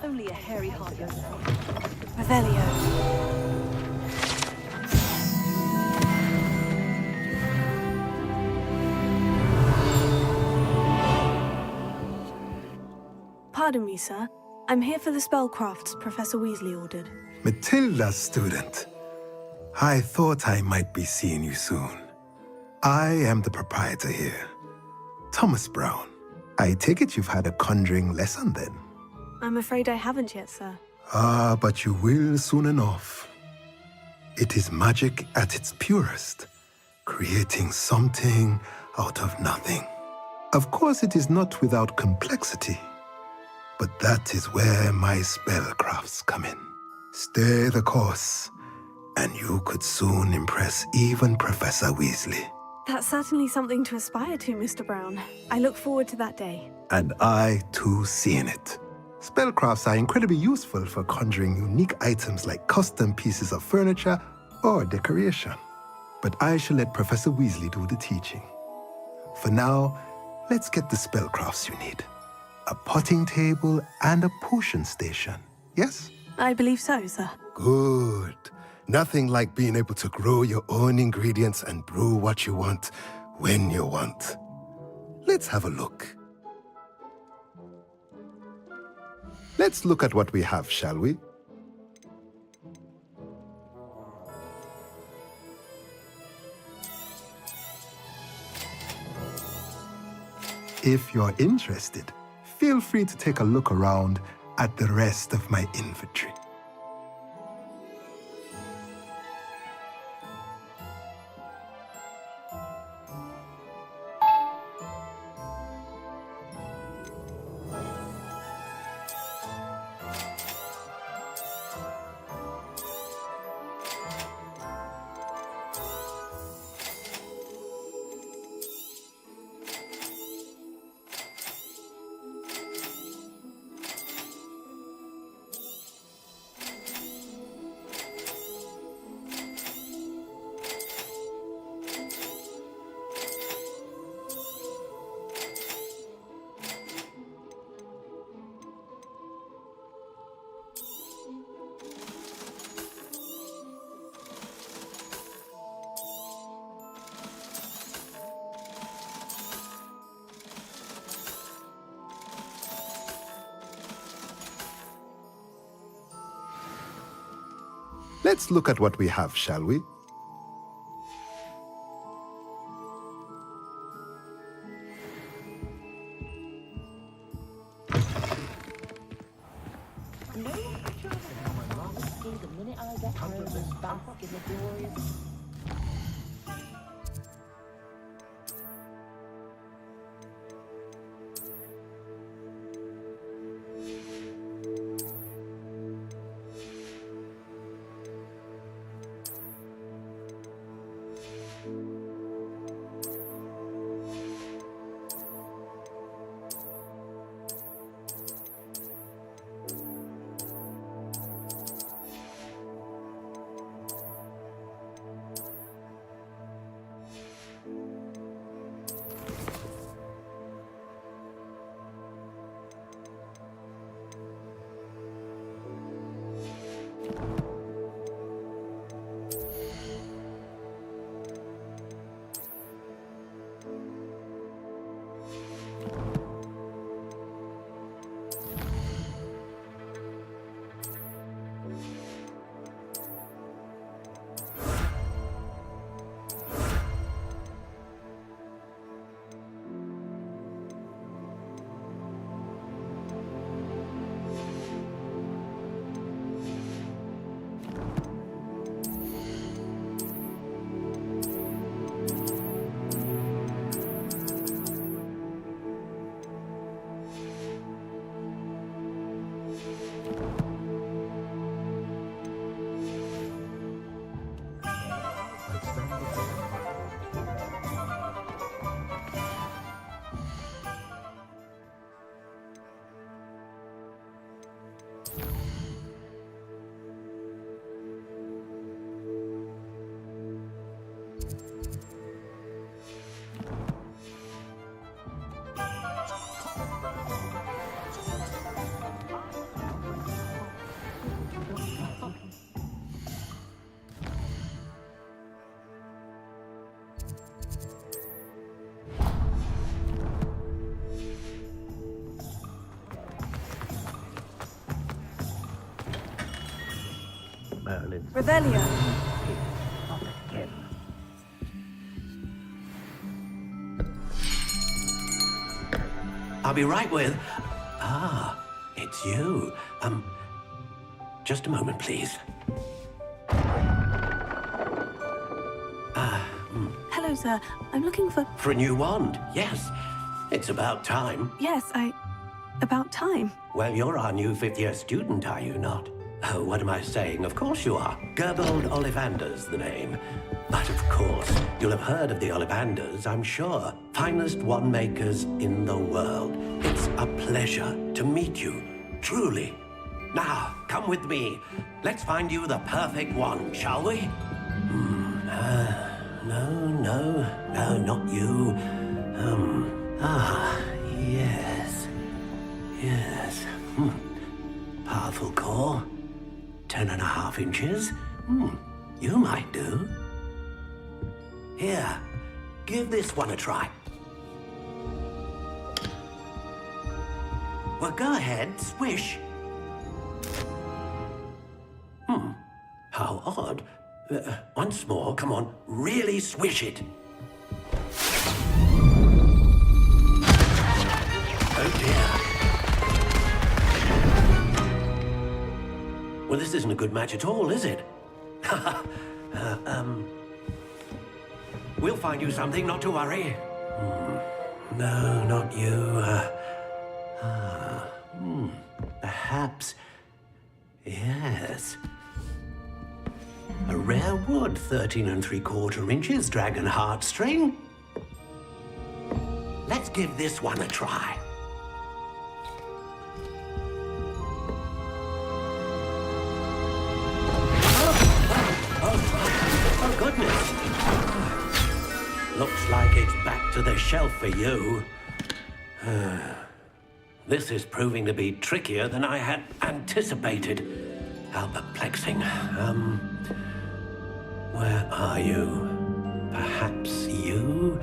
Speaker 4: Only a hairy heart goes wrong.
Speaker 3: Revelio. Pardon me, sir. I'm here for the spellcrafts Professor Weasley ordered.
Speaker 13: Matilda's student. I thought I might be seeing you soon. I am the proprietor here, Thomas Brown. I take it you've had a conjuring lesson then?
Speaker 3: I'm afraid I haven't yet, sir.
Speaker 13: Ah, but you will soon enough. It is magic at its purest, creating something out of nothing. Of course, it is not without complexity, but that is where my spellcrafts come in. Stay the course, and you could soon impress even Professor Weasley.
Speaker 3: That's certainly something to aspire to, Mr. Brown. I look forward to that day.
Speaker 13: And I, too, seeing it. Spellcrafts are incredibly useful for conjuring unique items like custom pieces of furniture or decoration. But I shall let Professor Weasley do the teaching. For now, let's get the spellcrafts you need. A potting table and a potion station, yes?
Speaker 3: I believe so, sir.
Speaker 13: Good. Nothing like being able to grow your own ingredients and brew what you want when you want. Let's have a look. Let's look at what we have, shall we? If you're interested, feel free to take a look around at the rest of my inventory. Let's look at what we have, shall we?
Speaker 3: Revelio.
Speaker 5: I'll be right with... Ah, it's you. Just a moment, please.
Speaker 3: Hello, sir. I'm looking for...
Speaker 5: For a new wand, yes. It's about time.
Speaker 3: Yes, about time.
Speaker 5: Well, you're our new fifth-year student, are you not? Oh, what am I saying? Of course you are. Gerbold Ollivander's the name. But of course, you'll have heard of the Ollivanders, I'm sure. Finest wand makers in the world. It's a pleasure to meet you, truly. Now, come with me. Let's find you the perfect wand, shall we? No, not you. Yes. Powerful core. 10.5 inches. You might do. Here, give this one a try. Well, go ahead, swish. How odd. Once more, come on, really swish it. Oh dear. Well, this isn't a good match at all, is it? We'll find you something, not to worry. No, not you. Perhaps... Yes. A rare wood, 13 3/4 inches, dragon heartstring. Let's give this one a try. Oh, goodness. Looks like it's back to the shelf for you. This is proving to be trickier than I had anticipated. How perplexing. Where are you? Perhaps you?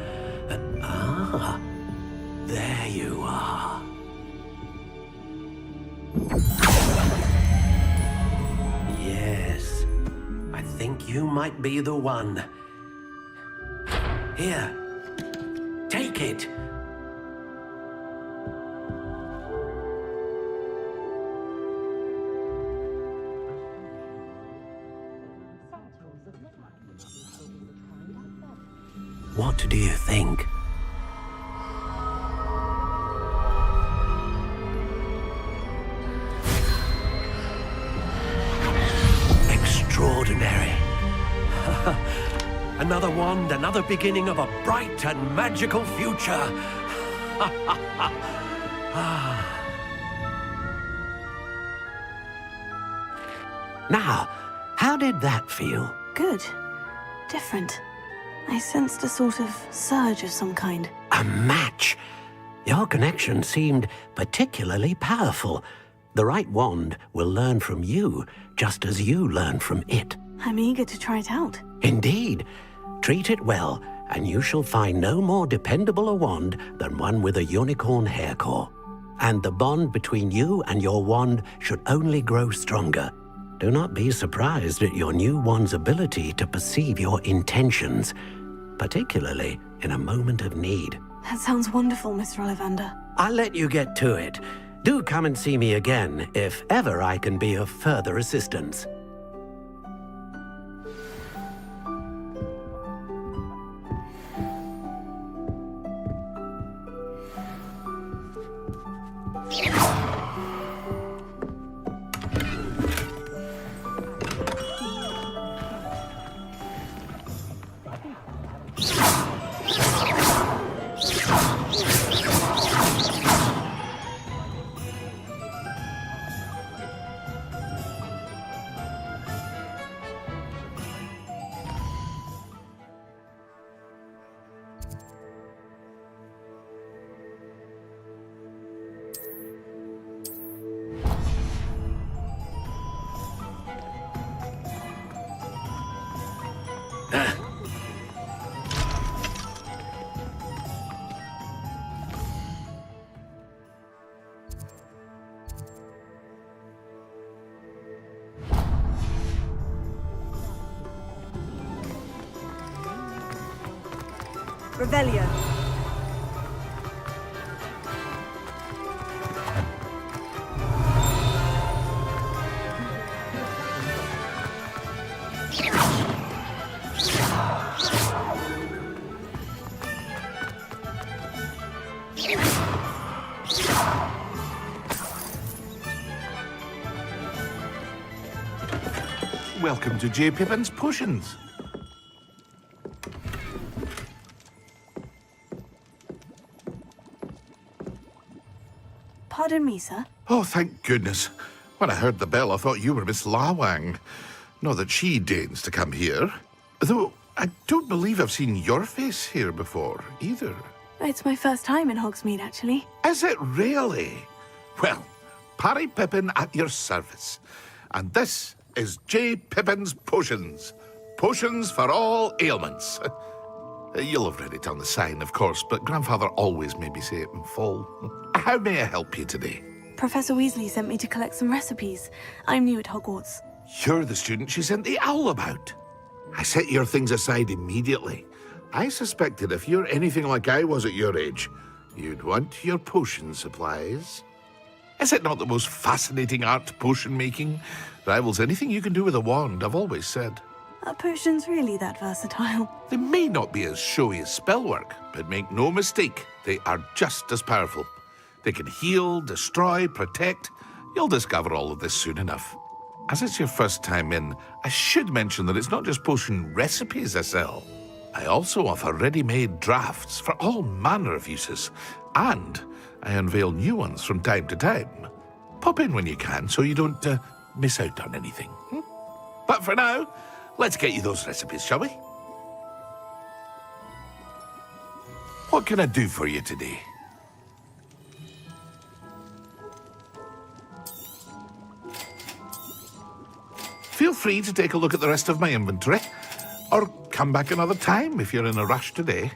Speaker 5: There you are. Yes. might be the one. Here, take it. What do you think? Extraordinary. Another wand, another beginning of a bright and magical future. Now, how did that feel?
Speaker 3: Good. Different. I sensed a sort of surge of some kind.
Speaker 5: A match. Your connection seemed particularly powerful. The right wand will learn from you, just as you learn from it.
Speaker 3: I'm eager to try it out.
Speaker 5: Indeed. Treat it well, and you shall find no more dependable a wand than one with a unicorn hair core. And the bond between you and your wand should only grow stronger. Do not be surprised at your new wand's ability to perceive your intentions, particularly in a moment of need.
Speaker 3: That sounds wonderful, Mr. Ollivander.
Speaker 5: I'll let you get to it. Do come and see me again if ever I can be of further assistance.
Speaker 15: Revelio.
Speaker 7: Welcome to J. Pippin's Potions.
Speaker 3: Pardon me, sir.
Speaker 7: Oh, thank goodness. When I heard the bell, I thought you were Miss Lawang. Not that she deigns to come here. Though, I don't believe I've seen your face here before, either.
Speaker 3: It's my first time in Hogsmeade, actually.
Speaker 7: Is it really? Well, Parry Pippin at your service. And this is J. Pippin's Potions. Potions for all ailments. You'll have read it on the sign, of course, but Grandfather always made me say it in full. How may I help you today?
Speaker 3: Professor Weasley sent me to collect some recipes. I'm new at Hogwarts.
Speaker 7: You're the student she sent the owl about. I set your things aside immediately. I suspected if you're anything like I was at your age, you'd want your potion supplies. Is it not the most fascinating art, potion making? Rivals anything you can do with a wand, I've always said.
Speaker 3: Are potions really that versatile?
Speaker 7: They may not be as showy as spellwork, but make no mistake, they are just as powerful. They can heal, destroy, protect. You'll discover all of this soon enough. As it's your first time in, I should mention that it's not just potion recipes I sell. I also offer ready-made drafts for all manner of uses, and I unveil new ones from time to time. Pop in when you can so you don't miss out on anything. But for now, let's get you those recipes, shall we? What can I do for you today? Feel free to take a look at the rest of my inventory, or come back another time if you're in a rush today.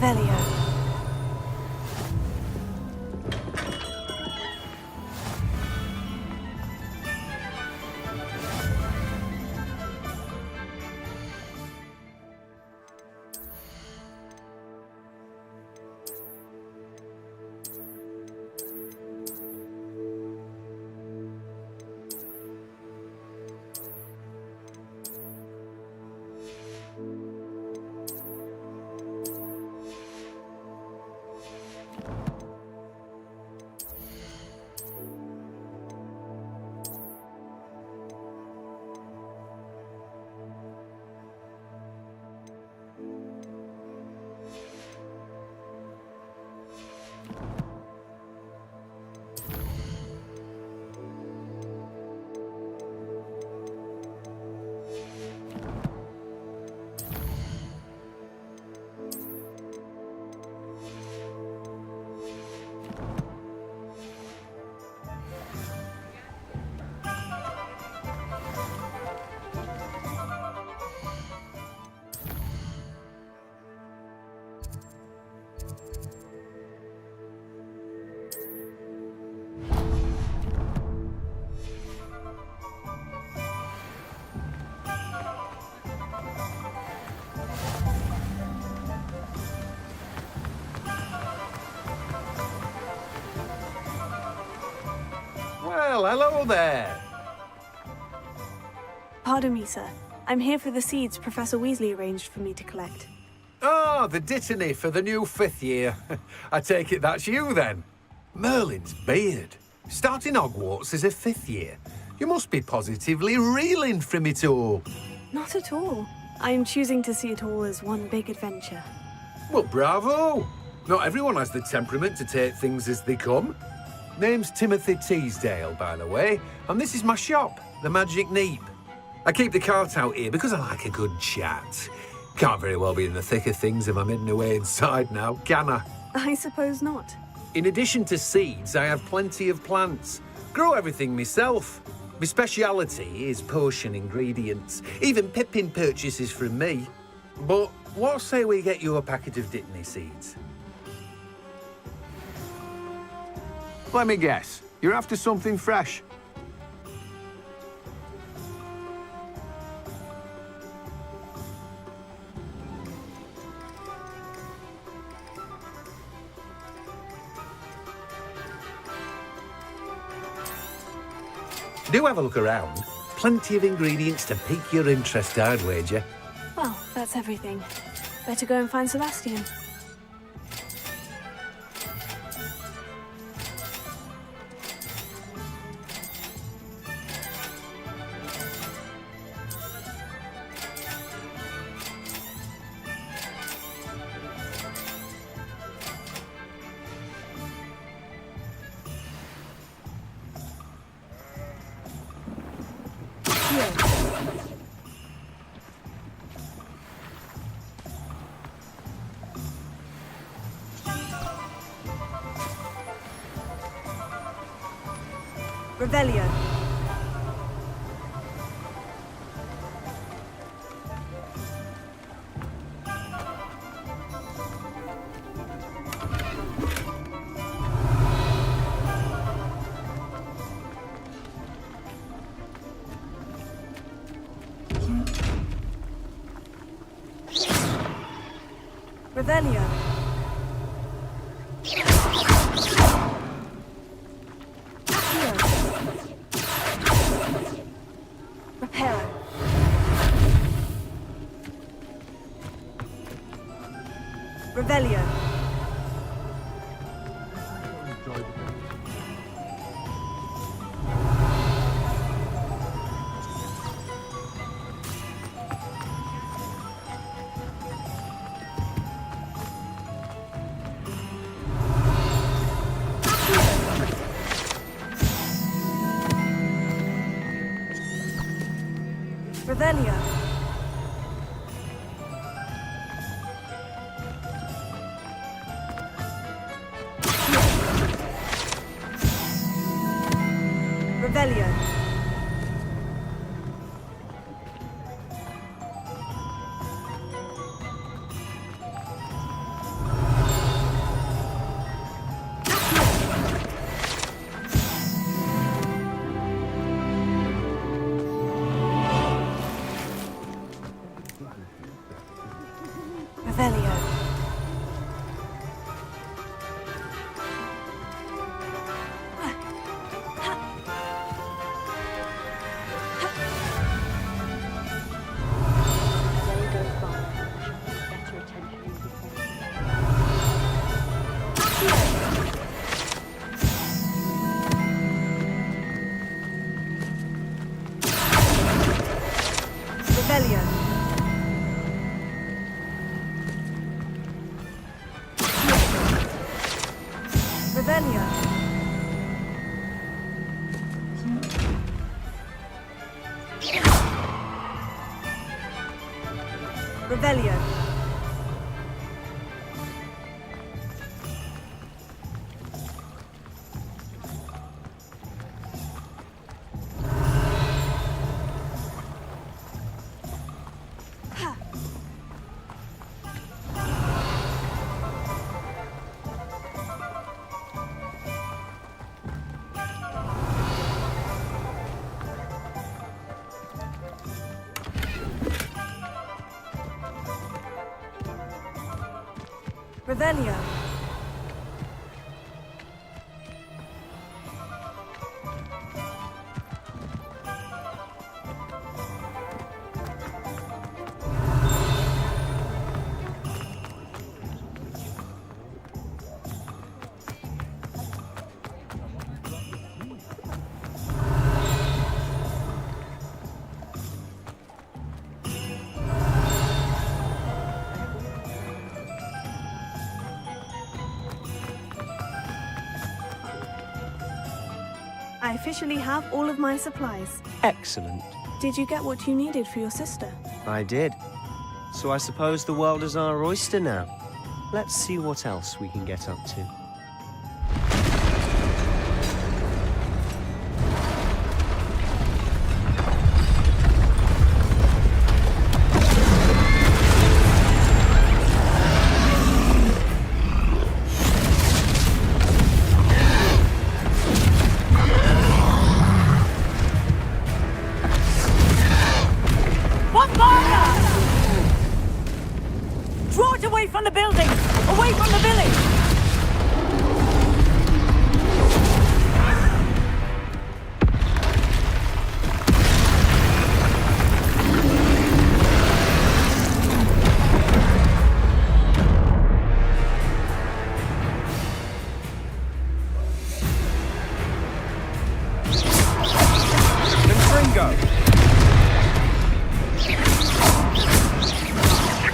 Speaker 3: Revelio.
Speaker 17: Well, hello there.
Speaker 3: Pardon me, sir. I'm here for the seeds Professor Weasley arranged for me to collect.
Speaker 17: Ah, the dittany for the new 5th year. I take it that's you, then. Merlin's beard. Starting Hogwarts as a 5th year. You must be positively reeling from it all.
Speaker 3: Not at all. I am choosing to see it all as one big adventure.
Speaker 17: Well, bravo. Not everyone has the temperament to take things as they come. Name's Timothy Teasdale, by the way, and this is my shop, the Magic Neep. I keep the cart out here because I like a good chat. Can't very well be in the thick of things if I'm hidden away inside now, can I?
Speaker 3: I suppose not.
Speaker 17: In addition to seeds, I have plenty of plants. Grow everything myself. My speciality is potion ingredients. Even Pippin purchases from me. But what say we get you a packet of dittany seeds? Let me guess. You're after something fresh. Do have a look around. Plenty of ingredients to pique your interest, I'd wager.
Speaker 3: Well, that's everything. Better go and find Sebastian. Revelio. Revelio. Revelio. Revelio. Revelio. Revelio. Revelio. Revelio. I officially have all of my supplies.
Speaker 21: Excellent.
Speaker 3: Did you get what you needed for your sister?
Speaker 21: I did. So I suppose the world is our oyster now. Let's see what else we can get up to.
Speaker 4: Draw it away from the building! Away from the village!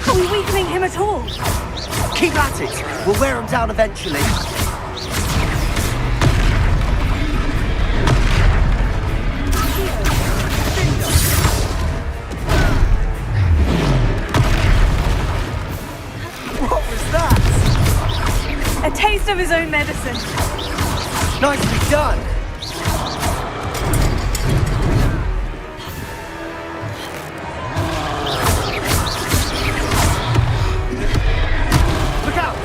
Speaker 3: Are we weakening him at all?
Speaker 21: Keep at it! We'll wear him down eventually. What was that?
Speaker 3: A taste of his own medicine.
Speaker 21: Nicely done! Look out!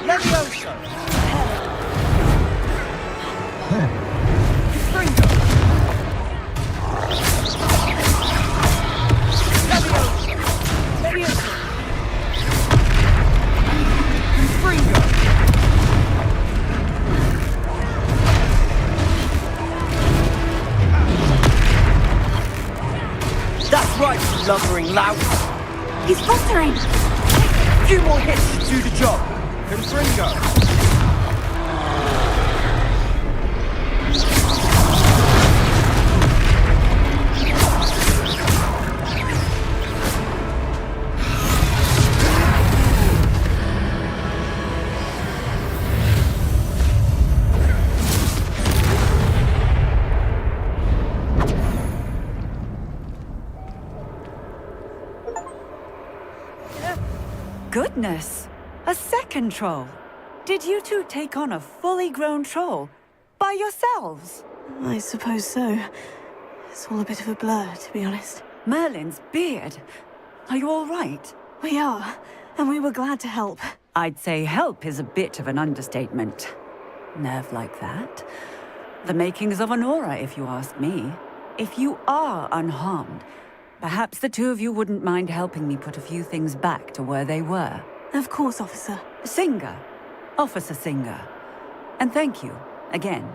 Speaker 21: Levioso! Springo! Levioso! Levioso! Springo! That's right, you lumbering lout!
Speaker 3: He's faltering!
Speaker 21: A few more hits should do the job. Confringo!
Speaker 4: Goodness! A second troll! Did you two take on a fully grown troll? By yourselves?
Speaker 3: I suppose so. It's all a bit of a blur, to be honest.
Speaker 4: Merlin's beard. Are you all right?
Speaker 3: We are, and we were glad to help.
Speaker 4: I'd say help is a bit of an understatement. Nerve like that. The makings of an aura, if you ask me. If you are unharmed, Perhaps the two of you wouldn't mind helping me put a few things back to where they were.
Speaker 3: Of course, officer.
Speaker 4: Singer. Officer Singer. And thank you, again.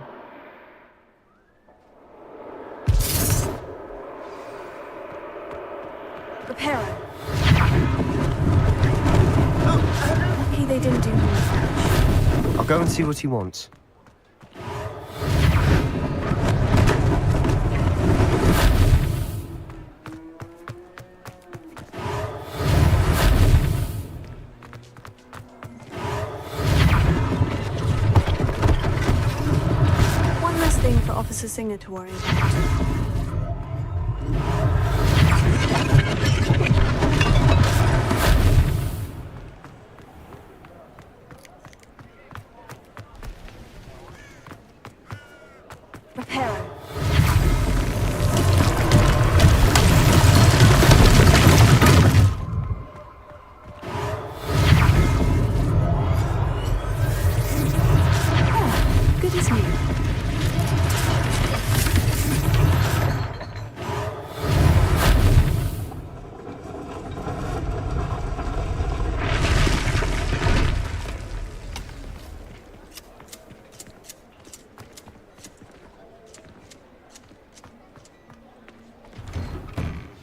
Speaker 3: Reparo. Lucky they didn't do more.
Speaker 21: I'll go and see what he wants.
Speaker 3: One less thing for Officer Singer to worry about. Good as new.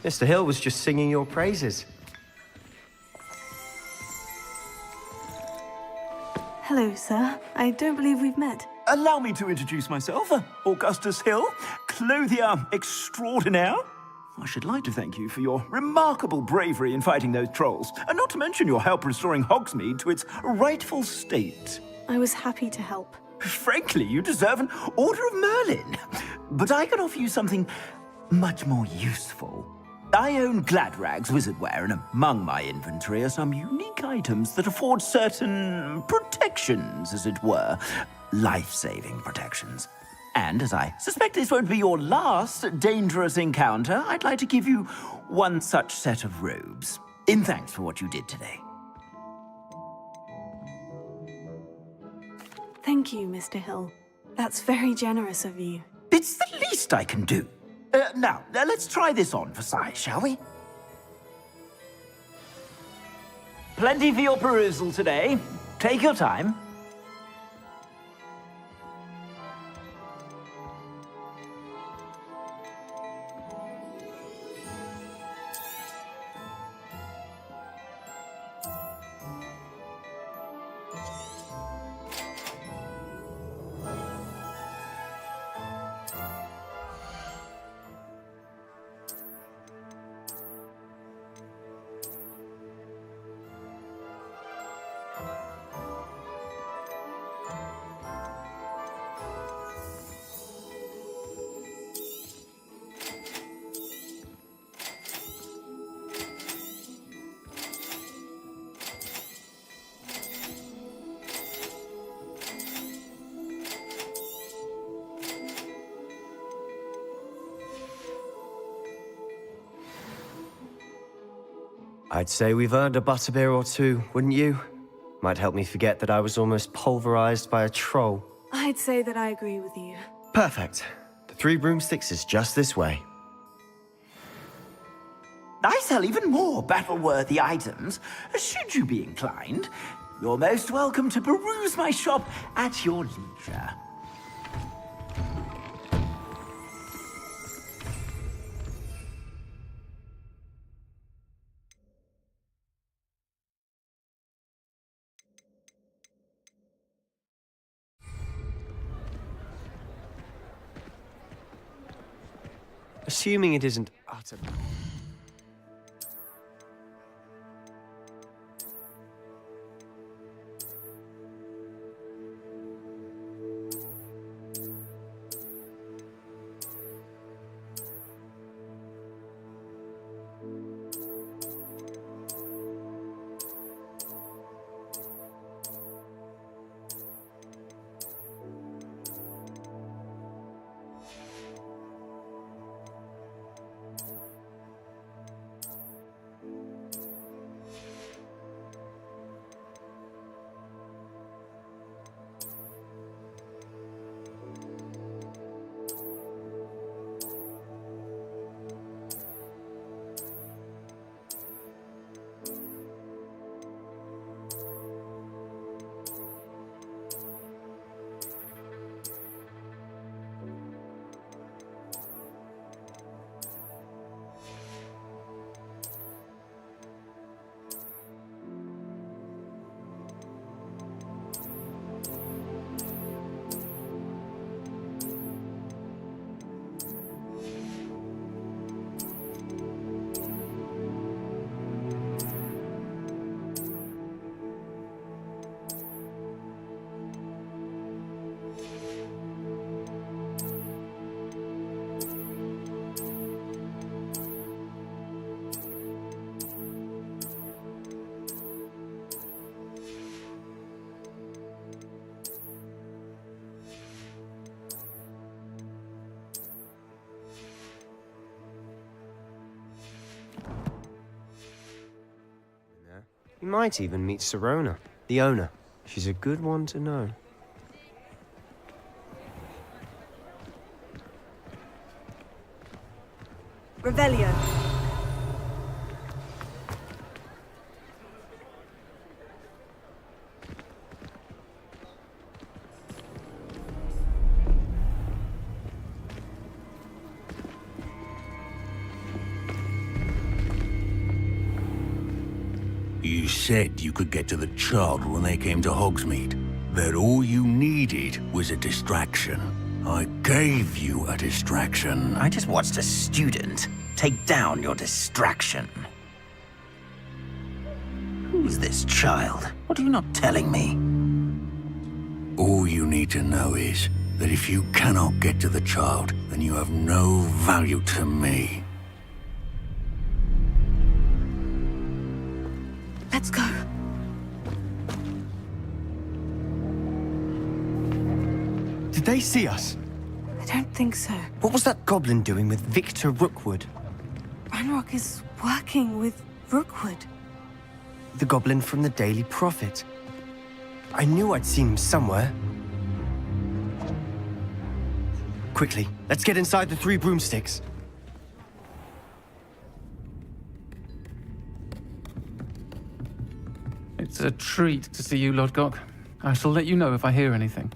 Speaker 21: Mr. Hill was just singing your praises.
Speaker 3: Hello, sir. I don't believe we've met.
Speaker 9: Allow me to introduce myself, Augustus Hill, clothier extraordinaire. I should like to thank you for your remarkable bravery in fighting those trolls, and not to mention your help restoring Hogsmeade to its rightful state.
Speaker 3: I was happy to help.
Speaker 9: Frankly, you deserve an Order of Merlin. But I can offer you something much more useful. I own Gladrag's wizardware, and among my inventory are some unique items that afford certain protections, as it were. Life-saving protections. And as I suspect this won't be your last dangerous encounter, I'd like to give you one such set of robes, in thanks for what you did today.
Speaker 3: Thank you, Mr. Hill. That's very generous of you.
Speaker 9: It's the least I can do. Now, let's try this on for size, shall we? Plenty for your perusal today. Take your time.
Speaker 21: I'd say we've earned a butterbeer or two, wouldn't you? Might help me forget that I was almost pulverized by a troll.
Speaker 3: I'd say that I agree with you.
Speaker 21: Perfect. The 3 broomsticks is just this way.
Speaker 9: I sell even more battle-worthy items. Should you be inclined, you're most welcome to peruse my shop at your leisure.
Speaker 21: Assuming it isn't utter... You might even meet Sirona, the owner. She's a good one to know.
Speaker 3: Revelio.
Speaker 6: You said you could get to the child when they came to Hogsmeade. That all you needed was a distraction. I gave you a distraction.
Speaker 9: I just watched a student take down your distraction. Who's this child? What are you not telling me?
Speaker 6: All you need to know is that if you cannot get to the child, then you have no value to me.
Speaker 3: Let's go.
Speaker 21: Did they see us?
Speaker 3: I don't think so.
Speaker 21: What was that goblin doing with Victor Rookwood?
Speaker 3: Ranrock is working with Rookwood.
Speaker 21: The goblin from the Daily Prophet. I knew I'd seen him somewhere. Quickly, let's get inside the 3 broomsticks.
Speaker 1: It's a treat to see you, Lodgok. I shall let you know if I hear anything.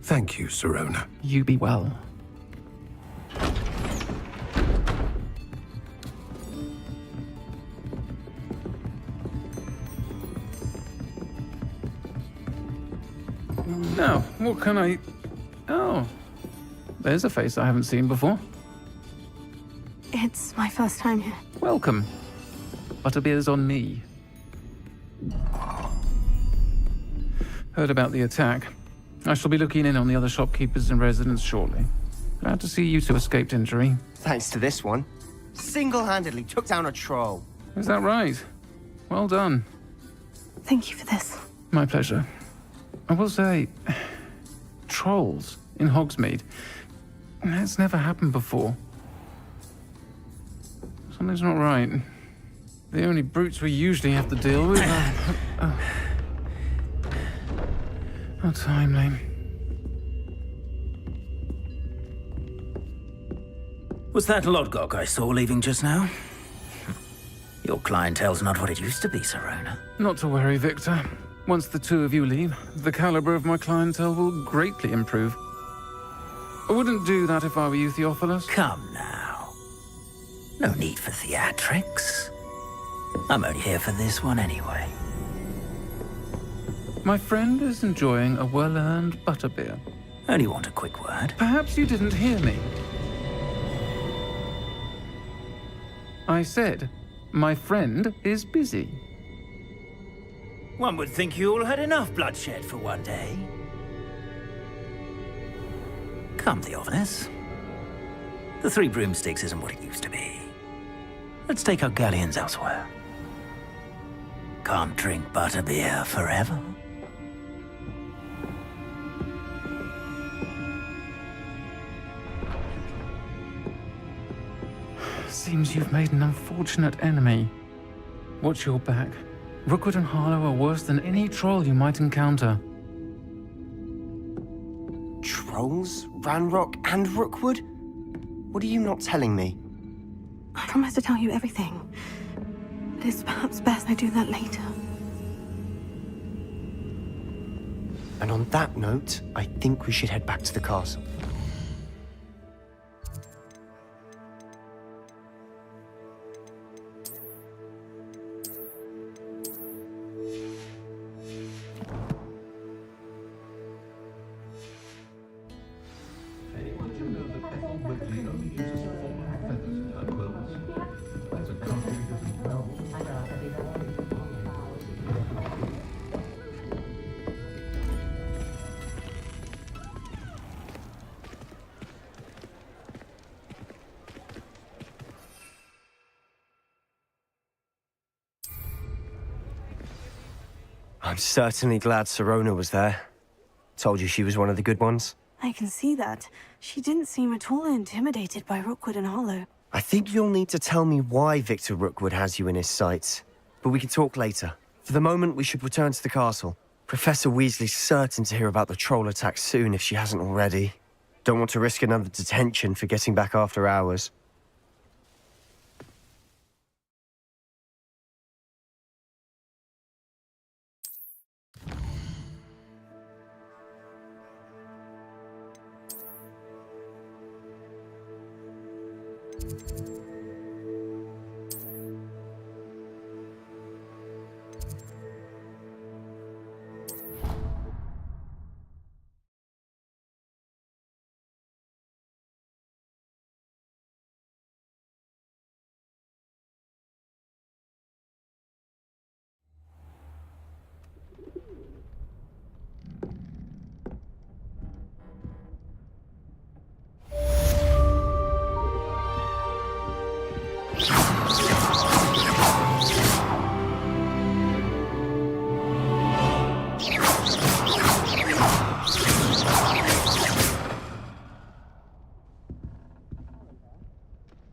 Speaker 5: Thank you, Sirona.
Speaker 1: You be well. Now, what can I... Oh, there's a face I haven't seen before.
Speaker 3: It's my first time here.
Speaker 1: Welcome. Butterbeer's on me. Heard about the attack. I shall be looking in on the other shopkeepers and residents shortly. Glad to see you two escaped injury.
Speaker 21: Thanks to this one. Single-handedly took down a troll.
Speaker 1: Is that right? Well done.
Speaker 3: Thank you for this.
Speaker 1: My pleasure. I will say, trolls in Hogsmeade. That's never happened before. Something's not right. The only brutes we usually have to deal with are... How timely.
Speaker 9: Was that Lodgok I saw leaving just now? Your clientele's not what it used to be, Sirona.
Speaker 1: Not to worry, Victor. Once the two of you leave, the caliber of my clientele will greatly improve. I wouldn't do that if I were you, Theophilus.
Speaker 9: Come now. No need for theatrics. I'm only here for this one anyway.
Speaker 1: My friend is enjoying a well-earned butterbeer.
Speaker 9: Only want a quick word.
Speaker 1: Perhaps you didn't hear me. I said, my friend is busy.
Speaker 9: One would think you all had enough bloodshed for one day. Come, Theophilus. The 3 broomsticks isn't what it used to be. Let's take our galleons elsewhere. Can't drink butterbeer forever.
Speaker 1: Seems you've made an unfortunate enemy. Watch your back. Rookwood and Harlow are worse than any troll you might encounter.
Speaker 21: Trolls? Ranrock and Rookwood? What are you not telling me?
Speaker 3: I promise to tell you everything. But it's perhaps best I do that later.
Speaker 21: And on that note, I think we should head back to the castle. I'm certainly glad Sirona was there. Told you she was one of the good ones.
Speaker 3: I can see that. She didn't seem at all intimidated by Rookwood and Harlow.
Speaker 21: I think you'll need to tell me why Victor Rookwood has you in his sights. But we can talk later. For the moment, we should return to the castle. Professor Weasley's certain to hear about the troll attack soon if she hasn't already. Don't want to risk another detention for getting back after hours.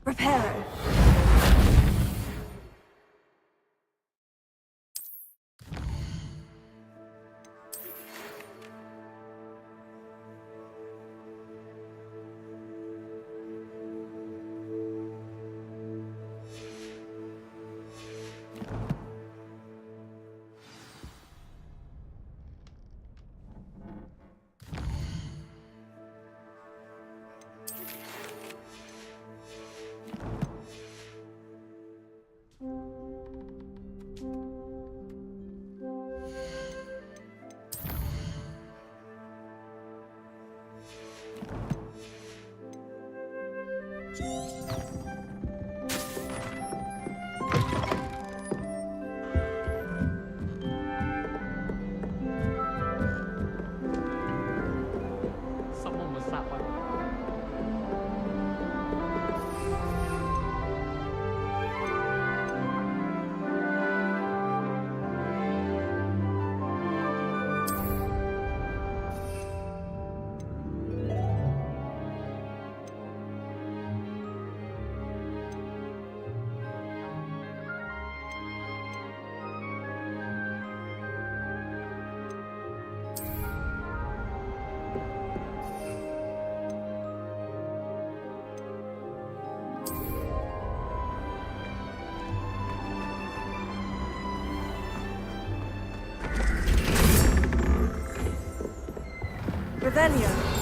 Speaker 3: Reparo.
Speaker 18: Someone was sat by.
Speaker 3: Revelio.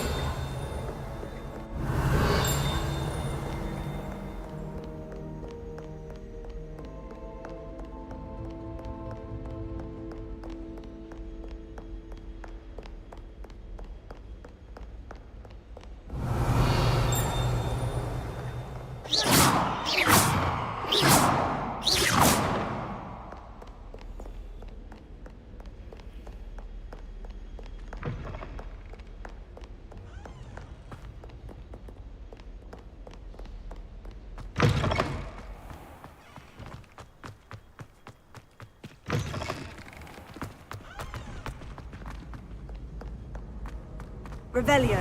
Speaker 3: Revelio.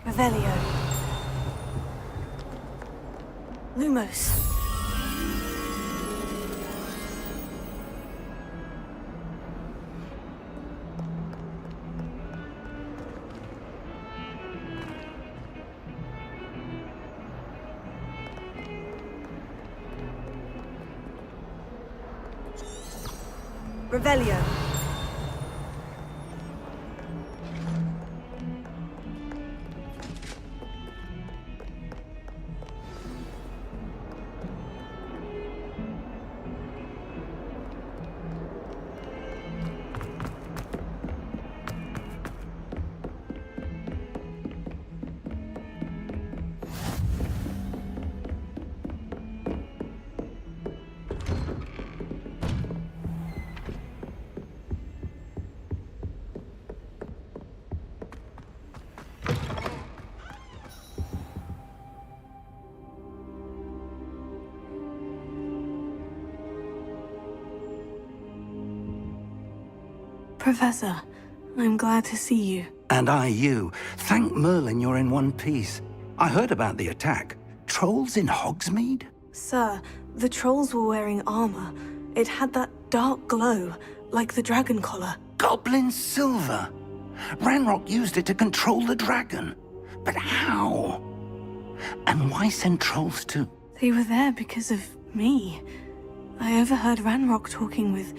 Speaker 3: Revelio. Lumos. Revelio. Professor, I'm glad to see you.
Speaker 11: And I you. Thank Merlin you're in one piece. I heard about the attack. Trolls in Hogsmeade?
Speaker 3: Sir, the trolls were wearing armor. It had that dark glow, like the dragon collar.
Speaker 11: Goblin silver. Ranrock used it to control the dragon. But how? And why send trolls to...
Speaker 3: They were there because of me. I overheard Ranrock talking with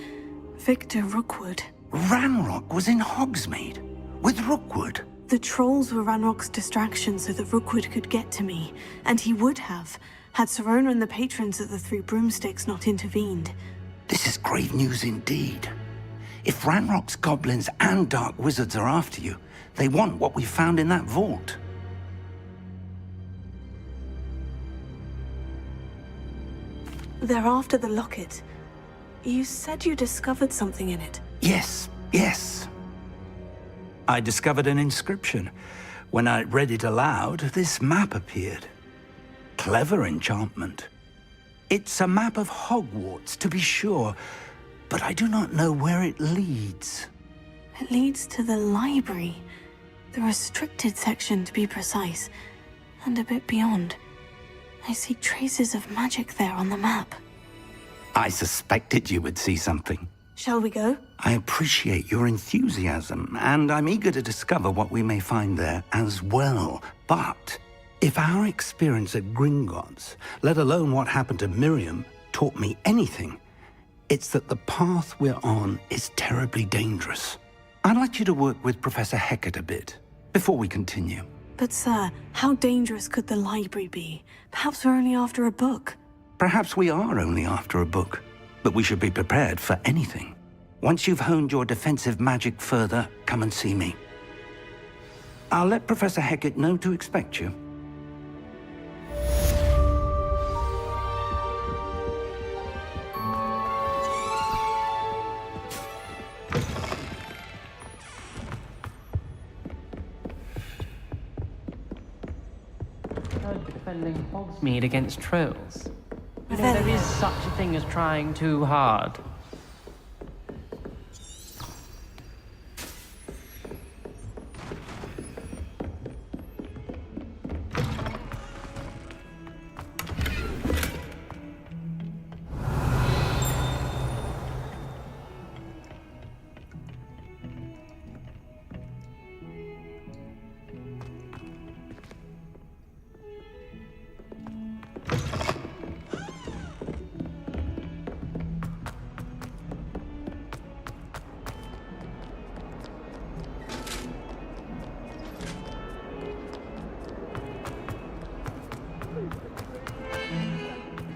Speaker 3: Victor Rookwood.
Speaker 11: Ranrock was in Hogsmeade? With Rookwood?
Speaker 3: The trolls were Ranrock's distraction so that Rookwood could get to me. And he would have, had Serona and the patrons at the Three Broomsticks not intervened.
Speaker 11: This is grave news indeed. If Ranrock's goblins and dark wizards are after you, they want what we found in that vault.
Speaker 3: They're after the locket. You said you discovered something in it.
Speaker 11: Yes. I discovered an inscription. When I read it aloud, this map appeared. Clever enchantment. It's a map of Hogwarts, to be sure, but I do not know where it leads.
Speaker 3: It leads to the library. The restricted section, to be precise. And a bit beyond. I see traces of magic there on the map.
Speaker 11: I suspected you would see something.
Speaker 3: Shall we go?
Speaker 11: I appreciate your enthusiasm, and I'm eager to discover what we may find there as well. But if our experience at Gringotts, let alone what happened to Miriam, taught me anything, it's that the path we're on is terribly dangerous. I'd like you to work with Professor Hecat a bit, before we continue.
Speaker 3: But sir, how dangerous could the library be? Perhaps we're only after a book.
Speaker 11: Perhaps we are only after a book, but we should be prepared for anything. Once you've honed your defensive magic further, come and see me. I'll let Professor Hecat know to expect you.
Speaker 19: Defending Hogsmeade against trolls. You know, there is such a thing as trying too hard.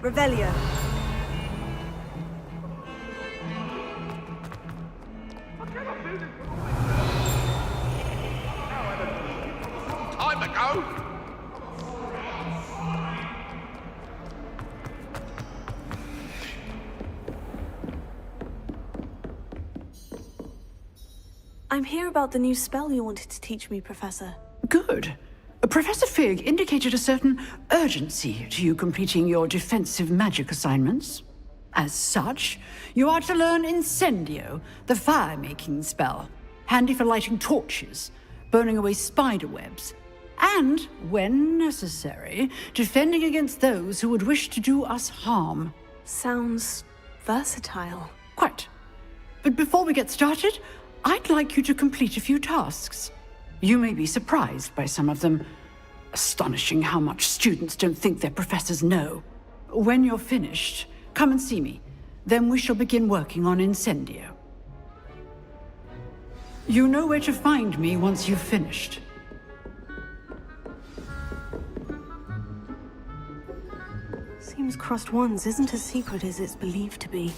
Speaker 4: Revelio.
Speaker 7: Time ago.
Speaker 3: I'm here about the new spell you wanted to teach me, Professor.
Speaker 20: Good. Professor Fig indicated a certain urgency to you completing your defensive magic assignments. As such, you are to learn Incendio, the fire-making spell, handy for lighting torches, burning away spider webs, and, when necessary, defending against those who would wish to do us harm.
Speaker 3: Sounds versatile.
Speaker 20: Quite. But before we get started, I'd like you to complete a few tasks. You may be surprised by some of them. Astonishing how much students don't think their professors know. When you're finished, come and see me. Then we shall begin working on Incendio. You know where to find me once you've finished.
Speaker 3: Seems crossed wands isn't as secret as it's believed to be.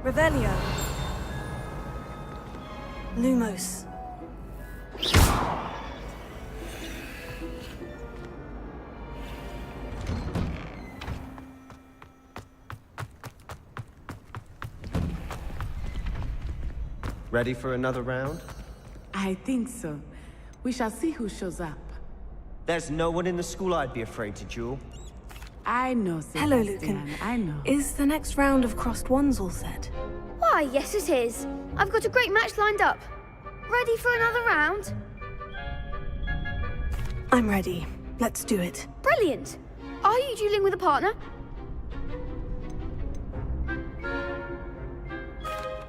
Speaker 3: Revelio. Lumos.
Speaker 21: Ready for another round?
Speaker 10: I think so. We shall see who shows up.
Speaker 21: There's no one in the school I'd be afraid to duel.
Speaker 10: I know, Sebastian.
Speaker 3: Hello, Lucan.
Speaker 10: I know.
Speaker 3: Is the next round of crossed wands all set?
Speaker 14: Why, yes it is. I've got a great match lined up. Ready for another round?
Speaker 3: I'm ready. Let's do it.
Speaker 14: Brilliant. Are you dueling with a partner?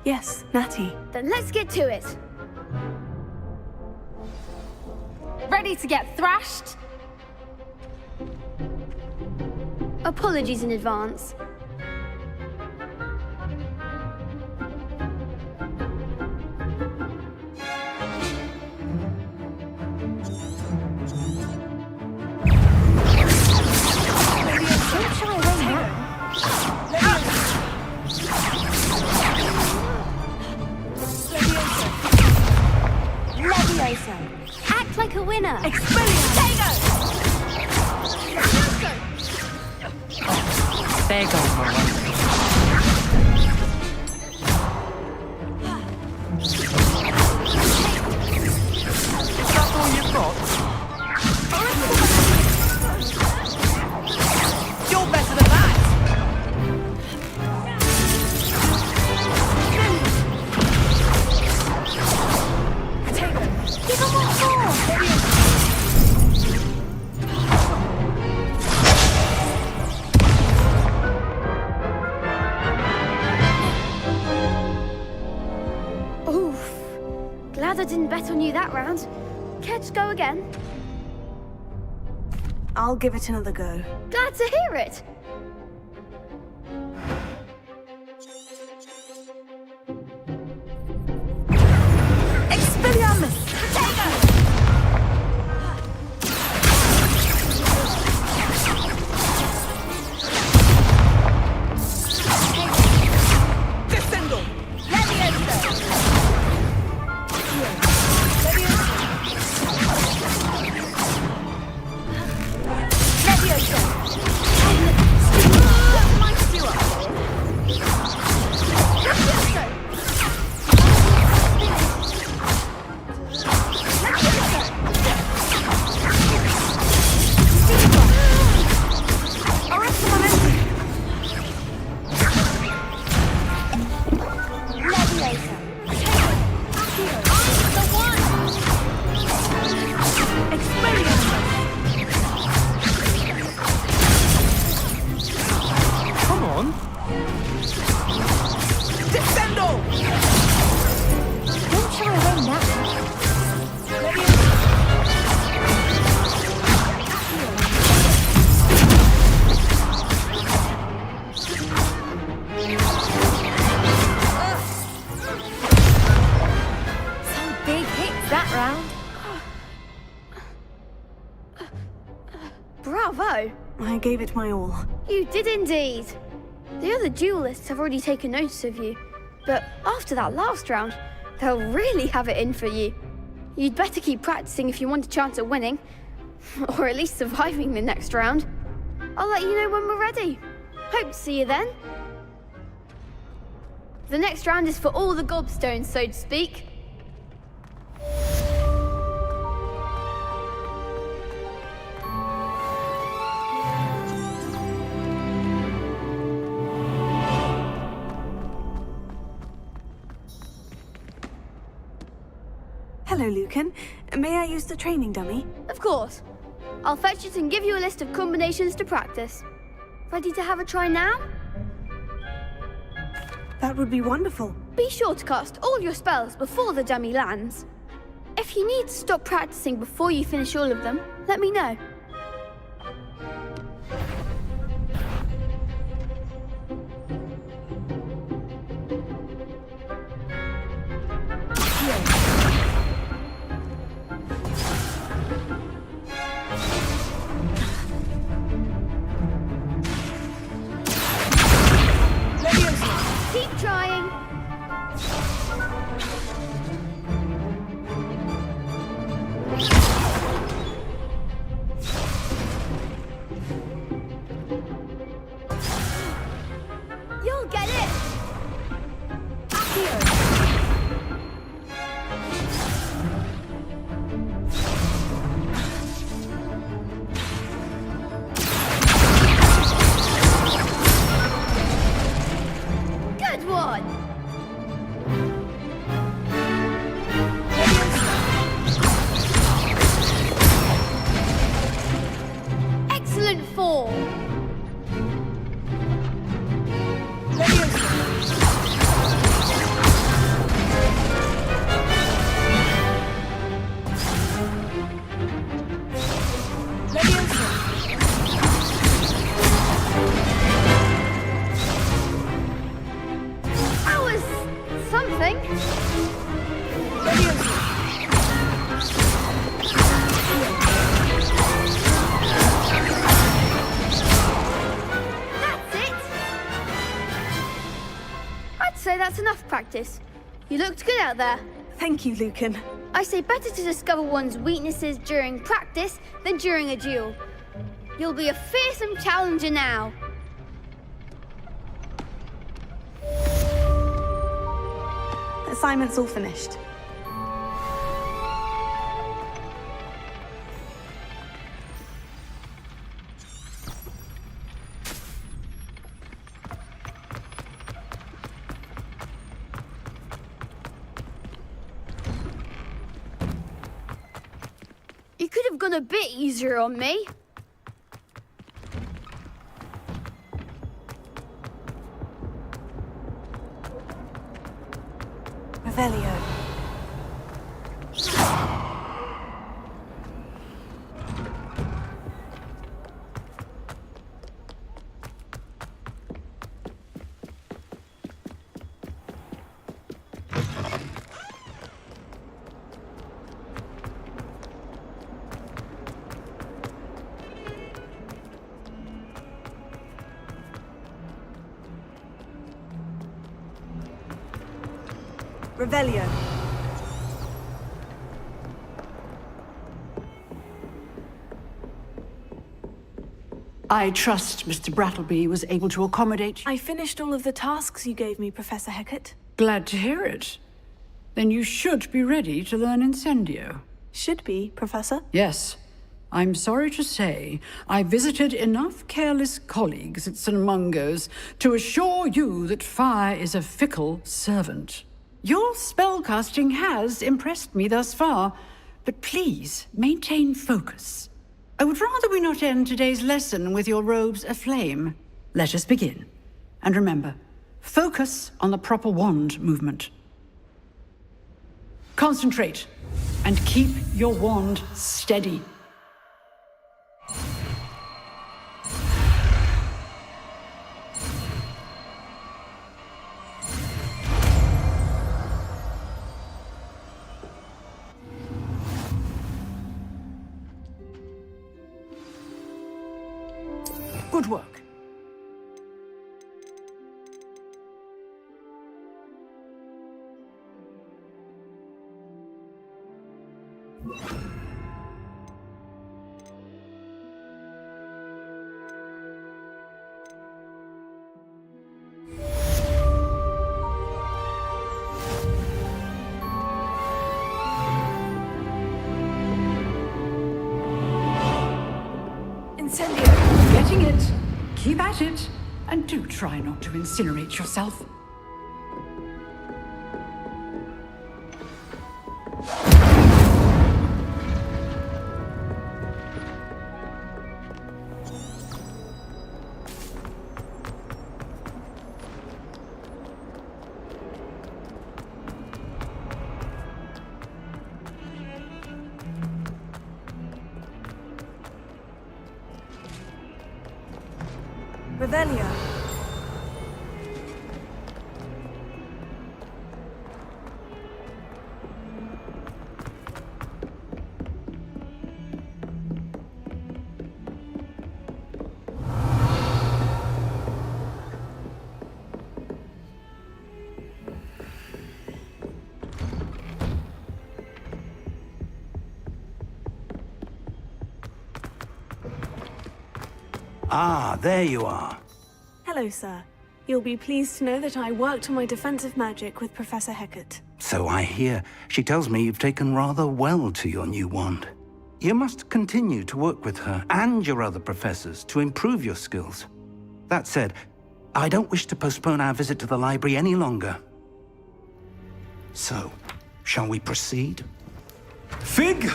Speaker 3: Yes, Natty.
Speaker 14: Then let's get to it. Ready to get thrashed? Apologies in advance.
Speaker 22: Act like a winner.
Speaker 19: There goes my one. Is that all you've got? You're better than that!
Speaker 22: Give him what for!
Speaker 14: Oof. Glad I didn't bet on you that round. Care to go again?
Speaker 3: I'll give it another go.
Speaker 14: Glad to hear it.
Speaker 15: Expelliarmus!
Speaker 2: Descendo!
Speaker 19: Come on.
Speaker 2: Descendo!
Speaker 22: Don't shy away now. Some big hits that round.
Speaker 14: Bravo.
Speaker 3: I gave it my all.
Speaker 14: You did indeed. The other duelists have already taken notice of you, but after that last round, they'll really have it in for you. You'd better keep practicing if you want a chance at winning, or at least surviving the next round. I'll let you know when we're ready. Hope to see you then. The next round is for all the gobstones, so to speak.
Speaker 3: Hello, Lucan. May I use the training dummy?
Speaker 14: Of course. I'll fetch it and give you a list of combinations to practice. Ready to have a try now?
Speaker 3: That would be wonderful.
Speaker 14: Be sure to cast all your spells before the dummy lands. If you need to stop practicing before you finish all of them, let me know. Keep trying. practice. You looked good out there.
Speaker 3: Thank you, Lucan.
Speaker 14: I say better to discover one's weaknesses during practice than during a duel. You'll be a fearsome challenger now.
Speaker 3: Assignment's all finished.
Speaker 14: You could have gone a bit easier on me.
Speaker 3: Revelio. Revelio.
Speaker 20: I trust Mr. Brattleby was able to accommodate...
Speaker 3: I finished all of the tasks you gave me, Professor Hecat.
Speaker 20: Glad to hear it. Then you should be ready to learn Incendio.
Speaker 3: Should be, Professor?
Speaker 20: Yes. I'm sorry to say, I visited enough careless colleagues at St. Mungo's to assure you that fire is a fickle servant. Your spellcasting has impressed me thus far, but please maintain focus. I would rather we not end today's lesson with your robes aflame. Let us begin. And remember, focus on the proper wand movement. Concentrate, and keep your wand steady. Good work.
Speaker 3: Incendio.
Speaker 20: Getting it. Keep at it. And do try not to incinerate yourself.
Speaker 3: Revelio.
Speaker 11: Ah, there you are.
Speaker 3: Hello, sir. You'll be pleased to know that I worked on my defensive magic with Professor Hecat.
Speaker 11: So I hear. She tells me you've taken rather well to your new wand. You must continue to work with her and your other professors to improve your skills. That said, I don't wish to postpone our visit to the library any longer. So, shall we proceed?
Speaker 8: Fig!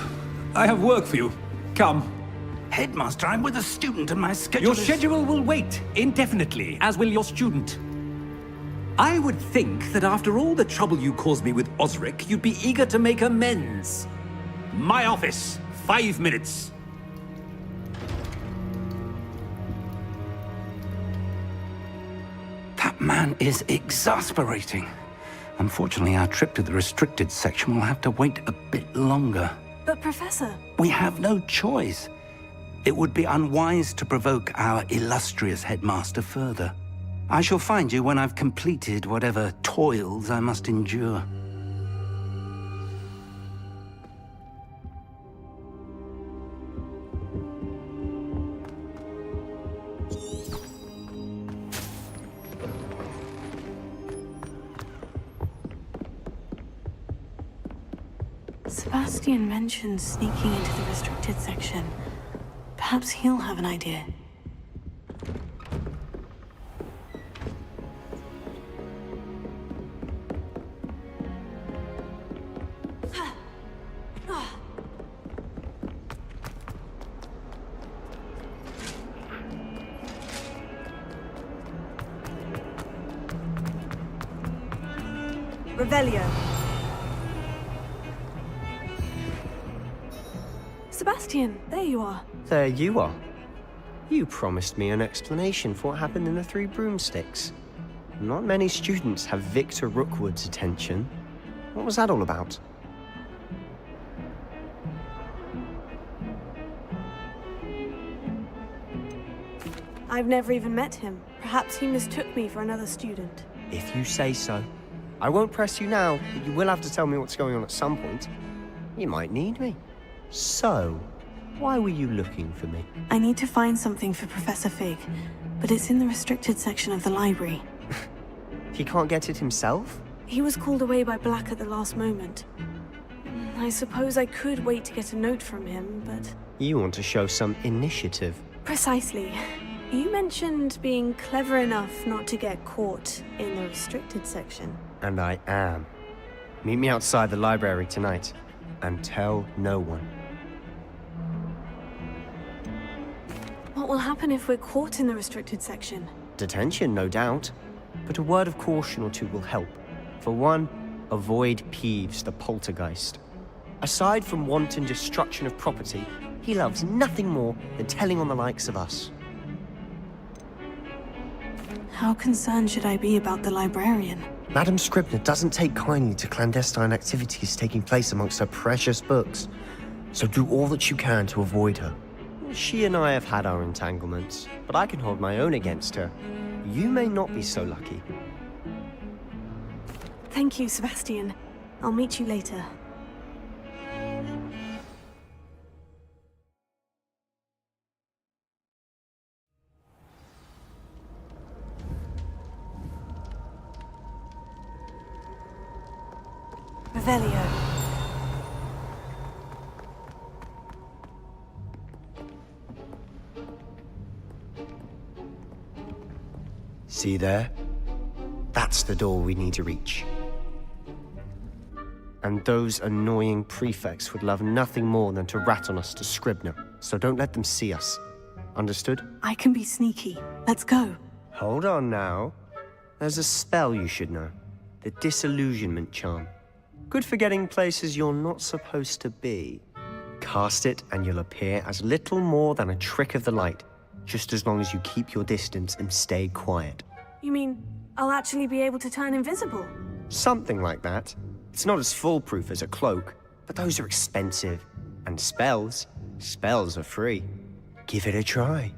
Speaker 8: I have work for you. Come.
Speaker 11: Headmaster, I'm with a student and my schedule
Speaker 8: Your schedule will wait indefinitely, as will your student. I would think that after all the trouble you caused me with Osric, you'd be eager to make amends. My office, 5 minutes.
Speaker 11: That man is exasperating. Unfortunately, our trip to the restricted section will have to wait a bit longer.
Speaker 3: But, Professor...
Speaker 11: We have no choice. It would be unwise to provoke our illustrious headmaster further.
Speaker 12: I shall find you when I've completed whatever toils I must endure.
Speaker 3: Sebastian mentioned sneaking into the restricted section. Perhaps he'll have an idea.
Speaker 15: Revelio.
Speaker 3: Sebastian, there you are.
Speaker 21: There you are. You promised me an explanation for what happened in the Three Broomsticks. Not many students have Victor Rookwood's attention. What was that all about?
Speaker 3: I've never even met him. Perhaps he mistook me for another student.
Speaker 21: If you say so. I won't press you now, but you will have to tell me what's going on at some point. You might need me. So, why were you looking for me?
Speaker 3: I need to find something for Professor Fig, but it's in the restricted section of the library.
Speaker 21: He can't get it himself?
Speaker 3: He was called away by Black at the last moment. I suppose I could wait to get a note from him, but...
Speaker 21: You want to show some initiative.
Speaker 3: Precisely. You mentioned being clever enough not to get caught in the restricted section.
Speaker 21: And I am. Meet me outside the library tonight, and tell no one.
Speaker 3: What will happen if we're caught in the restricted section?
Speaker 21: Detention, no doubt. But a word of caution or two will help. For one, avoid Peeves, the poltergeist. Aside from wanton destruction of property, he loves nothing more than telling on the likes of us.
Speaker 3: How concerned should I be about the librarian?
Speaker 21: Madam Scribner doesn't take kindly to clandestine activities taking place amongst her precious books, so do all that you can to avoid her. She and I have had our entanglements, but I can hold my own against her. You may not be so lucky.
Speaker 3: Thank you, Sebastian. I'll meet you later. Revelio.
Speaker 21: See there? That's the door we need to reach. And those annoying prefects would love nothing more than to rat on us to Scribner, so don't let them see us. Understood?
Speaker 3: I can be sneaky. Let's go.
Speaker 21: Hold on now. There's a spell you should know. The Disillusionment Charm. Good for getting places you're not supposed to be. Cast it and you'll appear as little more than a trick of the light, just as long as you keep your distance and stay quiet.
Speaker 3: You mean I'll actually be able to turn invisible?
Speaker 21: Something like that. It's not as foolproof as a cloak, but those are expensive. And spells are free. Give it a try.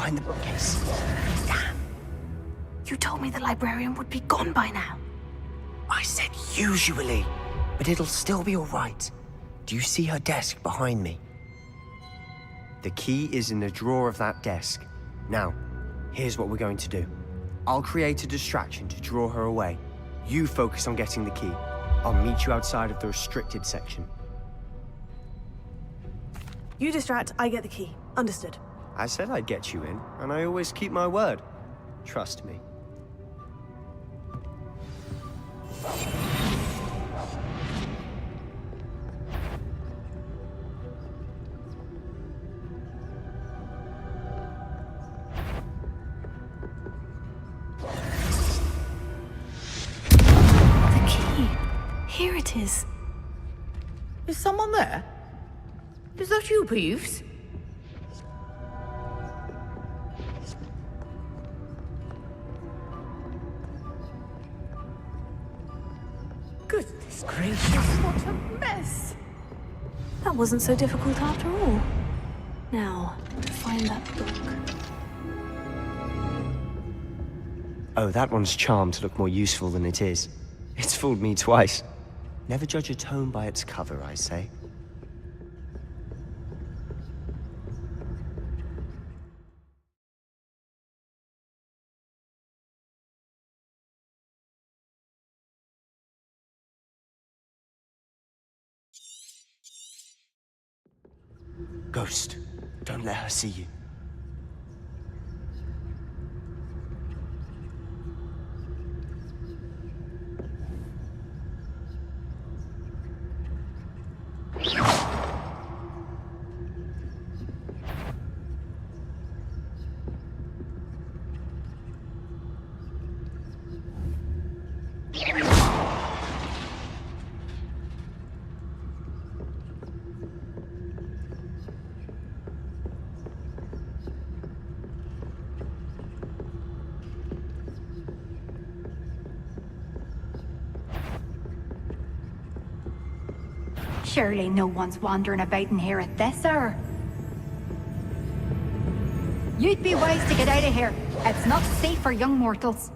Speaker 15: behind the bookcase. Damn. You told me the librarian would be gone by now.
Speaker 21: I said usually, but it'll still be all right. Do you see her desk behind me? The key is in the drawer of that desk. Now, here's what we're going to do. I'll create a distraction to draw her away. You focus on getting the key. I'll meet you outside of the restricted section.
Speaker 3: You distract, I get the key. Understood.
Speaker 21: I said I'd get you in, and I always keep my word. Trust me.
Speaker 3: The key. Here it is.
Speaker 10: Is someone there? Is that you, Peeves? Goodness gracious, what a mess!
Speaker 3: That wasn't so difficult after all. Now, to find that book.
Speaker 21: Oh, that one's charmed to look more useful than it is. It's fooled me twice. Never judge a tome by its cover, I say. Ghost, don't let her see you.
Speaker 13: Surely no one's wandering about in here at this hour. You'd be wise to get out of here. It's not safe for young mortals.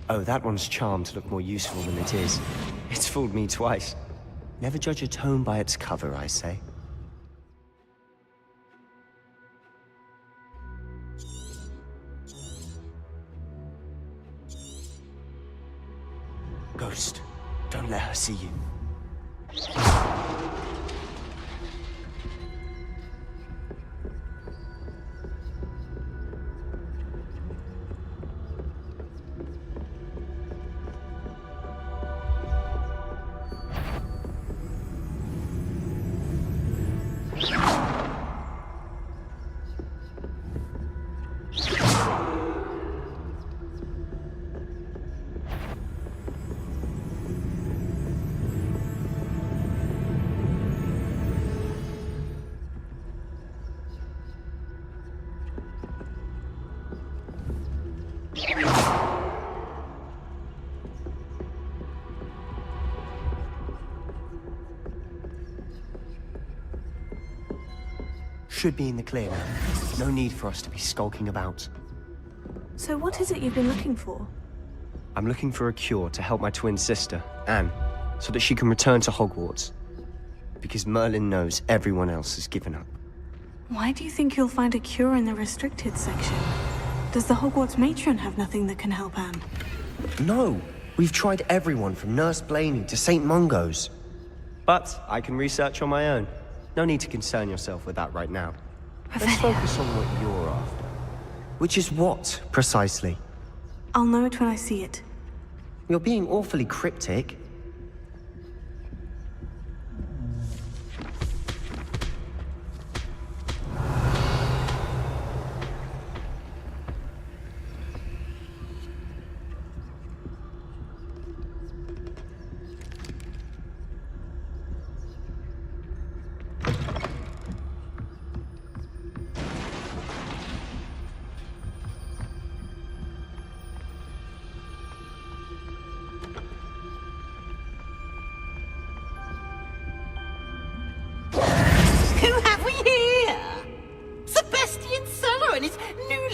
Speaker 21: Oh, that one's charmed to look more useful than it is. It's fooled me twice. Never judge a tome by its cover, I say. Ghost, don't let her see you. Should be in the clear now. No need for us to be skulking about.
Speaker 3: So what is it you've been looking for?
Speaker 21: I'm looking for a cure to help my twin sister, Anne, so that she can return to Hogwarts. Because Merlin knows everyone else has given up.
Speaker 3: Why do you think you'll find a cure in the restricted section? Does the Hogwarts matron have nothing that can help Anne?
Speaker 21: No! We've tried everyone from Nurse Blaney to St. Mungo's. But I can research on my own. No need to concern yourself with that right now. Let's focus on what you're after. Which is what, precisely?
Speaker 3: I'll know it when I see it.
Speaker 21: You're being awfully cryptic.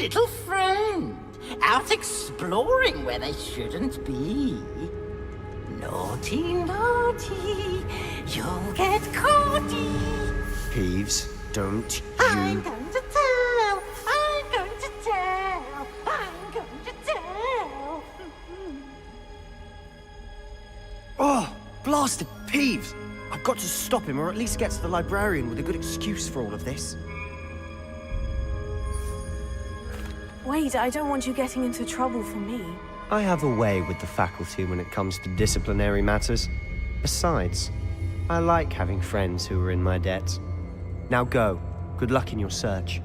Speaker 11: little friend, out exploring where they shouldn't be. Naughty, naughty, you'll get caughty.
Speaker 21: Peeves, don't
Speaker 11: I'm
Speaker 21: you...
Speaker 11: going to tell, I'm going to tell, I'm going to tell.
Speaker 21: Oh, blasted Peeves! I've got to stop him, or at least get to the librarian with a good excuse for all of this.
Speaker 3: Wait, I don't want you getting into trouble for me.
Speaker 21: I have a way with the faculty when it comes to disciplinary matters. Besides, I like having friends who are in my debt. Now go. Good luck in your search.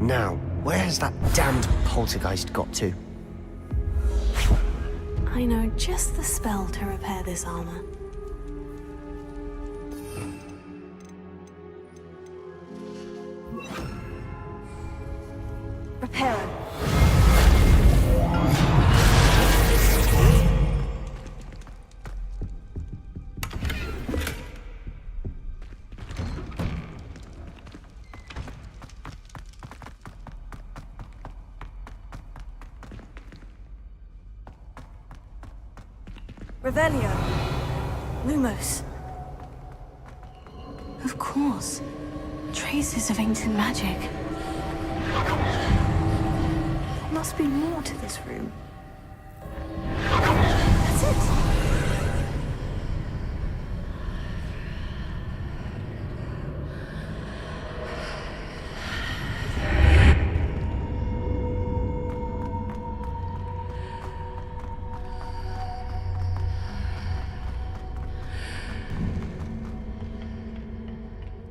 Speaker 21: Now, where's that damned poltergeist got to?
Speaker 3: I know just the spell to repair this armor. Repair it. Revelio. Lumos. Of course. Traces of ancient magic. There must be more to this room. That's it.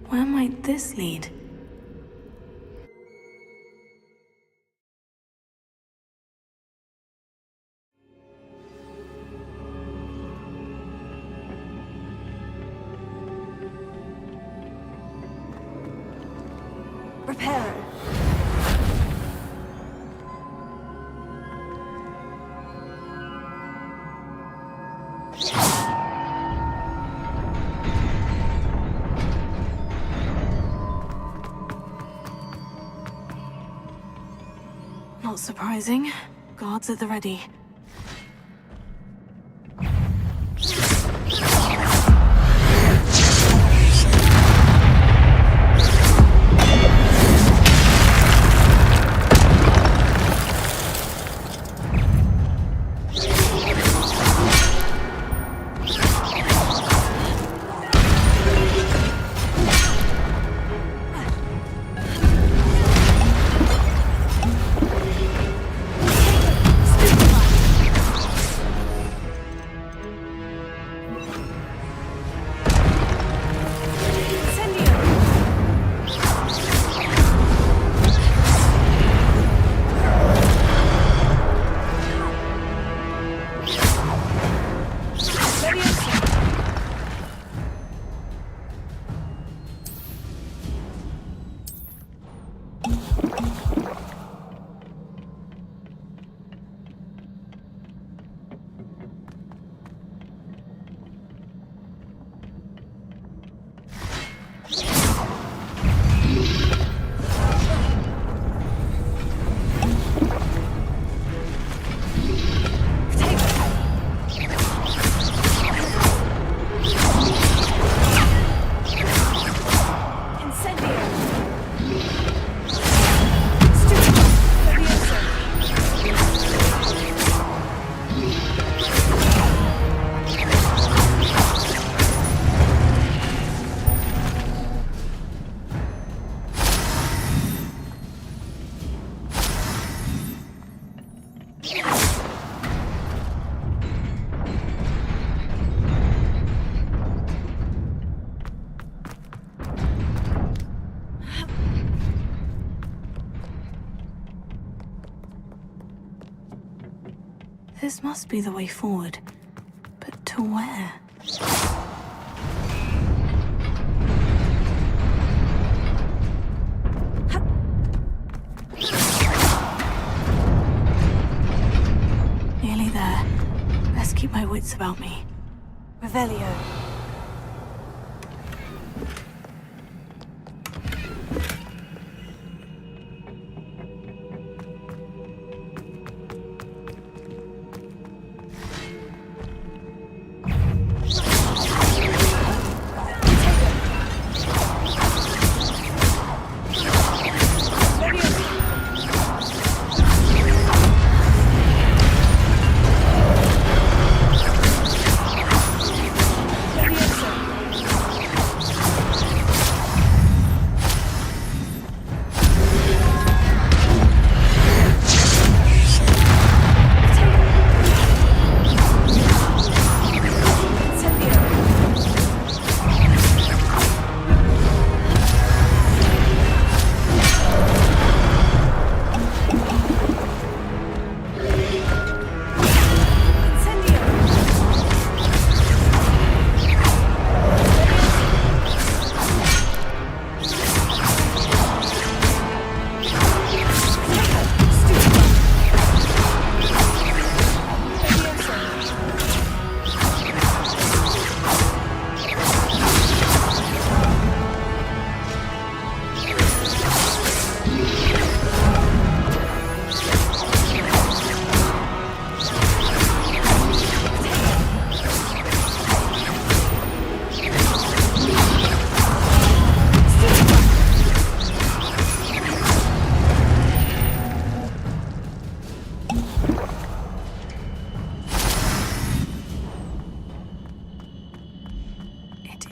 Speaker 3: Where might this lead? Repair. Not surprising. Guards at the ready. This must be the way forward. But to where? Nearly there. Best keep my wits about me. Revelio.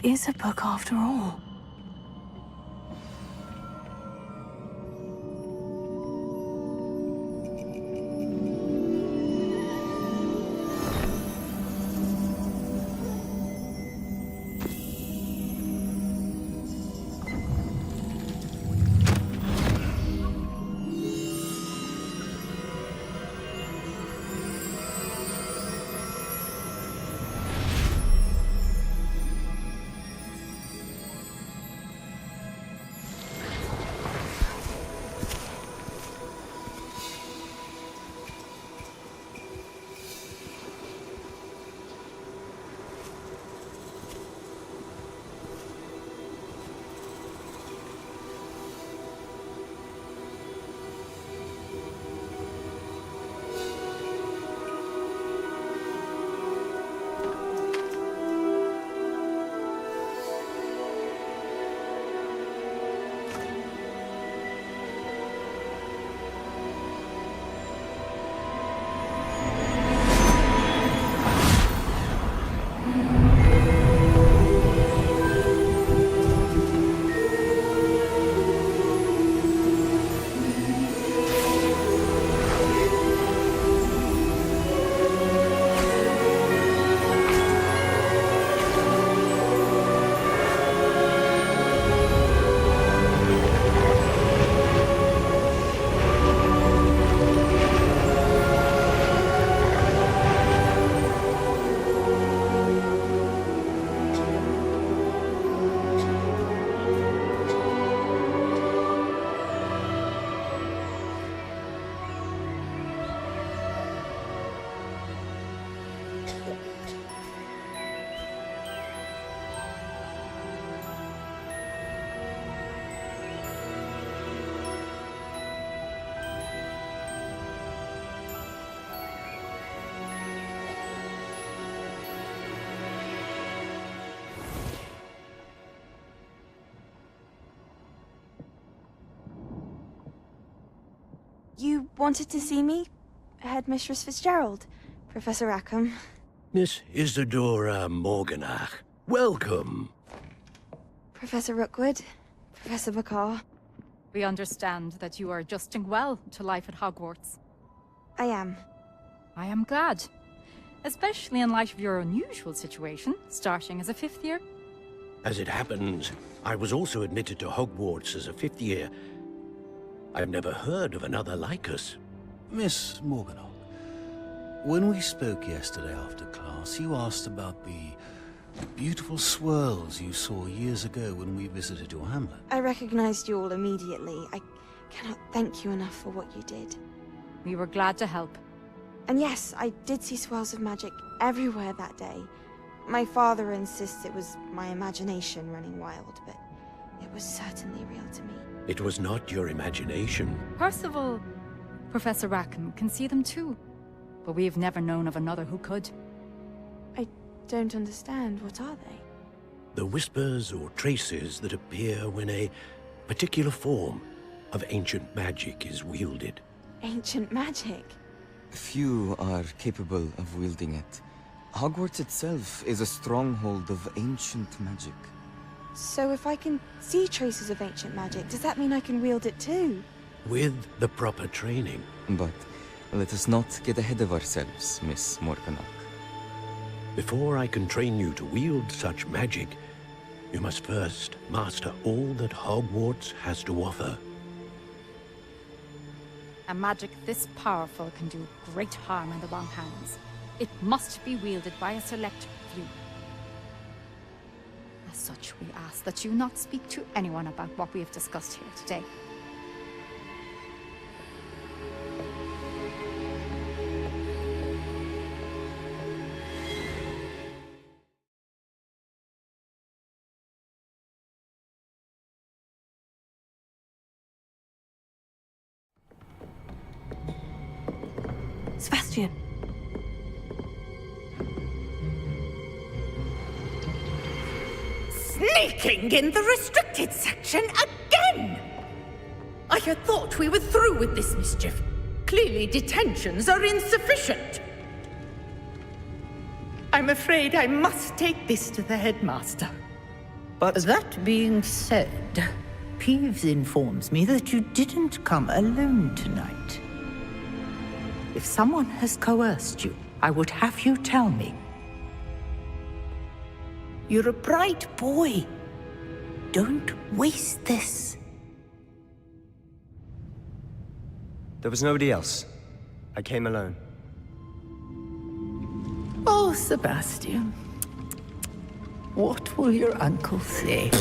Speaker 3: is a book after all.
Speaker 15: You wanted to see me? Headmistress Fitzgerald, Professor Rackham.
Speaker 5: Miss Isadora Morganach, welcome.
Speaker 15: Professor Rookwood, Professor Bakar.
Speaker 16: We understand that you are adjusting well to life at Hogwarts.
Speaker 15: I am.
Speaker 16: I am glad. Especially in light of your unusual situation, starting as a 5th year.
Speaker 5: As it happens, I was also admitted to Hogwarts as a 5th year. I've never heard of another like us.
Speaker 6: Miss Morganach, when we spoke yesterday after class, you asked about the beautiful swirls you saw years ago when we visited your hamlet.
Speaker 15: I recognized you all immediately. I cannot thank you enough for what you did.
Speaker 16: We were glad to help.
Speaker 15: And yes, I did see swirls of magic everywhere that day. My father insists it was my imagination running wild, but it was certainly real to me.
Speaker 5: It was not your imagination.
Speaker 16: Percival, Professor Rackham can see them too. But we have never known of another who could.
Speaker 15: I don't understand. What are they?
Speaker 5: The whispers or traces that appear when a particular form of ancient magic is wielded.
Speaker 15: Ancient magic?
Speaker 17: Few are capable of wielding it. Hogwarts itself is a stronghold of ancient magic.
Speaker 15: So if I can see traces of ancient magic, does that mean I can wield it too?
Speaker 5: With the proper training.
Speaker 17: But let us not get ahead of ourselves, Miss Morganach.
Speaker 5: Before I can train you to wield such magic, you must first master all that Hogwarts has to offer.
Speaker 16: A magic this powerful can do great harm in the wrong hands. It must be wielded by a select few. As such, we ask that you not speak to anyone about what we have discussed here today.
Speaker 3: Sebastian.
Speaker 10: Sneaking in the restricted section again! I had thought we were through with this mischief. Clearly detentions are insufficient. I'm afraid I must take this to the headmaster.
Speaker 21: But...
Speaker 10: That being said, Peeves informs me that you didn't come alone tonight. If someone has coerced you, I would have you tell me. You're a bright boy. Don't waste this.
Speaker 21: There was nobody else. I came alone.
Speaker 10: Oh, Sebastian. What will your uncle say?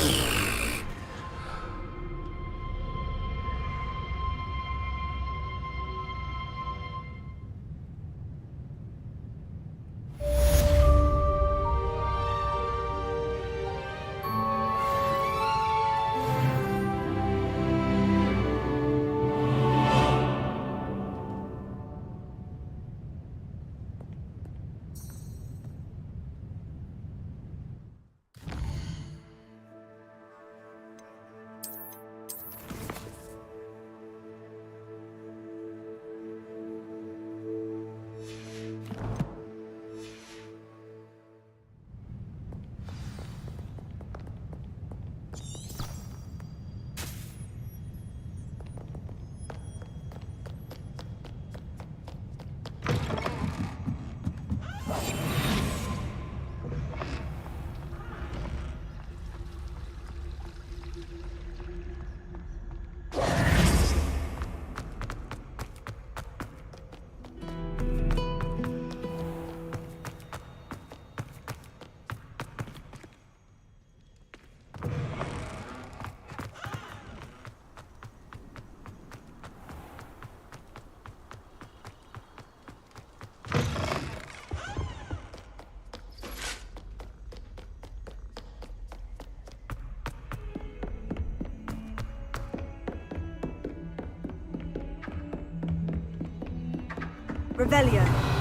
Speaker 3: Revelio.